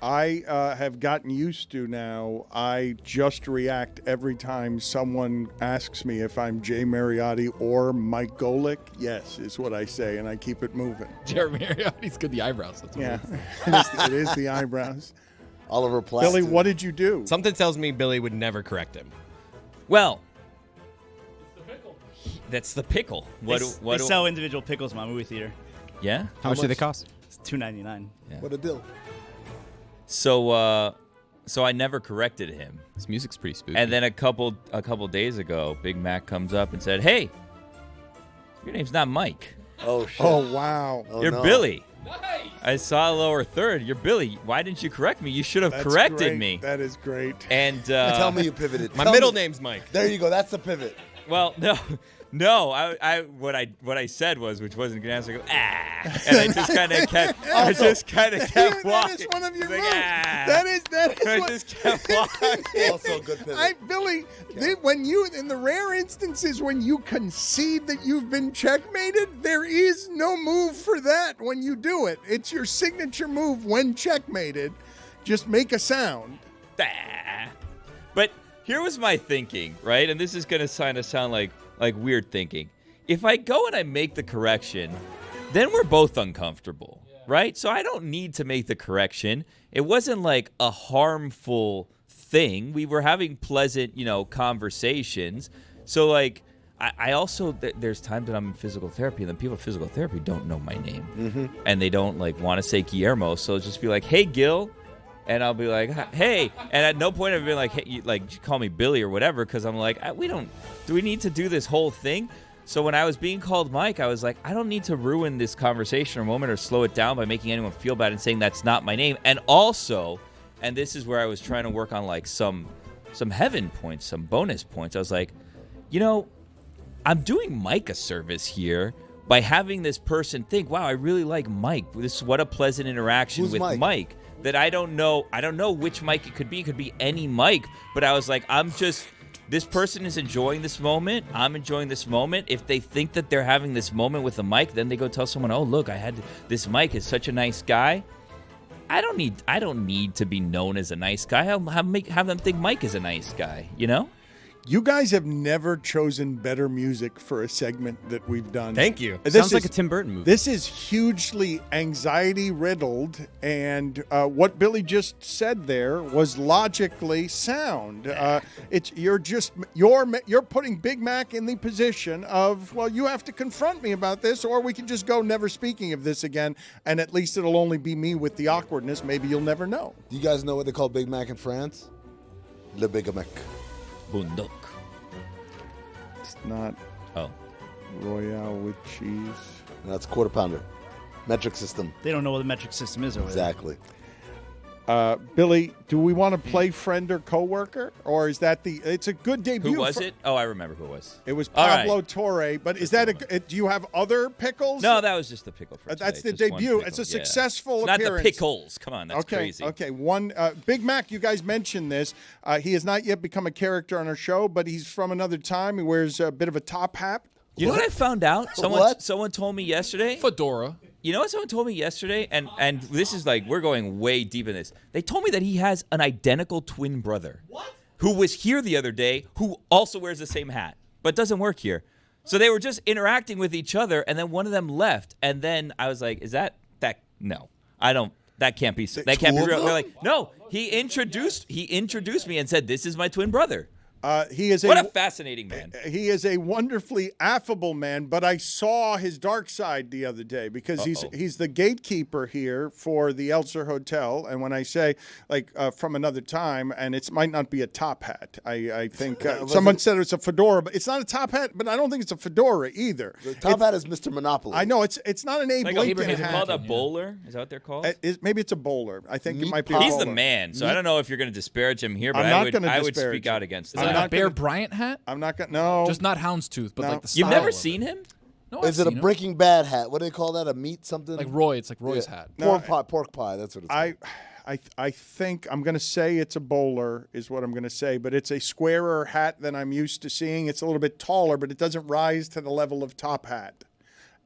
I have gotten used to now. I just react every time someone asks me if I'm Jay Mariotti or Mike Golick. Yes, is what I say, and I keep it moving. Jay Mariotti's good. The eyebrows. That's Yeah, what it is the eyebrows. Oliver Platt. Billy, what did you do? Something tells me Billy would never correct him. Well, that's the pickle. They sell individual pickles in my movie theater. Yeah? How much do they cost? It's $2.99. Yeah. What a deal. So I never corrected him. This music's pretty spooky. And then a couple days ago, Big Mac comes up and said, "Hey, your name's not Mike. Oh shit. Oh wow. You're Billy." I saw a lower third. You're Billy. Why didn't you correct me? You should have corrected great. me. That is great. And tell me you pivoted. My Tell middle me. name's Mike. There you go. That's the pivot. Well, no. What I said was, which wasn't gonna answer. I go, and I just kind of kept. I just kind of kept walking. That is one of your Like, moves. That is I what. just kept walking. Also a good pivot. Billy, when you, in the rare instances when you concede that you've been checkmated, there is no move for that when you do it. It's your signature move when checkmated. Just make a sound. But here was my thinking, right? And this is going to kind of sound like weird thinking. If I go and I make the correction, then we're both uncomfortable, right? So I don't need to make the correction. It wasn't like a harmful thing. We were having pleasant, conversations. So like, I also, there's times that I'm in physical therapy, and then people in physical therapy don't know my name. And they don't want to say Guillermo. So it'll just be like, "Hey, Gil." And I'll be like, "Hey," and at no point have I been like, "Hey," you call me Billy or whatever, because I'm like, do we need to do this whole thing? So when I was being called Mike, I was like, I don't need to ruin this conversation or moment or slow it down by making anyone feel bad and saying that's not my name. And also, and this is where I was trying to work on some heaven points, some bonus points. I was like, I'm doing Mike a service here by having this person think, wow, I really like Mike. This is what a pleasant interaction Who's with Mike. That I don't know which Mike it could be. It could be any Mike. But I was like, this person is enjoying this moment. I'm enjoying this moment. If they think that they're having this moment with a Mike, then they go tell someone, "Oh, look, I had this Mike. Is such a nice guy." I don't need to be known as a nice guy. Have them think Mike is a nice guy, You guys have never chosen better music for a segment that we've done. Thank you. Sounds like a Tim Burton movie. This is hugely anxiety-riddled, and what Billy just said there was logically sound. You're putting Big Mac in the position of, well, you have to confront me about this, or we can just go never speaking of this again, and at least it'll only be me with the awkwardness. Maybe you'll never know. Do you guys know what they call Big Mac in France? Le Big Mac. Bundok. It's not Oh. Royale with cheese. That's quarter pounder. Metric system. They don't know what the metric system is over Exactly. Billy, do we want to play friend or coworker, or is that it's a good debut. Who was it? Oh, I remember who it was. It was All Pablo right. Torre, but is that do you have other pickles? No, that was just the pickle for That's today. the Just one debut. pickle, It's a yeah. successful It's not appearance. the pickles. Come on, that's crazy. Okay, one Big Mac. You guys mentioned this. He has not yet become a character on our show, but he's from another time. He wears a bit of a top hat. You know what I found out? Someone told me yesterday. Fedora. You know what someone told me yesterday? And this is we're going way deep in this. They told me that he has an identical twin brother. What? Who was here the other day, who also wears the same hat, but doesn't work here. So they were just interacting with each other, and then one of them left. And then I was like, is that no. I don't that can't be that can't be real. They're like, no, he introduced me and said, "This is my twin brother." He is what a fascinating man. He is a wonderfully affable man, but I saw his dark side the other day because he's the gatekeeper here for the Elser Hotel. And when I say from another time, and it might not be a top hat, I think someone said it's a fedora, but it's not a top hat. But I don't think it's a fedora either. The top hat is Mr. Monopoly. I know it's not an Abe Lincoln hat. Is it called a bowler? Is that what they're called? Maybe it's a bowler. I think it might be. A He's bowler. the man, so I don't know if you're going to disparage him here, but I would speak out against Is that. it a Bear Bryant hat? I'm not going to. No. Just not houndstooth, but like the style. You've never of seen him? No, Is I've it a seen him. Breaking Bad hat? What do they call that? A meat something? Like Roy. It's like Roy's hat. Pork pie. That's what it's called. I think I'm going to say it's a bowler is what I'm going to say, but it's a squarer hat than I'm used to seeing. It's a little bit taller, but it doesn't rise to the level of top hat.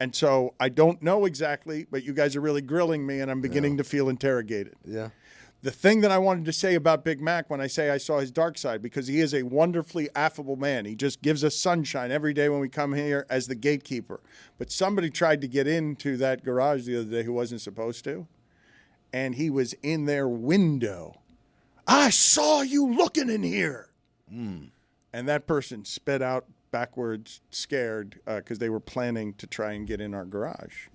And so I don't know exactly, but you guys are really grilling me, and I'm beginning to feel interrogated. Yeah. The thing that I wanted to say about Big Mac when I say I saw his dark side, because he is a wonderfully affable man. He just gives us sunshine every day when we come here as the gatekeeper. But somebody tried to get into that garage the other day who wasn't supposed to, and he was in their window. I saw you looking in here. And that person sped out backwards, scared, because they were planning to try and get in our garage.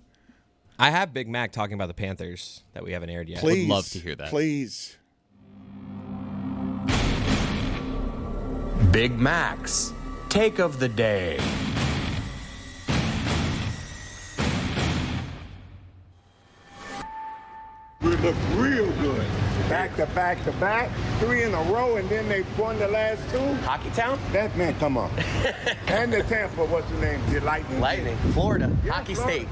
I have Big Mac talking about the Panthers that we haven't aired yet. Please, Would love to hear that. Please. Big Mac's take of the day. We look real good. Back to back to back, 3 in a row, and then they won the last 2. Hockey Town? That man, come on. And the Tampa, what's the name? The Lightning. Lightning. Florida. Yeah, Hockey Florida. State.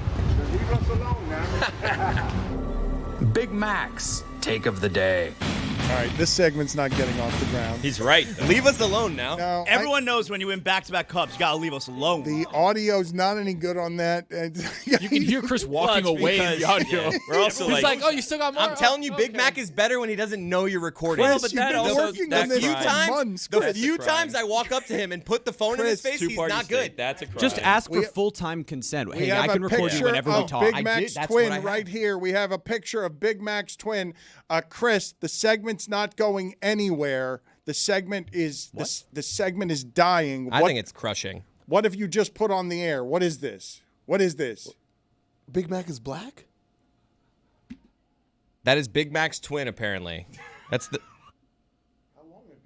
Leave us alone now. Big Mac's take of the day. All right, this segment's not getting off the ground. He's right. Leave us alone now. No, Everyone knows when you win back-to-back cups, you gotta leave us alone. the audio's not any good on that. You can hear Chris walking away in the audio. We're also He's like, oh, you still got more? I'm telling you, Oh, Big okay. Mac is better when he doesn't know you're recording. Chris, but you've that been also- working that's on this a for crime. months. The Chris. few That's a crime. times I walk up to him and put the phone in his face, he's Two-party not state. good. That's a crime. Just ask for We- full-time consent. We Hey, have I can a record you picture whenever we of talk. Big I Mac's did. That's what I twin have. right here. We have a picture of Big Mac's twin. Chris, the segment's not going anywhere. The segment is the segment is dying. I think it's crushing. What have you just put on the air? What is this? What is this? Big Mac is black? That is Big Mac's twin, apparently. That's the.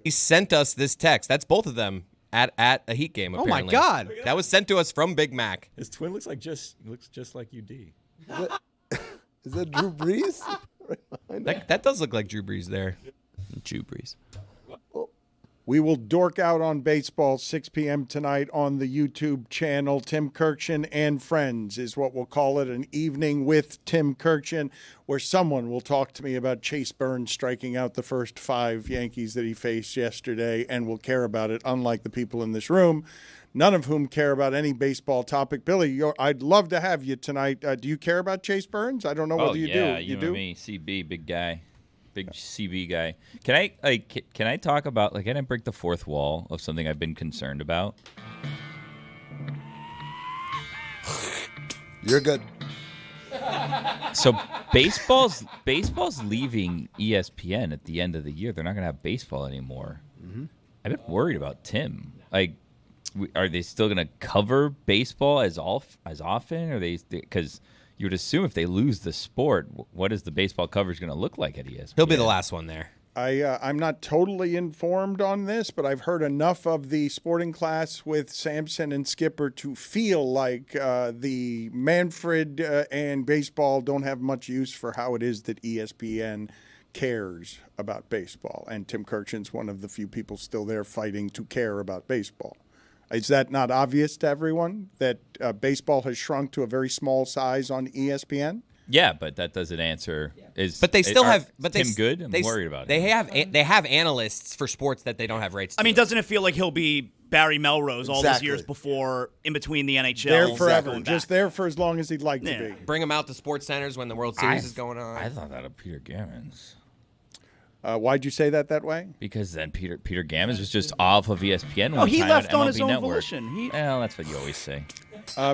He sent us this text. That's both of them at a Heat game. Oh my Apparently. God! That was sent to us from Big Mac. His twin looks just like UD. Is that Drew Brees? That does look like Drew Brees there. Drew Brees. We will dork out on baseball 6 p.m. tonight on the YouTube channel. Tim Kirkshin and Friends is what we'll call it, an evening with Tim Kirkshin, where someone will talk to me about Chase Burns striking out the first 5 Yankees that he faced yesterday and will care about it, unlike the people in this room, none of whom care about any baseball topic. Billy, I'd love to have you tonight. Do you care about Chase Burns? I don't know whether you do. You know do? me, CB, big guy. Big CB guy. Can I talk about, can I break the fourth wall of something I've been concerned about? You're good. So baseball's leaving ESPN at the end of the year. They're not going to have baseball anymore. Mm-hmm. I've been worried about Tim. Are they still going to cover baseball as often? Or because you would assume if they lose the sport, what is the baseball coverage going to look like at ESPN? He'll be the last one there. I'm not totally informed on this, but I've heard enough of the sporting class with Sampson and Skipper to feel like the Manfred and baseball don't have much use for how it is that ESPN cares about baseball. And Tim Kirkshin's one of the few people still there fighting to care about baseball. Is that not obvious to everyone that baseball has shrunk to a very small size on ESPN? Yeah, but that doesn't answer. But they still have. But Tim good? I'm worried about They it. have analysts for sports that they don't have rights to. I mean, doesn't it feel like he'll be Barry Melrose all those Exactly. years before, in between the NHL? There forever, going just back? there for as long as he'd like to be. Bring him out to sports centers when the World Series is going on. I thought that of Peter Gammons. Why'd you say that way? Because then Peter Gammons was just off of ESPN. Oh, one he time left on on MLB his own Network. volition. Well, that's what you always say.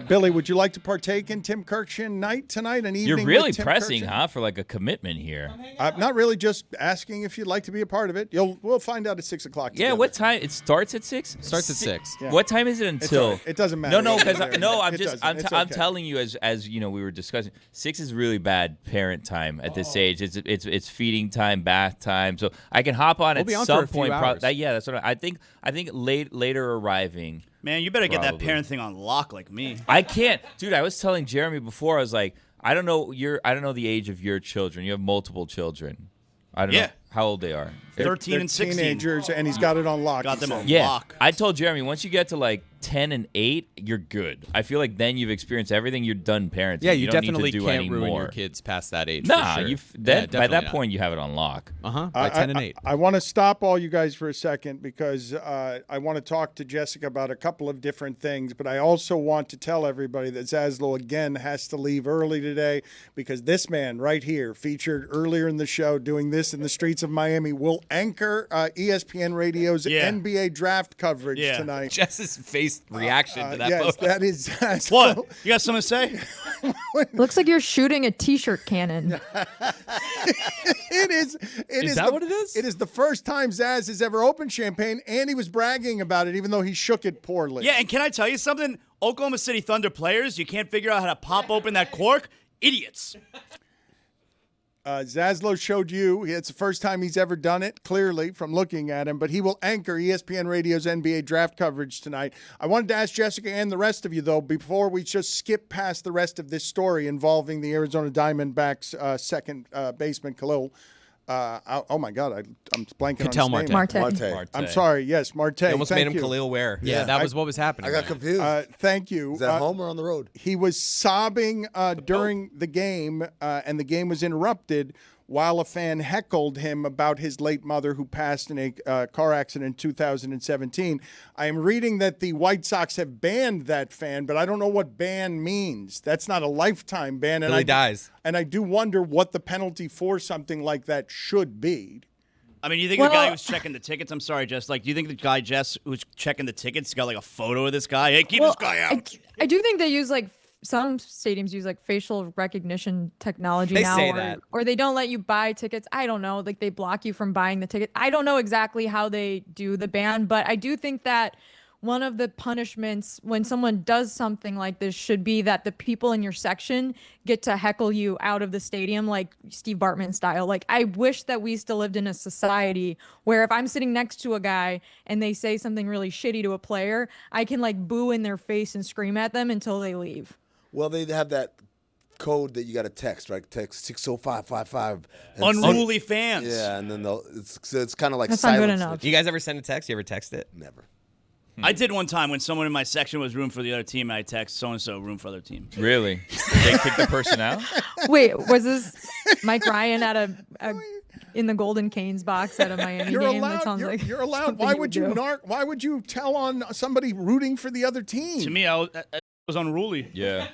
Billy, would you like to partake in Tim Kirkshin night tonight? An evening You're really with Tim pressing, Kirkshin? huh, for like a commitment here. Not really, just asking if you'd like to be a part of it. We'll find out at 6 o'clock. Yeah, together. what time? It starts at 6? Starts at 6. Yeah. What time is it It's until? all right. It doesn't matter. No, because It I'm doesn't. It's I'm okay. telling you as you know we were discussing. 6 is really bad parent time at this age. It's feeding time, bath time. So I can hop on We'll at be on some for a few point. hours. That's what I think. I think later arriving. Man, you better get that Probably. parent thing on lock like me. I can't, dude. I was telling Jeremy before. I was like, I don't know the age of your children. You have multiple children. I don't know. how old they are. 13 They're and 16. teenagers, and he's got it on lock. Got them on Yeah, lock. I told Jeremy, once you get to like 10 and 8, you're good. I feel like then you've experienced everything. You're done parenting. Yeah, you don't definitely need to do can't any ruin more. your kids past that age. Nah, for sure. you've Yeah, by that definitely point you have it on lock. by 10 and 8. I want to stop all you guys for a second because I want to talk to Jessica about a couple of different things, but I also want to tell everybody that Zaslow again has to leave early today because this man right here, featured earlier in the show doing this in the streets of Miami, will anchor ESPN Radio's NBA draft coverage tonight. Jess's face reaction to that yes, photo. that is Zaslow. What? You got something to say? Looks like you're shooting a T-shirt cannon. It is. Is that what it is? It is the first time Zaz has ever opened champagne, and he was bragging about it, even though he shook it poorly. Yeah, and can I tell you something? Oklahoma City Thunder players, you can't figure out how to pop open that cork? Idiots. Zaslow showed you. It's the first time he's ever done it, clearly, from looking at him. But he will anchor ESPN Radio's NBA draft coverage tonight. I wanted to ask Jessica and the rest of you, though, before we just skip past the rest of this story involving the Arizona Diamondbacks' second baseman, Khalil. Oh, my God. I'm blanking Ketel on his name. Marte. I'm sorry. Yes, Marte. They almost Thank made him you. Khalil Ware. Yeah, that was what was happening. I got confused. Thank you. Is that home or on the road? He was sobbing during the game, and the game was interrupted while a fan heckled him about his late mother who passed in a car accident in 2017. I am reading that the White Sox have banned that fan, but I don't know what ban means. That's not a lifetime ban. Until he dies. And I do wonder what the penalty for something like that should be. I mean, you think the guy who's checking the tickets, I'm sorry, Jess, like, do you think the guy, Jess, who's checking the tickets got, like, a photo of this guy? Hey, keep this guy out. I do think they use, like, some stadiums use, like, facial recognition technology They now. say that. Or they don't let you buy tickets. I don't know. Like, they block you from buying the ticket. I don't know exactly how they do the ban, but I do think that one of the punishments when someone does something like this should be that the people in your section get to heckle you out of the stadium, like Steve Bartman style. Like, I wish that we still lived in a society where if I'm sitting next to a guy and they say something really shitty to a player, I can, like, boo in their face and scream at them until they leave. Well, they have that code that you got to text, right? Text 60555. Unruly fans. Yeah, and then it's kind of like That's not good silence. enough. You guys ever send a text? You ever text it? Never. I did one time when someone in my section was room for the other team, and I text so-and-so room for other team. Really? Did they kick the person out? Wait, was this Mike Ryan at a in the Golden Canes box at a Miami You're game? allowed. That sounds like You're allowed. something Why would you do. Why would you tell on somebody rooting for the other team? To me, I was unruly. Yeah.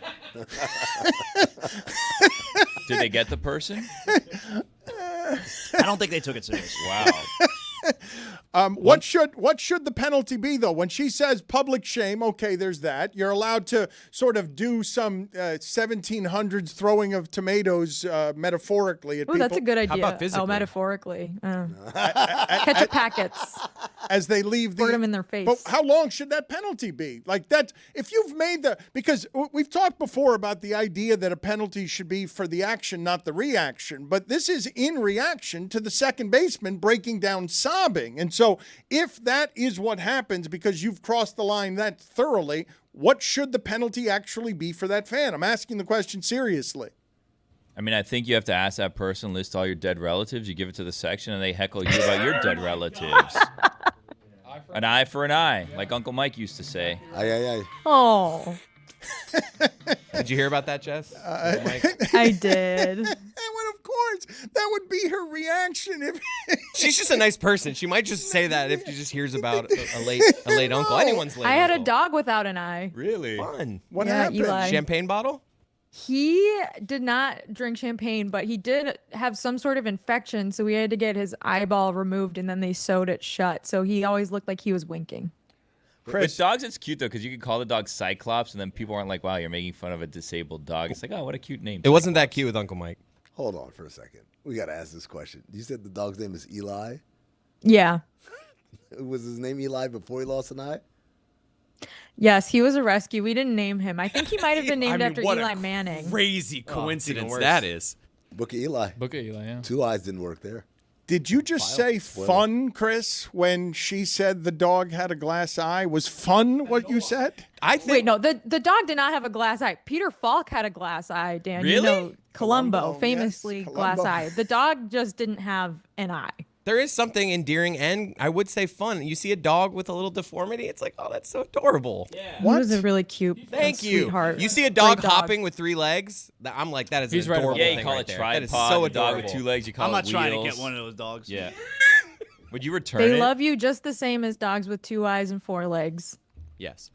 Did they get the person? I don't think they took it seriously. Wow. What should the penalty be, though? When she says public shame, okay, there's that. You're allowed to sort of do some 1700s throwing of tomatoes metaphorically at people. Oh, that's a good idea. How about physically? Oh, metaphorically. Ketchup packets. As they leave Squirt them in their face. But how long should that penalty be? Like that, if you've made because we've talked before about the idea that a penalty should be for the action, not the reaction. But this is in reaction to the second baseman breaking down sobbing. And so if that is what happens because you've crossed the line that thoroughly, what should the penalty actually be for that fan? I'm asking the question seriously. I mean, I think you have to ask that person, list all your dead relatives, you give it to the section, and they heckle you about your dead relatives. An eye for an eye, like Uncle Mike used to say. Aye, aye, aye. Oh, Did you hear about that, Jess? I did. And of course, that would be her reaction if She's just a nice person. She might just say that if she just hears about a late uncle. Anyone's late I had a uncle. dog without an eye. Really? Fun. What Yeah, happened? Eli. Champagne bottle? He did not drink champagne, but he did have some sort of infection, so we had to get his eyeball removed, and then they sewed it shut. So he always looked like he was winking. With dogs, it's cute, though, because you can call the dog Cyclops, and then people aren't like, wow, you're making fun of a disabled dog. It's like, oh, what a cute name. It wasn't that cute with Uncle Mike. Hold on for a second. We got to ask this question. You said the dog's name is Eli? Yeah. Was his name Eli before he lost an eye? Yes, he was a rescue. We didn't name him. I think he might have been named after Eli Manning. Crazy coincidence that is. Book of Eli. Book of Eli, yeah. 2 eyes didn't work there. Did you just say fun, Chris, when she said the dog had a glass eye? Was fun what you said? Wait, no, the dog did not have a glass eye. Peter Falk had a glass eye, Dan. Really? You know, Columbo, yes, famously glass Columbo. eye. The dog just didn't have an eye. There is something endearing and I would say fun. You see a dog with a little deformity, it's like, oh, that's so adorable. Yeah. What is a really cute Thank you. sweetheart. You see a dog Great dog. hopping with 3 legs, I'm like, that is an adorable Yeah, thing you call right it there. tripod. That is so a dog adorable. with 2 legs. You call I'm it not trying to wheels. get one of those dogs. Yeah. Would you return They it? love you just the same as dogs with 2 eyes and 4 legs. Yes.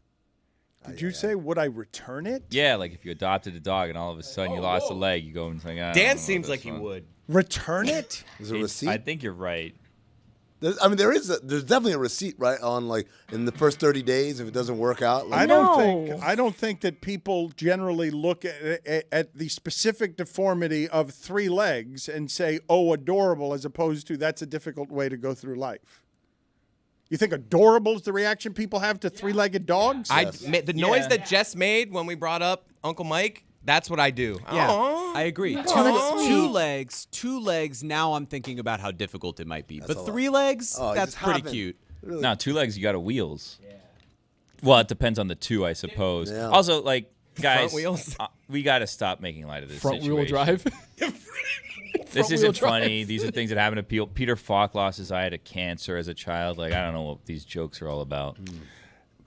Did you say, would I return it? Yeah, like if you adopted a dog and all of a sudden you lost a leg, you go and say, I don't Dan know seems this like he one. would. Return it? Is there a receipt? I think you're right. There's definitely a receipt, right? On like in the first 30 days, if it doesn't work out. Like, I don't think that people generally look at the specific deformity of 3 legs and say, "Oh, adorable," as opposed to that's a difficult way to go through life. You think adorable is the reaction people have to 3-legged dogs? The noise that Jess made when we brought up Uncle Mike, that's what I do. Yeah, Aw. I agree. Aw. Two legs. Now I'm thinking about how difficult it might be. That's But a 3 lot. legs, Oh, you that's just pretty haven't- cute. Really? No, 2 legs, you got wheels. Yeah. Well, it depends on the 2, I suppose. Yeah. Also, like, guys, wheels? We got to stop making light of this Front wheel situation. drive. This Front-wheel isn't drive. funny. These are things that happen to people. Peter Falk lost his eye to cancer as a child. Like, I don't know what these jokes are all about.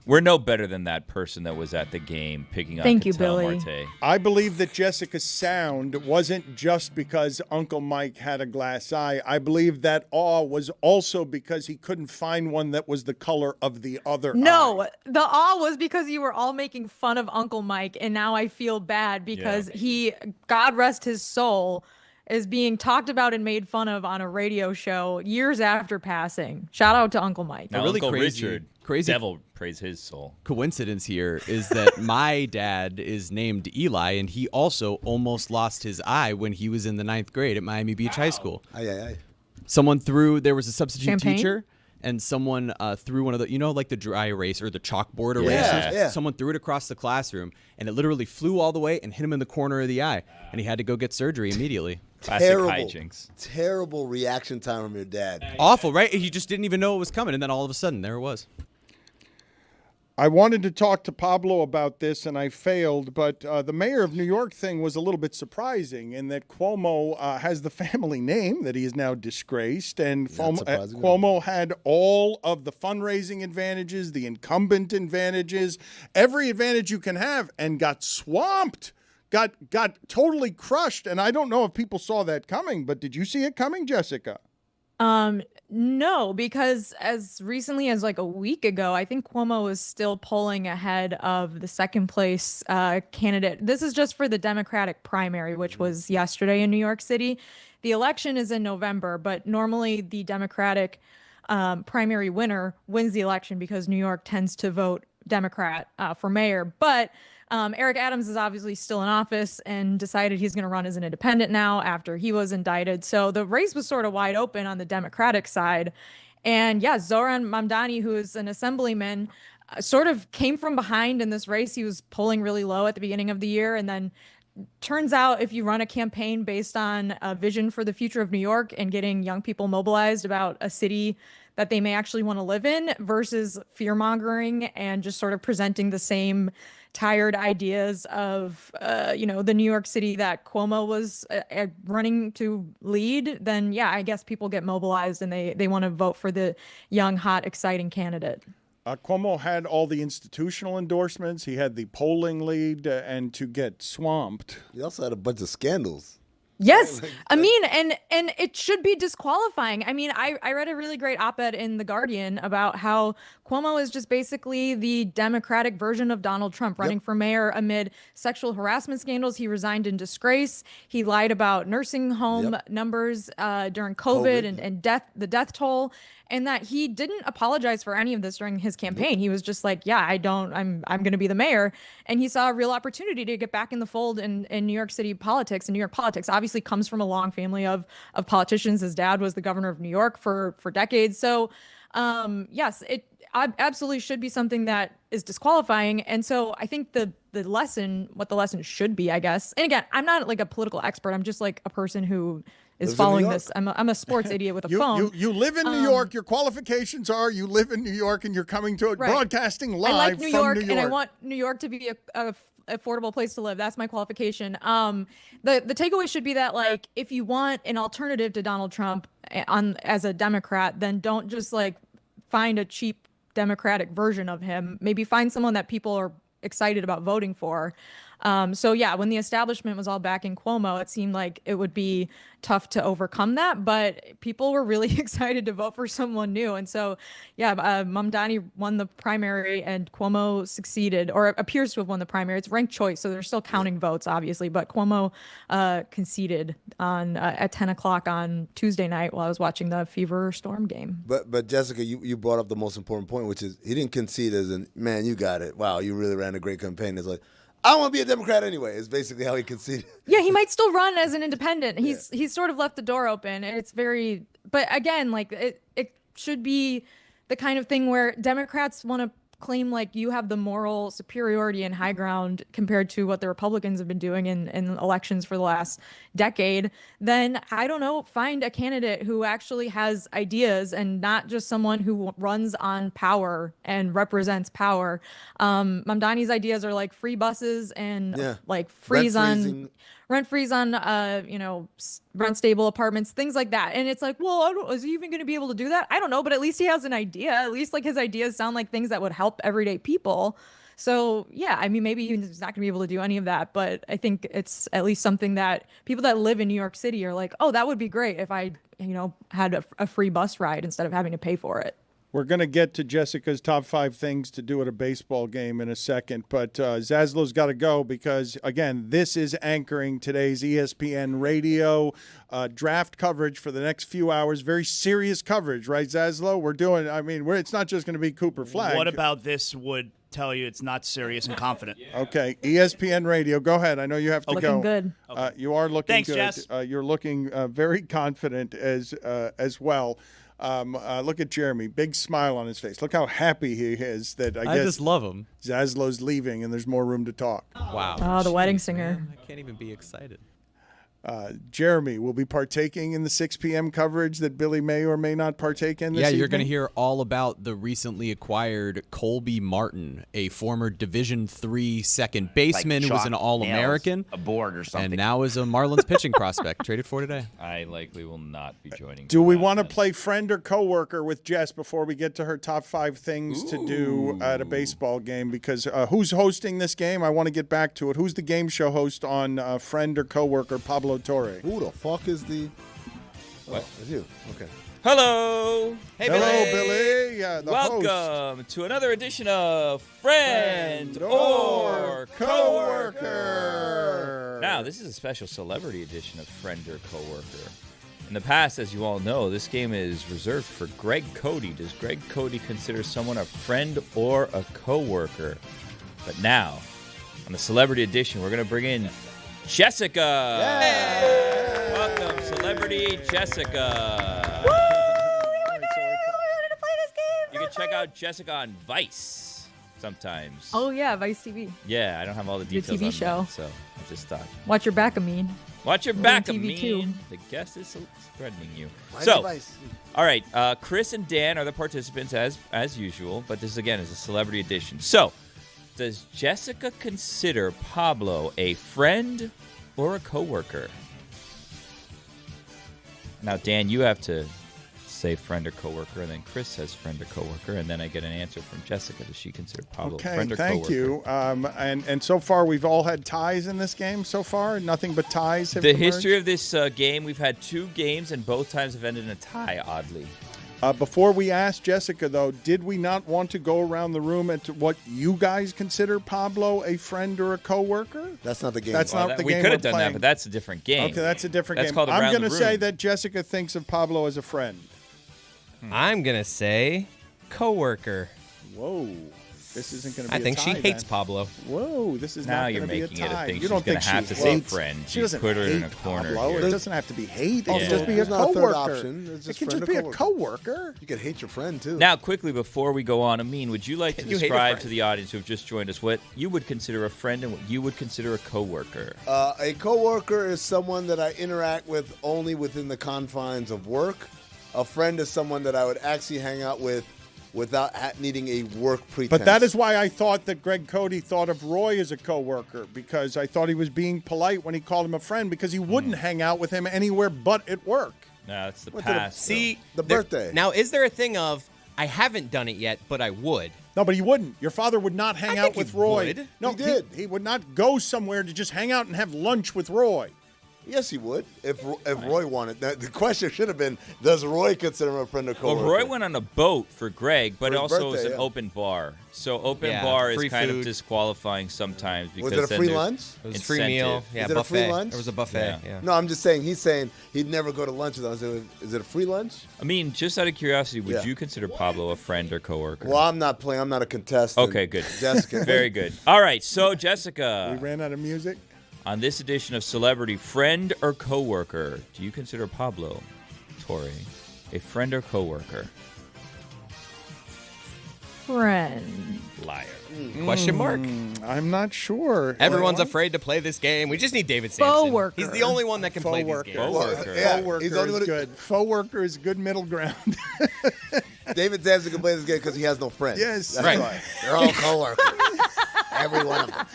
We're no better than that person that was at the game picking up Thank you, Ketel Billy. Marte. I believe that Jessica's sound wasn't just because Uncle Mike had a glass eye. I believe that awe was also because he couldn't find one that was the color of the other eye. No, the awe was because you were all making fun of Uncle Mike, and now I feel bad because he, God rest his soul, is being talked about and made fun of on a radio show years after passing. Shout out to Uncle Mike. Now, really Uncle crazy- Richard, crazy- devil praise his soul. Coincidence here is that my dad is named Eli, and he also almost lost his eye when he was in the 9th grade at Miami Beach High School. Someone there was a substitute Champagne? teacher, and someone threw one of the, like the dry erase or the chalkboard erasers. Yeah. Someone threw it across the classroom, and it literally flew all the way and hit him in the corner of the eye, and he had to go get surgery immediately. Classic hijinks. Terrible reaction time from your dad. Awful, right? He just didn't even know it was coming, and then all of a sudden, there it was. I wanted to talk to Pablo about this, and I failed, but the mayor of New York thing was a little bit surprising in that Cuomo has the family name that he is now disgraced, and Cuomo had all of the fundraising advantages, the incumbent advantages, every advantage you can have, and got swamped, got totally crushed, and I don't know if people saw that coming, but did you see it coming, Jessica? No, because as recently as like a week ago, I think Cuomo was still polling ahead of the 2nd place candidate. This is just for the Democratic primary, which was yesterday in New York City. The election is in November, but normally the Democratic primary winner wins the election because New York tends to vote Democrat for mayor. But Eric Adams is obviously still in office and decided he's going to run as an independent now after he was indicted. So the race was sort of wide open on the Democratic side. And yeah, Zoran Mamdani, who is an assemblyman, sort of came from behind in this race. He was polling really low at the beginning of the year. And then turns out if you run a campaign based on a vision for the future of New York and getting young people mobilized about a city that they may actually want to live in versus fear-mongering and just sort of presenting the same tired ideas of, the New York City that Cuomo was running to lead, then yeah, I guess people get mobilized and they want to vote for the young, hot, exciting candidate. Cuomo had all the institutional endorsements. He had the polling lead, and to get swamped. He also had a bunch of scandals. Yes. I mean, and it should be disqualifying. I mean, I read a really great op-ed in The Guardian about how Cuomo is just basically the Democratic version of Donald Trump running for mayor amid sexual harassment scandals. He resigned in disgrace. He lied about nursing home numbers during COVID. And the death toll. And that he didn't apologize for any of this during his campaign. He was just like, yeah, I'm going to be the mayor. And he saw a real opportunity to get back in the fold in New York City politics. And New York politics obviously comes from a long family of politicians. His dad was the governor of New York for decades. So yes, it absolutely should be something that is disqualifying. And so I think what the lesson should be, I guess. And again, I'm not like a political expert. I'm just like a person who is following this. I'm a sports idiot with a phone. You live in New York. Your qualifications are you live in New York and you're coming to broadcasting live I like New from York, New York. and I want New York to be affordable place to live. That's my qualification. The takeaway should be that, like, if you want an alternative to Donald Trump as a Democrat, then don't just like find a cheap Democratic version of him. Maybe find someone that people are excited about voting for. So yeah, when the establishment was all backing Cuomo, it seemed like it would be tough to overcome that, but people were really excited to vote for someone new. And so, yeah, Mamdani won the primary and Cuomo succeeded, or appears to have won the primary. It's ranked choice, so they're still counting votes, obviously, but Cuomo conceded on at 10 o'clock on Tuesday night while I was watching the Fever Storm game. But Jessica, you brought up the most important point, which is he didn't concede as in, man, you got it. Wow, you really ran a great campaign. It's like, I want to be a Democrat anyway, is basically how he conceded. Yeah, he might still run as an independent. He's sort of left the door open, and it's very, but again, like it should be the kind of thing where Democrats want to claim like you have the moral superiority and high ground compared to what the Republicans have been doing in elections for the last decade. Then, I don't know, find a candidate who actually has ideas and not just someone who runs on power and represents power. Mamdani's ideas are like free buses and like rent freeze on rent stable apartments, things like that. And it's like, well, is he even going to be able to do that? I don't know, but at least he has an idea. At least like his ideas sound like things that would help everyday people. So yeah, I mean, maybe he's not going to be able to do any of that, but I think it's at least something that people that live in New York City are like, oh, that would be great if I, had a free bus ride instead of having to pay for it. We're going to get to Jessica's top 5 things to do at a baseball game in a second, but Zaslo's got to go because, again, this is anchoring today's ESPN radio draft coverage for the next few hours. Very serious coverage, right, Zaslo? We're doing, it's not just going to be Cooper Flag. What about this would tell you it's not serious and confident? Okay, ESPN radio. Go ahead. I know you have to go. Looking good. You are looking Thanks, good. Jess. You're looking very confident as well. Look at Jeremy, big smile on his face. Look how happy he is that I guess just love him. Zaslo's leaving and there's more room to talk. Wow. Oh, the wedding singer. I can't even be excited. Jeremy will be partaking in the 6 p.m. coverage that Billy may or may not partake in this evening. You're going to hear all about the recently acquired Colby Martin, a former Division III second baseman who was an All-American. A board or something. And now is a Marlins pitching prospect, traded for today. I likely will not be joining. Do we want to play friend or coworker with Jess before we get to her top 5 things to do at a baseball game? Because who's hosting this game? I want to get back to it. Who's the game show host on friend or coworker? Pablo Torre. Who the fuck is the... What? It's you. Okay. Hello. Hey, Billy. Welcome to another edition of Friend or Coworker. Now, this is a special celebrity edition of Friend or Coworker. In the past, as you all know, this game is reserved for Greg Cody. Does Greg Cody consider someone a friend or a coworker? But now, on the celebrity edition, we're going to bring in Jessica. Yay! Welcome, celebrity Jessica. Woo! I wanted to play this game. You can check out Jessica on Vice sometimes. Oh yeah, Vice TV. Yeah, I don't have all the Your details TV on show. that, so I just thought. Watch your back, Amin. Watch your We're back, on TV too. Amin. The guest is threatening you. My So, device. all right, Chris and Dan are the participants as usual, but this again is a celebrity edition. So, does Jessica consider Pablo a friend or a coworker? Now, Dan, you have to say friend or coworker, and then Chris says friend or coworker, and then I get an answer from Jessica. Does she consider Pablo a friend or coworker? Thank you. And so far, we've all had ties in this game so far. Nothing but ties have The emerged. history of this game, we've had 2 games, and both times have ended in a tie, oddly. Before we ask Jessica, though, did we not want to go around the room at what you guys consider Pablo a friend or a coworker? That's not the game. That's not the game We could have we're done that, playing. but that's a different game. Okay, that's a different That's game. called I'm Around going the to say Room. that Jessica thinks of Pablo as a friend. I'm going to say coworker. Whoa. This isn't going to be I think a she tie, hates then. Pablo. Whoa, this is Now not you're going to be a making it a tie. thing. You She's don't gonna think have she to say hates- friend. She You doesn't put her in hate a corner Pablo. here. It doesn't have to be hate. It Yeah. can just be a There's not a third coworker. option. It's It just can friend just or be a coworker. coworker. You could hate your friend, too. Now, quickly, before we go on, Amin, would you like to You hate a describe friend. to the audience who have just joined us what you would consider a friend and what you would consider a coworker? A coworker is someone that I interact with only within the confines of work. A friend is someone that I would actually hang out with without needing a work pretense. But that is why I thought that Greg Cody thought of Roy as a coworker, because I thought he was being polite when he called him a friend, because he wouldn't hang out with him anywhere but at work. No, it's the What did it- past. See, the birthday. Now, is there a thing of I haven't done it yet, but I would? No, but he wouldn't. Your father would not hang out with Roy. would. No, He did. He would not go somewhere to just hang out and have lunch with Roy. Yes, he would. If Roy wanted. The question should have been, does Roy consider him a friend or Well, coworker? Roy went on a boat for Greg, but For his also it was birthday, an yeah. open bar. So open Yeah, bar is free kind of food. disqualifying sometimes because Was it a then free there's lunch? It was a free meal. incentive. Yeah, Is it a buffet. free lunch? There was a buffet. Yeah. No, I'm just saying, he's saying he'd never go to lunch with us. Is it a free lunch? I mean, just out of curiosity, would Yeah. you consider Pablo a friend or coworker? Well, I'm not playing. I'm not a contestant. Okay, good. Jessica. Very good. All right, so Jessica, We ran out of music. on this edition of Celebrity, friend or coworker, do you consider Pablo Torre a friend or coworker? Friend. Liar. Question mark? I'm not sure. Everyone's afraid to play this game. We just need David Sampson. Faux He's the only one that can play these Faux games. worker. Faux worker. Yeah, Faux worker he's the only is one who- good. Faux worker is good middle ground. David Sampson can play this game because he has no friends. Yes. That's Right. why. They're all coworkers. Every one of them.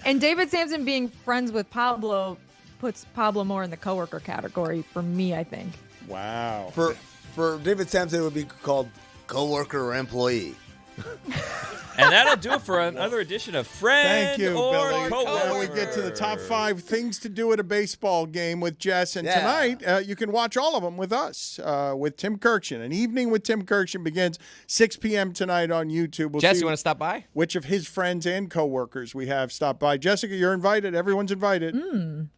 And David Sampson being friends with Pablo puts Pablo more in the coworker category for me, I think. Wow. For David Sampson, it would be called coworker or employee. And that'll do it for another edition of Friend Thank you, or Billy. Coworker. Now we get to the top 5 things to do at a baseball game with Jess. And Yeah. tonight, you can watch all of them with us, with Tim Kirkshin. An evening with Tim Kirkshin begins 6 p.m. tonight on YouTube. We'll Jess, see you want to stop by? which of his friends and coworkers we have stop by. Jessica, you're invited. Everyone's invited.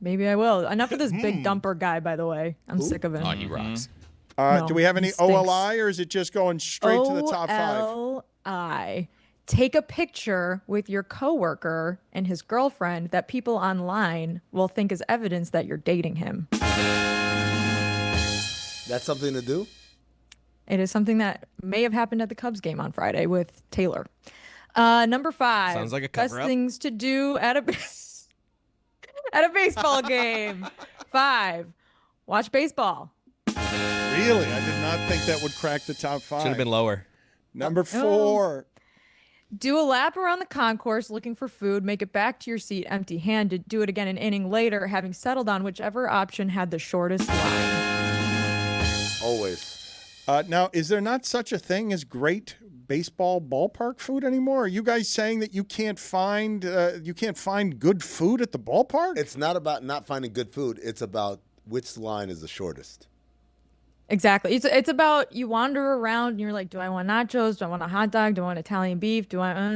Maybe I will. Enough of this big dumper guy, by the way. I'm sick of him. Oh, he rocks. No, Do we have any he stinks. OLI, or is it just going straight to the top 5? OLI. Take a picture with your coworker and his girlfriend that people online will think is evidence that you're dating him. That's something to do? It is something that may have happened at the Cubs game on Friday with Taylor. Number 5. Sounds like a best cover-up. things to do at a at a baseball game. 5. Watch baseball. Really? I did not think that would crack the top 5. Should have been lower. Number 4. Do a lap around the concourse looking for food, make it back to your seat empty-handed, do it again an inning later, having settled on whichever option had the shortest line. Always. Now, is there not such a thing as great baseball ballpark food anymore? Are you guys saying that you can't find good food at the ballpark? It's not about not finding good food. It's about which line is the shortest. Exactly. It's about you wander around and you're like, do I want nachos? Do I want a hot dog? Do I want Italian beef? Do I don't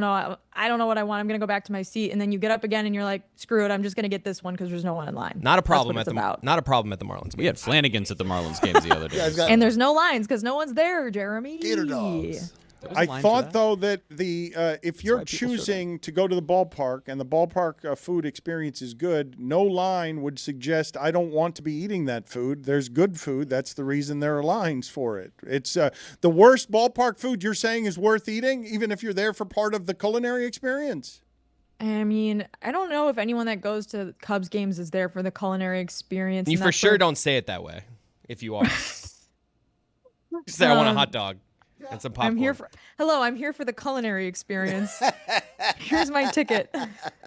know. I don't know what I want. I'm going to go back to my seat. And then you get up again and you're like, screw it. I'm just going to get this one because there's no one in line. Not a problem That's at what the it's about. not a problem at the Marlins. We had Flanagan's at the Marlins games the other day. And there's no lines because no one's there, Jeremy. Gator dogs. I thought, though, that if you're choosing to go to the ballpark and the ballpark food experience is good, no line would suggest I don't want to be eating that food. There's good food. That's the reason there are lines for it. It's the worst ballpark food you're saying is worth eating, even if you're there for part of the culinary experience. I mean, I don't know if anyone that goes to Cubs games is there for the culinary experience. You and for that's sure where- don't say it that way. If you are, just say I want a hot dog and some popcorn. I'm here for the culinary experience. Here's my ticket.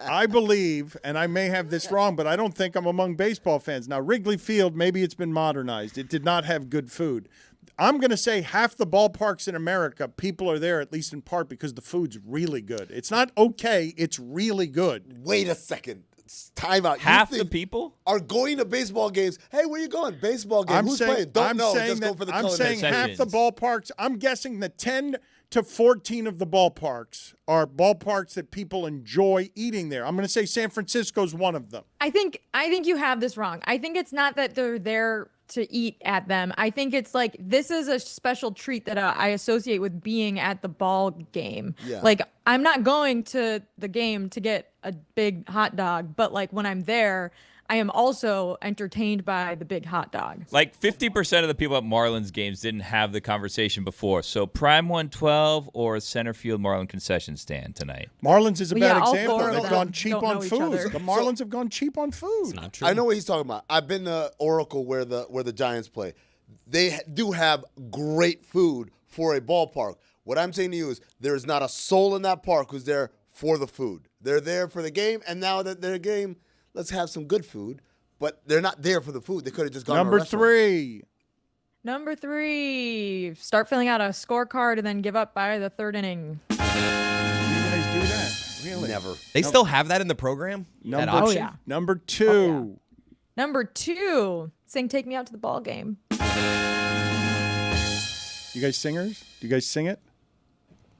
I believe, and I may have this wrong, but I don't think I'm among baseball fans. Now, Wrigley Field, maybe it's been modernized. It did not have good food. I'm going to say half the ballparks in America, people are there, at least in part, because the food's really good. It's not okay. It's really good. Wait a second. Time out. Half the people are going to baseball games. Hey, where you going? Baseball game. Who's playing? Don't know. Just go for the I'm saying culinary. half the ballparks. I'm guessing that 10 to 14 of the ballparks are ballparks that people enjoy eating there. I'm going to say San Francisco's one of them. I think you have this wrong. I think it's not that they're there to eat at them. I think it's like this is a special treat that I associate with being at the ball game. Yeah. Like I'm not going to the game to get a big hot dog, but like when I'm there, I am also entertained by the big hot dog. Like 50% of the people at Marlins games didn't have the conversation before. So Prime 112 or center field Marlin concession stand tonight. Marlins is a Well, bad yeah, all example. four of They've them gone cheap don't on know each food. other. The Marlins have gone cheap on food. Not true. I know what he's talking about. I've been to Oracle where the Giants play. They do have great food for a ballpark. What I'm saying to you is there is not a soul in that park who's there for the food. They're there for the game, and now that they're a game, let's have some good food. But they're not there for the food. They could have just gone to a Number restaurant. 3. Number 3, start filling out a scorecard and then give up by the 3rd inning. You guys do that? Really? Never. They still have that in the program? That Number, option? yeah. Number 2. Number 2, saying take me out to the ball game. You guys singers? Do you guys sing it?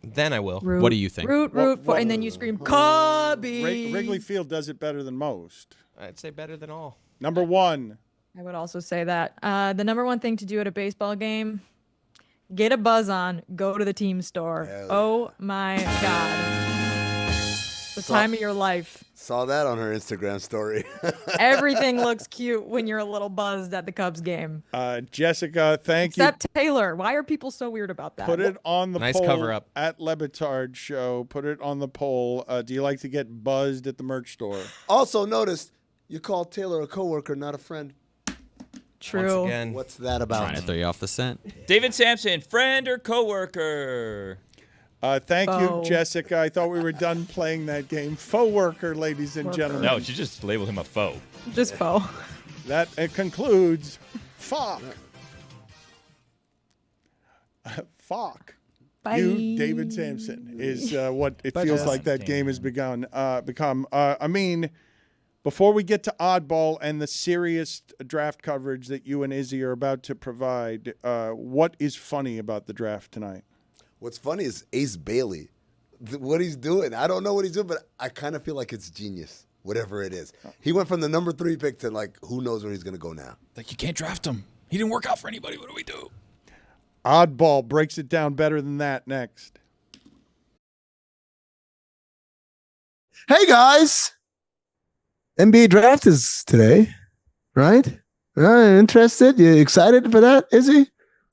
Then I will. What do you think? Root for, and then you scream, Cubby. Wrigley Field does it better than most. I'd say better than all. Number 1. I would also say that. The number 1 thing to do at a baseball game, get a buzz on, go to the team store. Oh my God. The time of your life. Saw that on her Instagram story. Everything looks cute when you're a little buzzed at the Cubs game. Jessica, thank you. Except Taylor. Why are people so weird about that? Put it on the Nice poll cover up. at Le Batard Show. Put it on the poll. Do you like to get buzzed at the merch store? Also, notice you called Taylor a coworker, not a friend. True. Once again. What's that about? Trying to throw you off the scent. David Sampson, friend or coworker? Thank you, Foe. Jessica. I thought we were done playing that game. Faux worker, ladies and gentlemen. No, you just labeled him a foe. Just foe. That concludes Fuck. Fuck. Bye. You, David Sampson, is what it Bye, feels Jess. like that game has become. I mean, before we get to Oddball and the serious draft coverage that you and Izzy are about to provide, what is funny about the draft tonight? What's funny is Ace Bailey. What he's doing, I don't know what he's doing, but I kind of feel like it's genius, whatever it is. He went from the number 3 pick to, like, who knows where he's going to go now. Like, you can't draft him. He didn't work out for anybody. What do we do? Oddball breaks it down better than that next. Hey, guys. NBA draft is today, right? Interested? You excited for that, Izzy?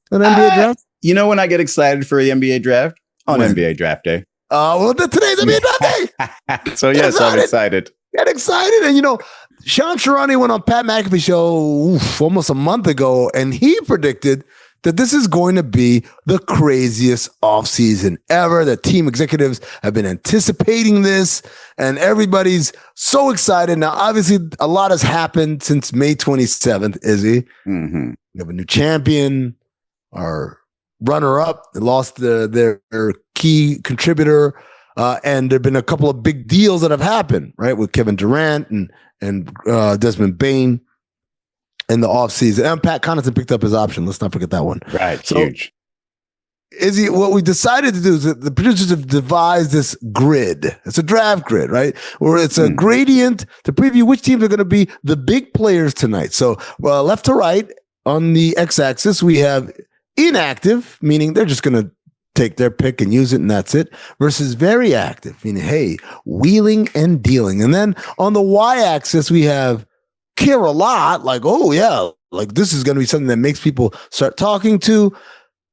An NBA draft? You know when I get excited for the NBA draft? On NBA draft day. Well, today's NBA draft day. So, yes, I'm excited. Get excited. And, Sean Sharani went on Pat McAfee show almost a month ago, and he predicted that this is going to be the craziest offseason ever. The team executives have been anticipating this, and everybody's so excited. Now, obviously, a lot has happened since May 27th, Izzy. Mm-hmm. We have a new champion. Our runner-up lost their key contributor, and there have been a couple of big deals that have happened, right, with Kevin Durant and Desmond Bane in the offseason. And Pat Connaughton picked up his option. Let's not forget that one. Right, so, huge. Izzy, what we decided to do is that the producers have devised this grid. It's a draft grid, right? Where it's a gradient to preview which teams are going to be the big players tonight. So, left to right on the x-axis, we have inactive, meaning they're just going to take their pick and use it, and that's it, versus very active, meaning, hey, wheeling and dealing. And then on the y-axis, we have care a lot, like, oh, yeah, like this is going to be something that makes people start talking to.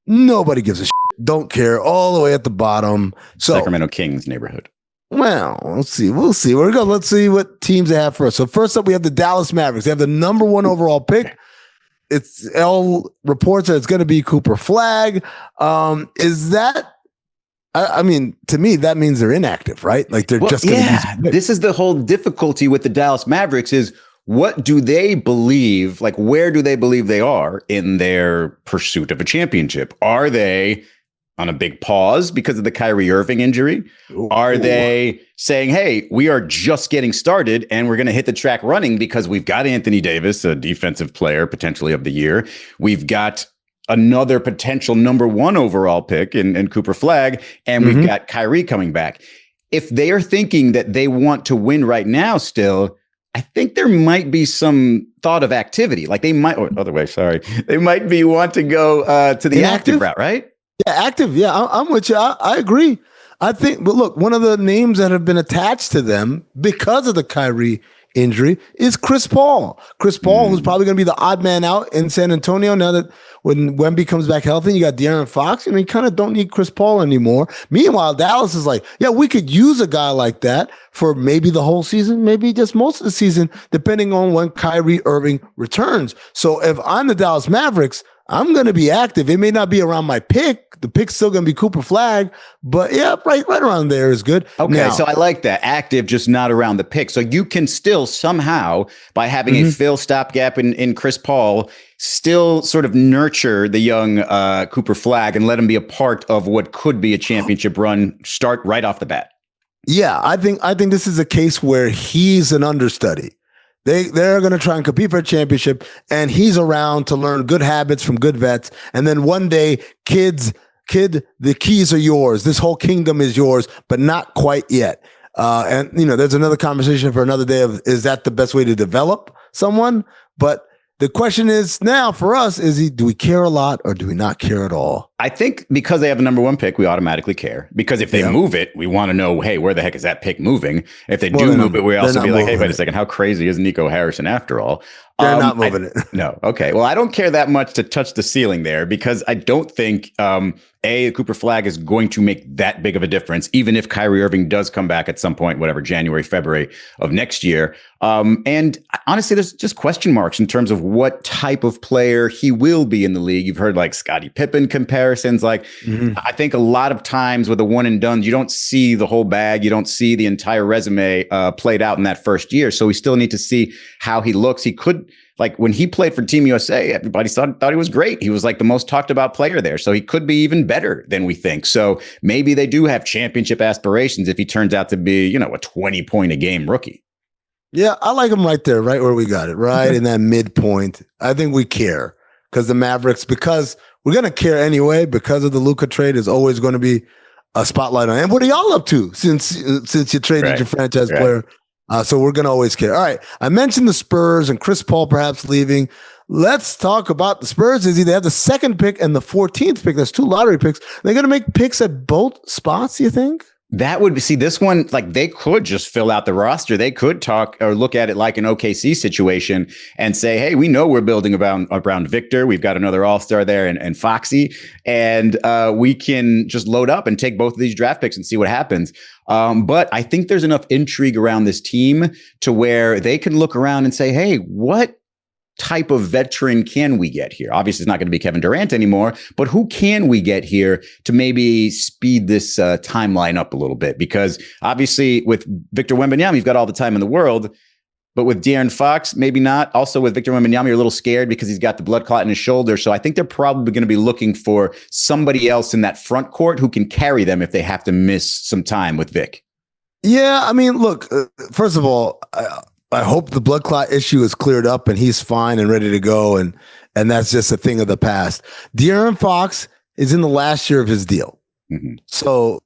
Nobody gives a shit. Don't care, all the way at the bottom. So, Sacramento Kings neighborhood. Well, let's see. We'll see. Where we go. Let's see what teams they have first. So first up, we have the Dallas Mavericks. They have the number 1 overall pick. It's all reports that it's going to be Cooper Flag. Is that? I mean, to me, that means they're inactive, right? Like they're just going to be. This is the whole difficulty with the Dallas Mavericks is what do they believe? Like, where do they believe they are in their pursuit of a championship? Are they on a big pause because of the Kyrie Irving injury? Are they saying, hey, we are just getting started and we're going to hit the track running because we've got Anthony Davis, a defensive player potentially of the year. We've got another potential number 1 overall pick in Cooper Flag, and we've got Kyrie coming back. If they are thinking that they want to win right now still, I think there might be some thought of activity. Like they might, or other way, sorry. They might want to go to the active route, right? Yeah, active. Yeah, I'm with you. I agree. I think, but look, one of the names that have been attached to them because of the Kyrie injury is Chris Paul. Chris Paul, who's probably going to be the odd man out in San Antonio now that when Wemby comes back healthy, you got De'Aaron Fox, and you kind of don't need Chris Paul anymore. Meanwhile, Dallas is like, yeah, we could use a guy like that for maybe the whole season, maybe just most of the season, depending on when Kyrie Irving returns. So if I'm the Dallas Mavericks, I'm going to be active. It may not be around my pick. The pick's still going to be Cooper Flag, but yeah, right around there is good. Okay, Now, so I like that. Active, just not around the pick. So you can still somehow, by having a Phil stopgap in Chris Paul, still sort of nurture the young Cooper Flag and let him be a part of what could be a championship run start right off the bat. yeah, I think this is a case where he's an understudy. They're going to try and compete for a championship, and he's around to learn good habits from good vets. And then one day, kid, the keys are yours. This whole kingdom is yours, but not quite yet. And there's another conversation for another day of, is that the best way to develop someone? But the question is now for us, do we care a lot or do we not care at all? I think because they have the number one pick, we automatically care. Because if they move it, we want to know, hey, where the heck is that pick moving? If they do move it, we also be like, hey, wait a second, how crazy is Nico Harrison after all? They're not moving it. No. Okay. Well, I don't care that much to touch the ceiling there because I don't think Cooper Flag is going to make that big of a difference, even if Kyrie Irving does come back at some point, whatever, January, February of next year. And honestly, there's just question marks in terms of what type of player he will be in the league. You've heard like Scottie Pippen comparisons. Like, I think a lot of times with the one and done, you don't see the whole bag. You don't see the entire resume played out in that first year. So we still need to see how he looks. He could, like when he played for Team USA, everybody thought he was great. He was like the most talked about player there. So he could be even better than we think. So maybe they do have championship aspirations if he turns out to be, a 20-point a game rookie. Yeah, I like him right there, right where we got it, right in that midpoint. I think we care because the Mavericks, because we're going to care anyway, because of the Luka trade, is always going to be a spotlight on him. What are y'all up to since you traded your franchise player? So we're going to always care. All right. I mentioned the Spurs and Chris Paul perhaps leaving. Let's talk about the Spurs. They have the second pick and the 14th pick. That's 2 lottery picks. They're going to make picks at both spots, you think? That would be, this one, like they could just fill out the roster. They could talk or look at it like an OKC situation and say, hey, we know we're building around Victor. We've got another all-star there and Foxy. And we can just load up and take both of these draft picks and see what happens. But I think there's enough intrigue around this team to where they can look around and say, hey, what type of veteran can we get here? Obviously, it's not going to be Kevin Durant anymore, but who can we get here to maybe speed this timeline up a little bit? Because obviously with Victor Wembanyama, he's got all the time in the world, but with De'Aaron Fox, maybe not. Also with Victor Wembanyama, you're a little scared because he's got the blood clot in his shoulder. So I think they're probably going to be looking for somebody else in that front court who can carry them if they have to miss some time with Vic. Yeah, I mean, look, first of all, I hope the blood clot issue is cleared up and he's fine and ready to go. And that's just a thing of the past. De'Aaron Fox is in the last year of his deal. Mm-hmm. So,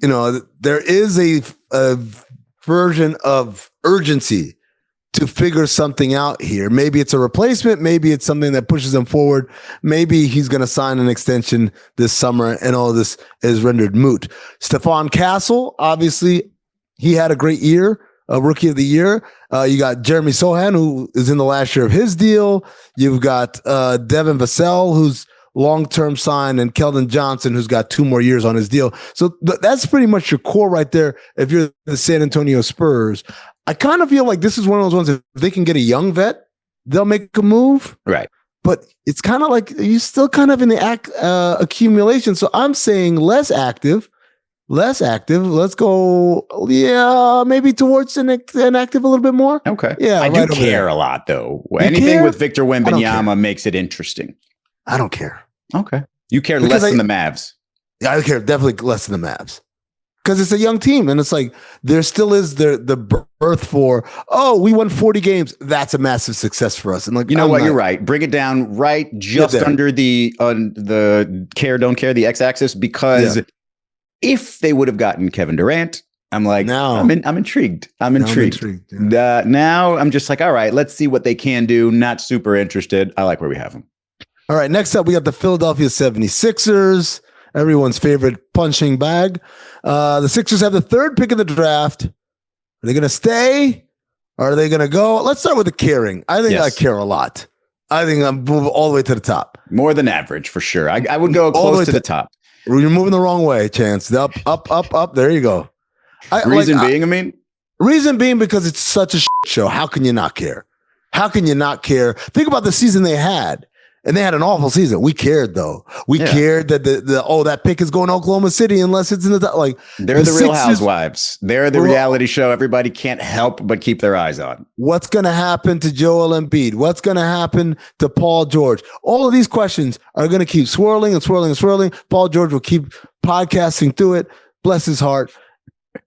there is a version of urgency to figure something out here. Maybe it's a replacement. Maybe it's something that pushes him forward. Maybe he's going to sign an extension this summer and all this is rendered moot. Stephon Castle, obviously, he had a great year. Rookie of the year. You got Jeremy Sohan, who is in the last year of his deal. You've got Devin Vassell, who's long-term signed, and Keldon Johnson, who's got 2 more years on his deal. So that's pretty much your core right there if you're the San Antonio Spurs. I kind of feel like this is one of those ones, if they can get a young vet, they'll make a move. Right. But it's kind of like you're still kind of in the accumulation. So I'm saying less active. Let's go. Yeah, maybe towards an active a little bit more. Okay. Yeah, I do care a lot though. Anything with Victor Wembanyama makes it interesting. I don't care. Okay. You care less than the Mavs. Yeah, I care definitely less than the Mavs because it's a young team and it's like there still is the birth for, we won 40 games. That's a massive success for us. And like, you're right. Bring it down right just under the care, don't care, the x-axis because if they would have gotten Kevin Durant, I'm like, I'm intrigued. Now I'm just like, all right, let's see what they can do. Not super interested. I like where we have them. All right. Next up, we got the Philadelphia 76ers, everyone's favorite punching bag. The Sixers have the 3rd pick of the draft. Are they going to stay? Or are they going to go? Let's start with the caring. I think I care a lot. I think I'm moving all the way to the top. More than average, for sure. I would go close to the top. You're moving the wrong way, Chance. Up. There you go. Reason being, Reason being because it's such a shit show. How can you not care? Think about the season they had. And they had an awful season. We cared though. We cared that that pick is going to Oklahoma City unless it's in the like. They're the Real Housewives. They're the reality show everybody can't help but keep their eyes on. What's going to happen to Joel Embiid? What's going to happen to Paul George? All of these questions are going to keep swirling and swirling and swirling. Paul George will keep podcasting through it. Bless his heart.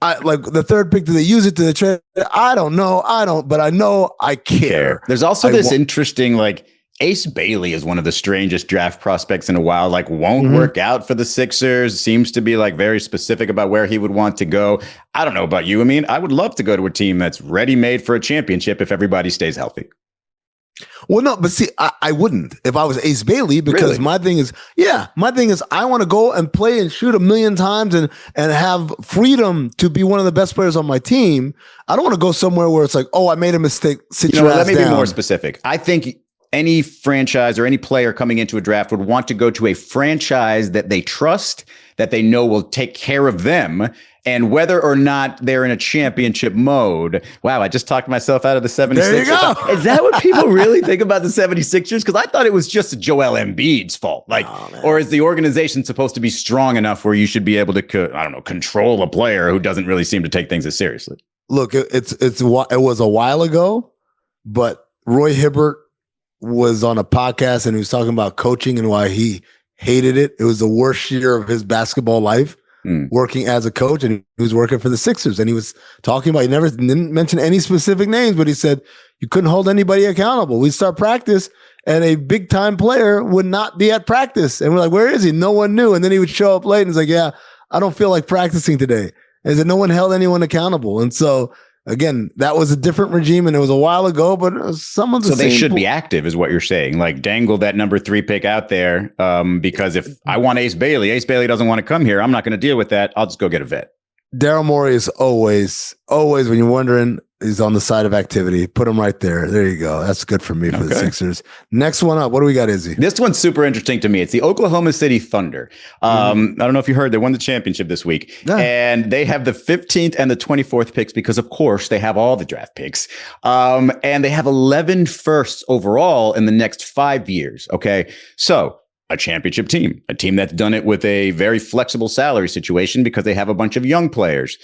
Like the third pick, do they use it to the trade? I don't know. But I know I care. There's also this interesting, like, Ace Bailey is one of the strangest draft prospects in a while. Like, won't work out for the Sixers. Seems to be like very specific about where he would want to go. I don't know about you. I mean, I would love to go to a team that's ready-made for a championship if everybody stays healthy. Well, no, but see, I wouldn't if I was Ace Bailey, because my thing is I want to go and play and shoot a million times and have freedom to be one of the best players on my team. I don't want to go somewhere where it's like, oh, I made a mistake. Let me be more specific. I think any franchise or any player coming into a draft would want to go to a franchise that they trust, that they know will take care of them. And whether or not they're in a championship mode. Wow, I just talked myself out of the 76ers. There you go. Is that what people really think about the 76ers? Because I thought it was just Joel Embiid's fault. Like, or is the organization supposed to be strong enough where you should be able to, control a player who doesn't really seem to take things as seriously? Look, it was a while ago, but Roy Hibbert was on a podcast and he was talking about coaching and why he hated it. It was the worst year of his basketball life. Working as a coach, and he was working for the Sixers, and he was talking about, didn't mention any specific names, but he said you couldn't hold anybody accountable. We'd start practice and a big time player would not be at practice, and we're like, where is he? No one knew. And then he would show up late and he's like, yeah, I don't feel like practicing today. And he said no one held anyone accountable. And so again, that was a different regime, and it was a while ago, but some of the so they should be active, is what you're saying. Like, dangle that number 3 pick out there, because if I want Ace Bailey doesn't want to come here. I'm not going to deal with that. I'll just go get a vet. Daryl Morey is always when you're wondering, he's on the side of activity. Put him right there. There you go. That's good for me for the Sixers. Next one up. What do we got, Izzy? This one's super interesting to me. It's the Oklahoma City Thunder. I don't know if you heard, they won the championship this week. Yeah. And they have the 15th and the 24th picks because, of course, they have all the draft picks. And they have 11 firsts overall in the next 5 years. Okay. So a championship team, a team that's done it with a very flexible salary situation because they have a bunch of young players.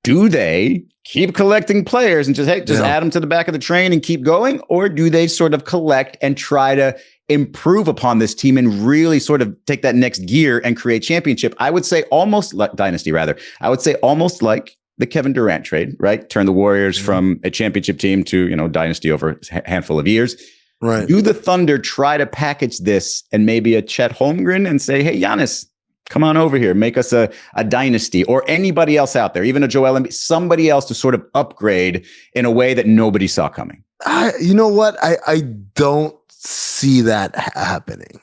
Do they keep collecting players and just add them to the back of the train and keep going? Or do they sort of collect and try to improve upon this team and really sort of take that next gear and create championship? I would say almost like dynasty, rather. I would say almost like the Kevin Durant trade, right? Turn the Warriors from a championship team to, dynasty over a handful of years. Right. Do the Thunder try to package this and maybe a Chet Holmgren and say, hey, Giannis, come on over here, make us a dynasty, or anybody else out there, even a Joel Embiid, somebody else to sort of upgrade in a way that nobody saw coming? You know what? I don't see that happening.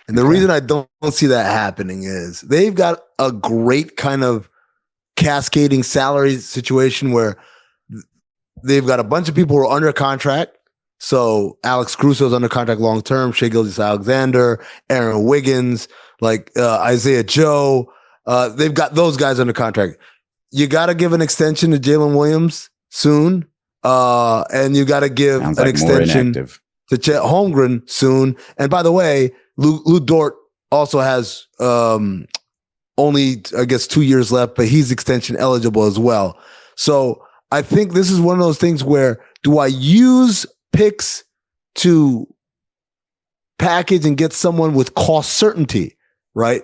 And the reason I don't see that happening is they've got a great kind of cascading salary situation where they've got a bunch of people who are under contract. So Alex Caruso's under contract long-term, Shai Gilgeous-Alexander, Aaron Wiggins, like Isaiah Joe. They've got those guys under contract. You got to give an extension to Jalen Williams soon. And you got to give an extension to Chet Holmgren soon. And by the way, Lou Dort also has only, I guess, 2 years left, but he's extension eligible as well. So I think this is one of those things where, do I use picks to package and get someone with cost certainty, right?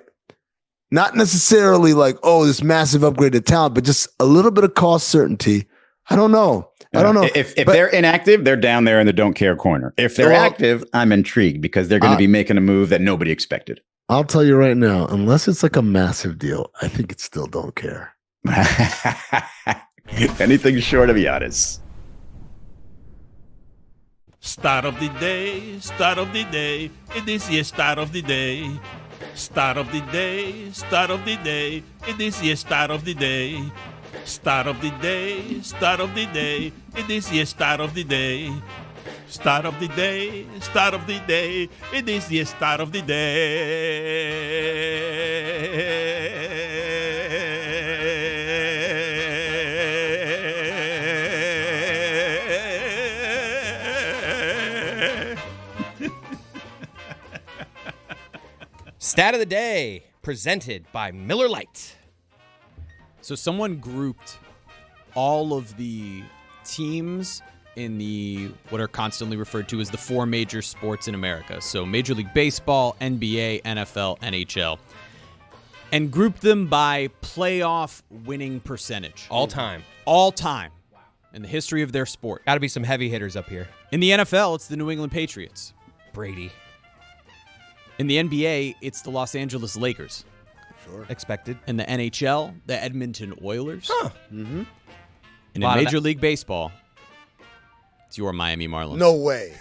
Not necessarily like, oh, this massive upgraded talent, but just a little bit of cost certainty. I don't know. If they're inactive, they're down there in the don't care corner. If they're active, I'm intrigued because they're going to be making a move that nobody expected. I'll tell you right now, unless it's like a massive deal, I think it's still don't care. Anything short of Giannis. Start of the day, start of the day, it is your start of the day. Start of the day, start of the day, it is your start of the day. Start of the day, start of the day, it is your start of the day. Start of the day, start of the day, it is your start of the day. Stat of the day presented by Miller Lite. So someone grouped all of the teams in the what are constantly referred to as the 4 major sports in America. So Major League Baseball, NBA, NFL, NHL. And grouped them by playoff winning percentage. All time. All time. In the history of their sport. Got to be some heavy hitters up here. In the NFL, it's the New England Patriots. Brady. In the NBA, it's the Los Angeles Lakers. Sure. Expected. In the NHL, the Edmonton Oilers. Huh. Mm-hmm. And in Major League Baseball, it's your Miami Marlins. No way.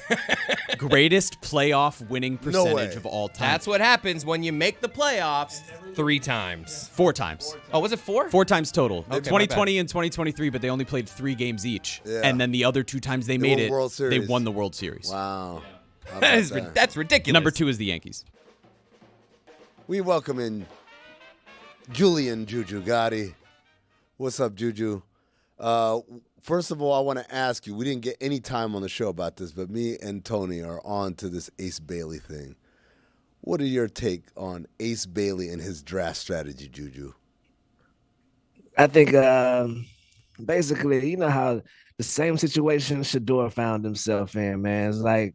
Greatest playoff winning percentage of all time. That's what happens when you make the playoffs 3 times. 4 times. Oh, was it 4? 4 times total. Okay, 2020 and 2023, but they only played 3 games each. Yeah. And then the other 2 times they They made won it, World they Series. won the World Series. Wow. How That's about that? that's ridiculous. Number 2 is the Yankees. We welcome in Julian Juju Gotti. What's up, Juju? First of all, I want to ask you, we didn't get any time on the show about this, but me and Tony are on to this Ace Bailey thing. What are your take on Ace Bailey and his draft strategy, Juju? I think basically, you know how the same situation Shador found himself in, man. It's like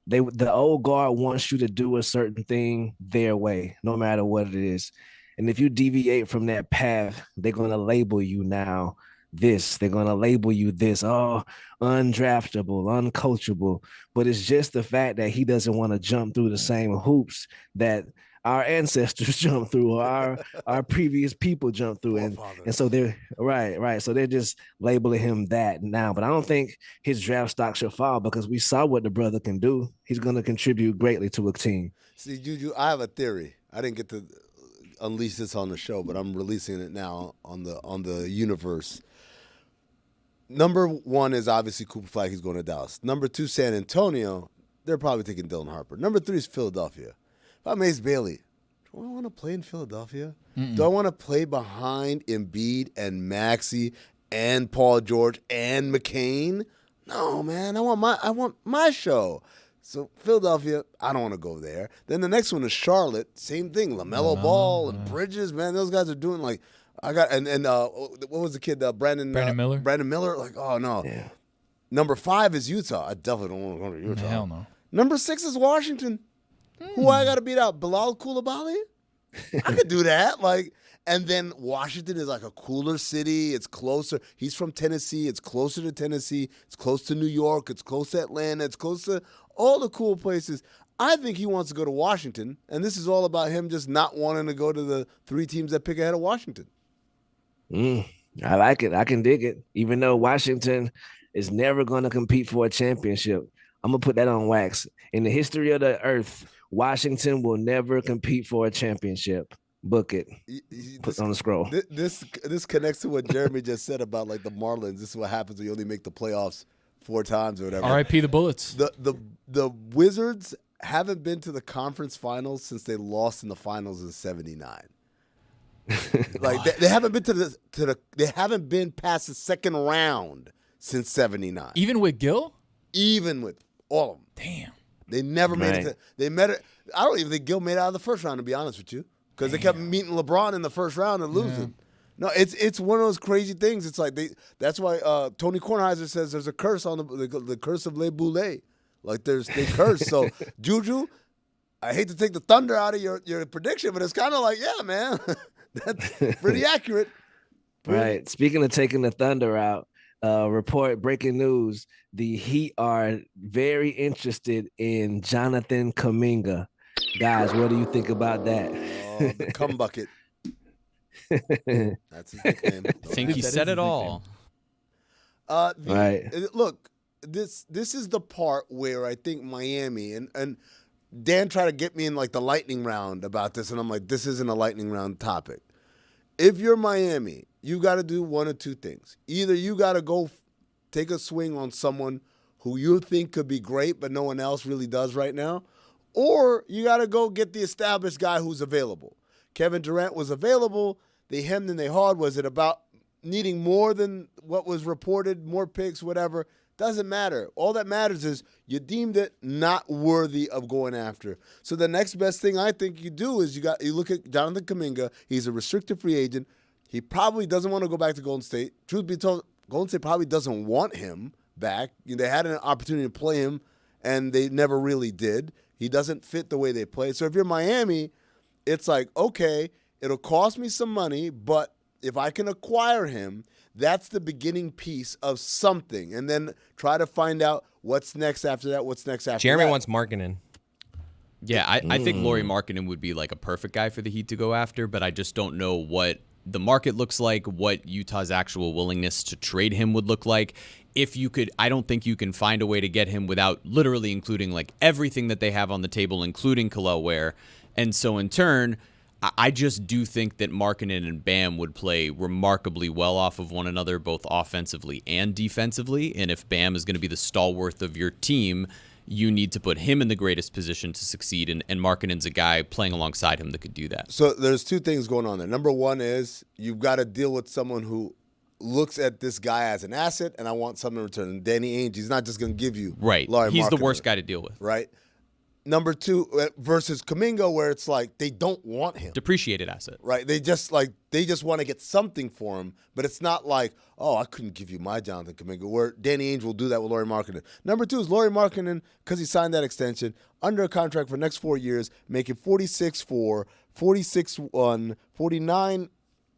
the old guard wants you to do a certain thing their way, no matter what it is. And if you deviate from that path, they're going to label you now this. They're going to label you this. Oh, undraftable, uncoachable. But it's just the fact that he doesn't want to jump through the same hoops that our ancestors jumped through, or our previous people jumped through. And so they're right. So they're just labeling him that now. But I don't think his draft stock should fall because we saw what the brother can do. He's going to contribute greatly to a team. See, Juju, I have a theory. I didn't get to unleash this on the show, but I'm releasing it now on the universe. Number 1 is obviously Cooper Flag. He's going to Dallas. Number 2, San Antonio. They're probably taking Dylan Harper. Number 3 is Philadelphia. If I'm Ace Bailey, do I want to play in Philadelphia? Mm-mm. Do I want to play behind Embiid and Maxey and Paul George and McCain? No, man. I want my show. So Philadelphia, I don't want to go there. Then the next one is Charlotte. Same thing. LaMelo Ball and Bridges, man. Those guys are doing like what was the kid? Brandon Miller. Brandon Miller. Like, oh no. Yeah. Number 5 is Utah. I definitely don't want to go to Utah. Hell no. Number 6 is Washington. Who I got to beat out? Bilal Coulibaly? I could do that. And then Washington is like a cooler city. It's closer. He's from Tennessee. It's closer to Tennessee. It's close to New York. It's close to Atlanta. It's close to all the cool places. I think he wants to go to Washington, and this is all about him just not wanting to go to the 3 teams that pick ahead of Washington. I like it. I can dig it. Even though Washington is never going to compete for a championship, I'm going to put that on wax. In the history of the earth, Washington will never compete for a championship. Book it. Put it on the scroll. This connects to what Jeremy just said about like the Marlins. This is what happens when you only make the playoffs 4 times or whatever. R.I.P. the Bullets. The Wizards haven't been to the conference finals since they lost in the finals in '79. Like they haven't been they haven't been past the second round since '79. Even with Gil? Even with all of them. Damn. They never made it. They met it. I don't even think Gil made it out of the first round, to be honest with you, because they kept meeting LeBron in the first round and losing. No, it's one of those crazy things. It's like that's why Tony Kornheiser says there's a curse on the curse of Le Boulay. Like they curse. So Juju, I hate to take the thunder out of your prediction, but it's kind of like, yeah, man, that's pretty accurate. Right. Speaking of taking the thunder out, breaking news: the Heat are very interested in Jonathan Kuminga. Guys, what do you think about that? The cum bucket. That's his nickname. I think he said it all. Right. Look, this is the part where I think Miami and Dan tried to get me in like the lightning round about this, and I'm like, this isn't a lightning round topic. If you're Miami, you got to do one of 2 things. Either you got to go take a swing on someone who you think could be great, but no one else really does right now, or you got to go get the established guy who's available. Kevin Durant was available. They hemmed and they hawed. Was it about needing more than what was reported, more picks, whatever? Doesn't matter. All that matters is you deemed it not worthy of going after. So the next best thing I think you do is you look at Jonathan Kuminga. He's a restricted free agent. He probably doesn't want to go back to Golden State. Truth be told, Golden State probably doesn't want him back. They had an opportunity to play him, and they never really did. He doesn't fit the way they play. So if you're Miami, it's like, okay, it'll cost me some money, but if I can acquire him, that's the beginning piece of something. And then try to find out what's next after that, what's next after Jeremy that. wants Markkanen. Yeah, I think Lauri Markkanen would be like a perfect guy for the Heat to go after, but I just don't know what the market looks like, what Utah's actual willingness to trade him would look like. If you could, I don't think you can find a way to get him without literally including like everything that they have on the table, including Kel'el Ware. And so in turn, I just do think that Markkanen and Bam would play remarkably well off of one another, both offensively and defensively. And if Bam is going to be the stalwart of your team, you need to put him in the greatest position to succeed. And Markkanen's a guy playing alongside him that could do that. So there's two things going on there. Number one is you've got to deal with someone who looks at this guy as an asset, and I want something in return. And Danny Ainge, he's not just going to give you Lauri He's the worst guy to deal with. Right. Number two, versus Kuminga, where it's like they don't want him. Depreciated asset. Right. They just want to get something for him, but it's not like, oh, I couldn't give you my Jonathan Kuminga, where Danny Ainge will do that with Lauri Markkanen. Number two is Lauri Markkanen, because he signed that extension, under a contract for the next 4 years, making 46-4, 46-1, 49,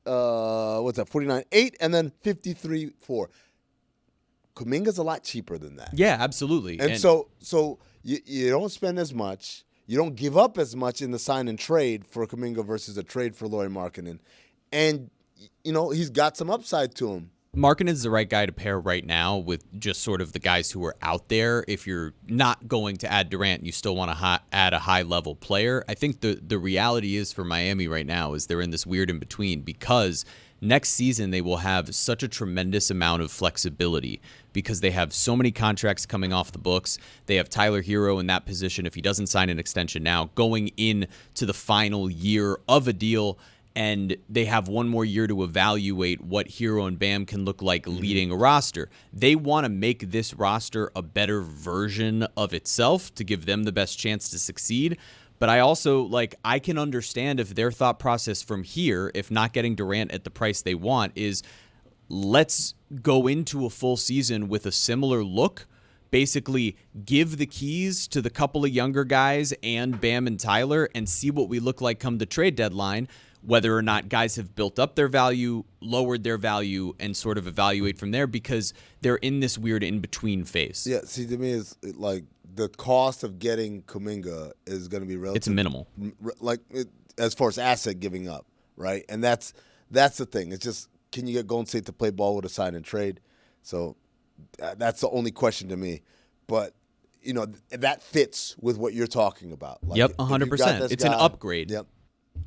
49-8, and then 53-4. Kuminga's a lot cheaper than that. Yeah, absolutely. And so you don't spend as much. You don't give up as much in the sign and trade for Kuminga versus a trade for Lauri Markkanen. And, he's got some upside to him. Markkanen's the right guy to pair right now with just sort of the guys who are out there. If you're not going to add Durant, you still want to add a high-level player. I think the reality is for Miami right now is they're in this weird in-between because next season they will have such a tremendous amount of flexibility because they have so many contracts coming off the books. They have Tyler Hero in that position if he doesn't sign an extension now, going into the final year of a deal, and they have one more year to evaluate what Hero and Bam can look like leading a roster. They want to make this roster a better version of itself to give them the best chance to succeed. But I also, I can understand if their thought process from here, if not getting Durant at the price they want, is let's go into a full season with a similar look. Basically, give the keys to the couple of younger guys and Bam and Tyler and see what we look like come the trade deadline, whether or not guys have built up their value, lowered their value, and sort of evaluate from there because they're in this weird in-between phase. Yeah, see, to me, it's like the cost of getting Kuminga is going to be relative. It's minimal. As far as asset giving up, right? And that's the thing. It's just, can you get Golden State to play ball with a sign and trade? So that's the only question to me. But, that fits with what you're talking about. Yep, 100%. It's an upgrade. Yep.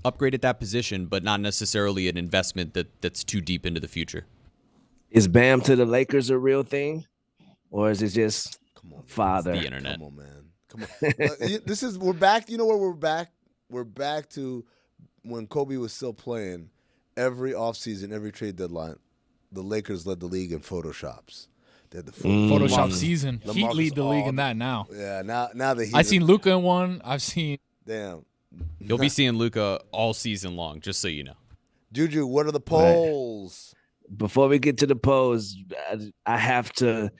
Upgrade at that position, but not necessarily an investment that's too deep into the future. Is Bam to the Lakers a real thing? Or is it just father? It's the internet. Come on, man. Come on. We're back. You know where we're back? We're back to when Kobe was still playing. Every offseason, every trade deadline, the Lakers led the league in Photoshops. They had the Photoshop season. Heat lead the league in that now. Yeah, now the Heat. I've seen Luka in one. I've seen. Damn. You'll be seeing Luka all season long, just so you know. Juju, what are the polls? Before we get to the polls, I have to.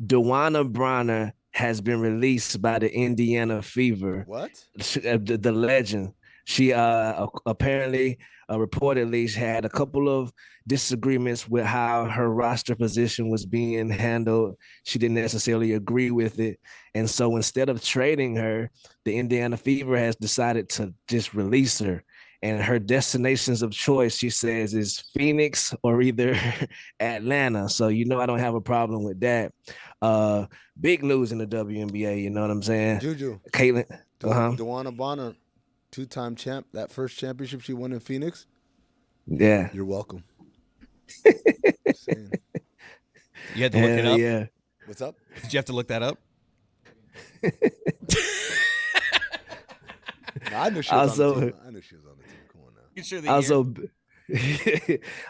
Dewana Bronner has been released by the Indiana Fever. What? The legend. She apparently, reportedly, had a couple of disagreements with how her roster position was being handled. She didn't necessarily agree with it. And so instead of trading her, the Indiana Fever has decided to just release her. And her destinations of choice, she says, is Phoenix or either Atlanta. So, I don't have a problem with that. Big news in the WNBA, you know what I'm saying? Juju. Caitlin. Dewana Bonner, two-time champ. That first championship she won in Phoenix. Yeah. You're welcome. You had to look it up? Yeah. What's up? Did you have to look that up? I knew she was on the team. Come on now. You sure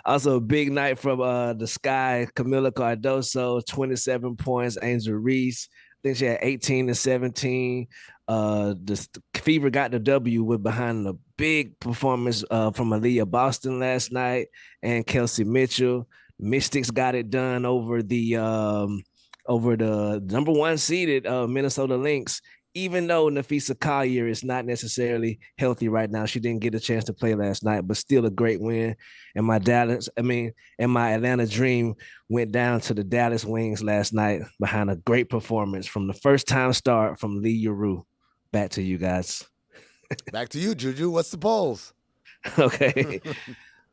Also, a big night from the Sky. Camila Cardoso, 27 points. Angel Reese, I think she had 18 and 17. The Fever got the W with behind a big performance from Aaliyah Boston last night and Kelsey Mitchell. Mystics got it done over the number one seeded Minnesota Lynx. Even though Nafisa Collier is not necessarily healthy right now, she didn't get a chance to play last night, but still a great win. And my Atlanta Dream went down to the Dallas Wings last night behind a great performance from the first time start from Lee Yuru. Back to you guys. Back to you, Juju. What's the polls? Okay.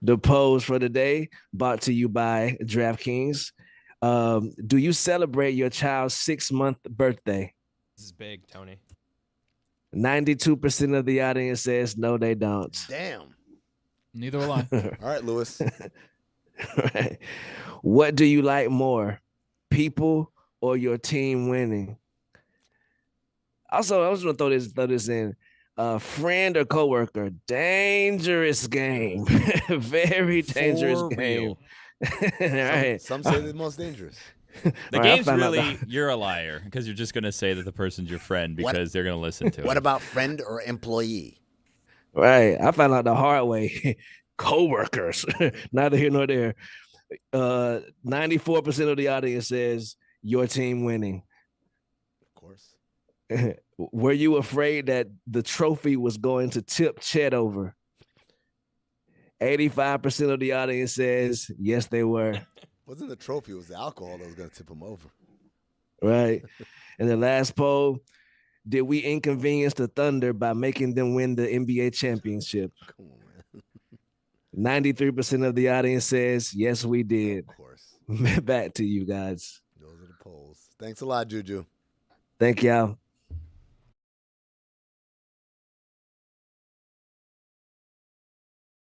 The polls for the day brought to you by DraftKings. Do you celebrate your child's 6-month birthday? This is big, Tony. 92% of the audience says no, they don't. Damn. Neither will I. All right, Lewis. Right. What do you like more, people or your team winning? Also, I was going to throw this in. Friend or coworker, dangerous game. Very dangerous game. Right. Some say the most dangerous. The game's really, you're a liar because you're just going to say that the person's your friend because they're going to listen to it. What about friend or employee? Right. I found out the hard way. Coworkers. Neither here nor there. 94% of the audience says your team winning. Of course. Were you afraid that the trophy was going to tip Chet over? 85% of the audience says yes, they were. Wasn't the trophy, it was the alcohol that was going to tip him over. Right. And the last poll, did we inconvenience the Thunder by making them win the NBA championship? Come on, man. 93% of the audience says, yes, we did. Of course. Back to you guys. Those are the polls. Thanks a lot, Juju. Thank y'all.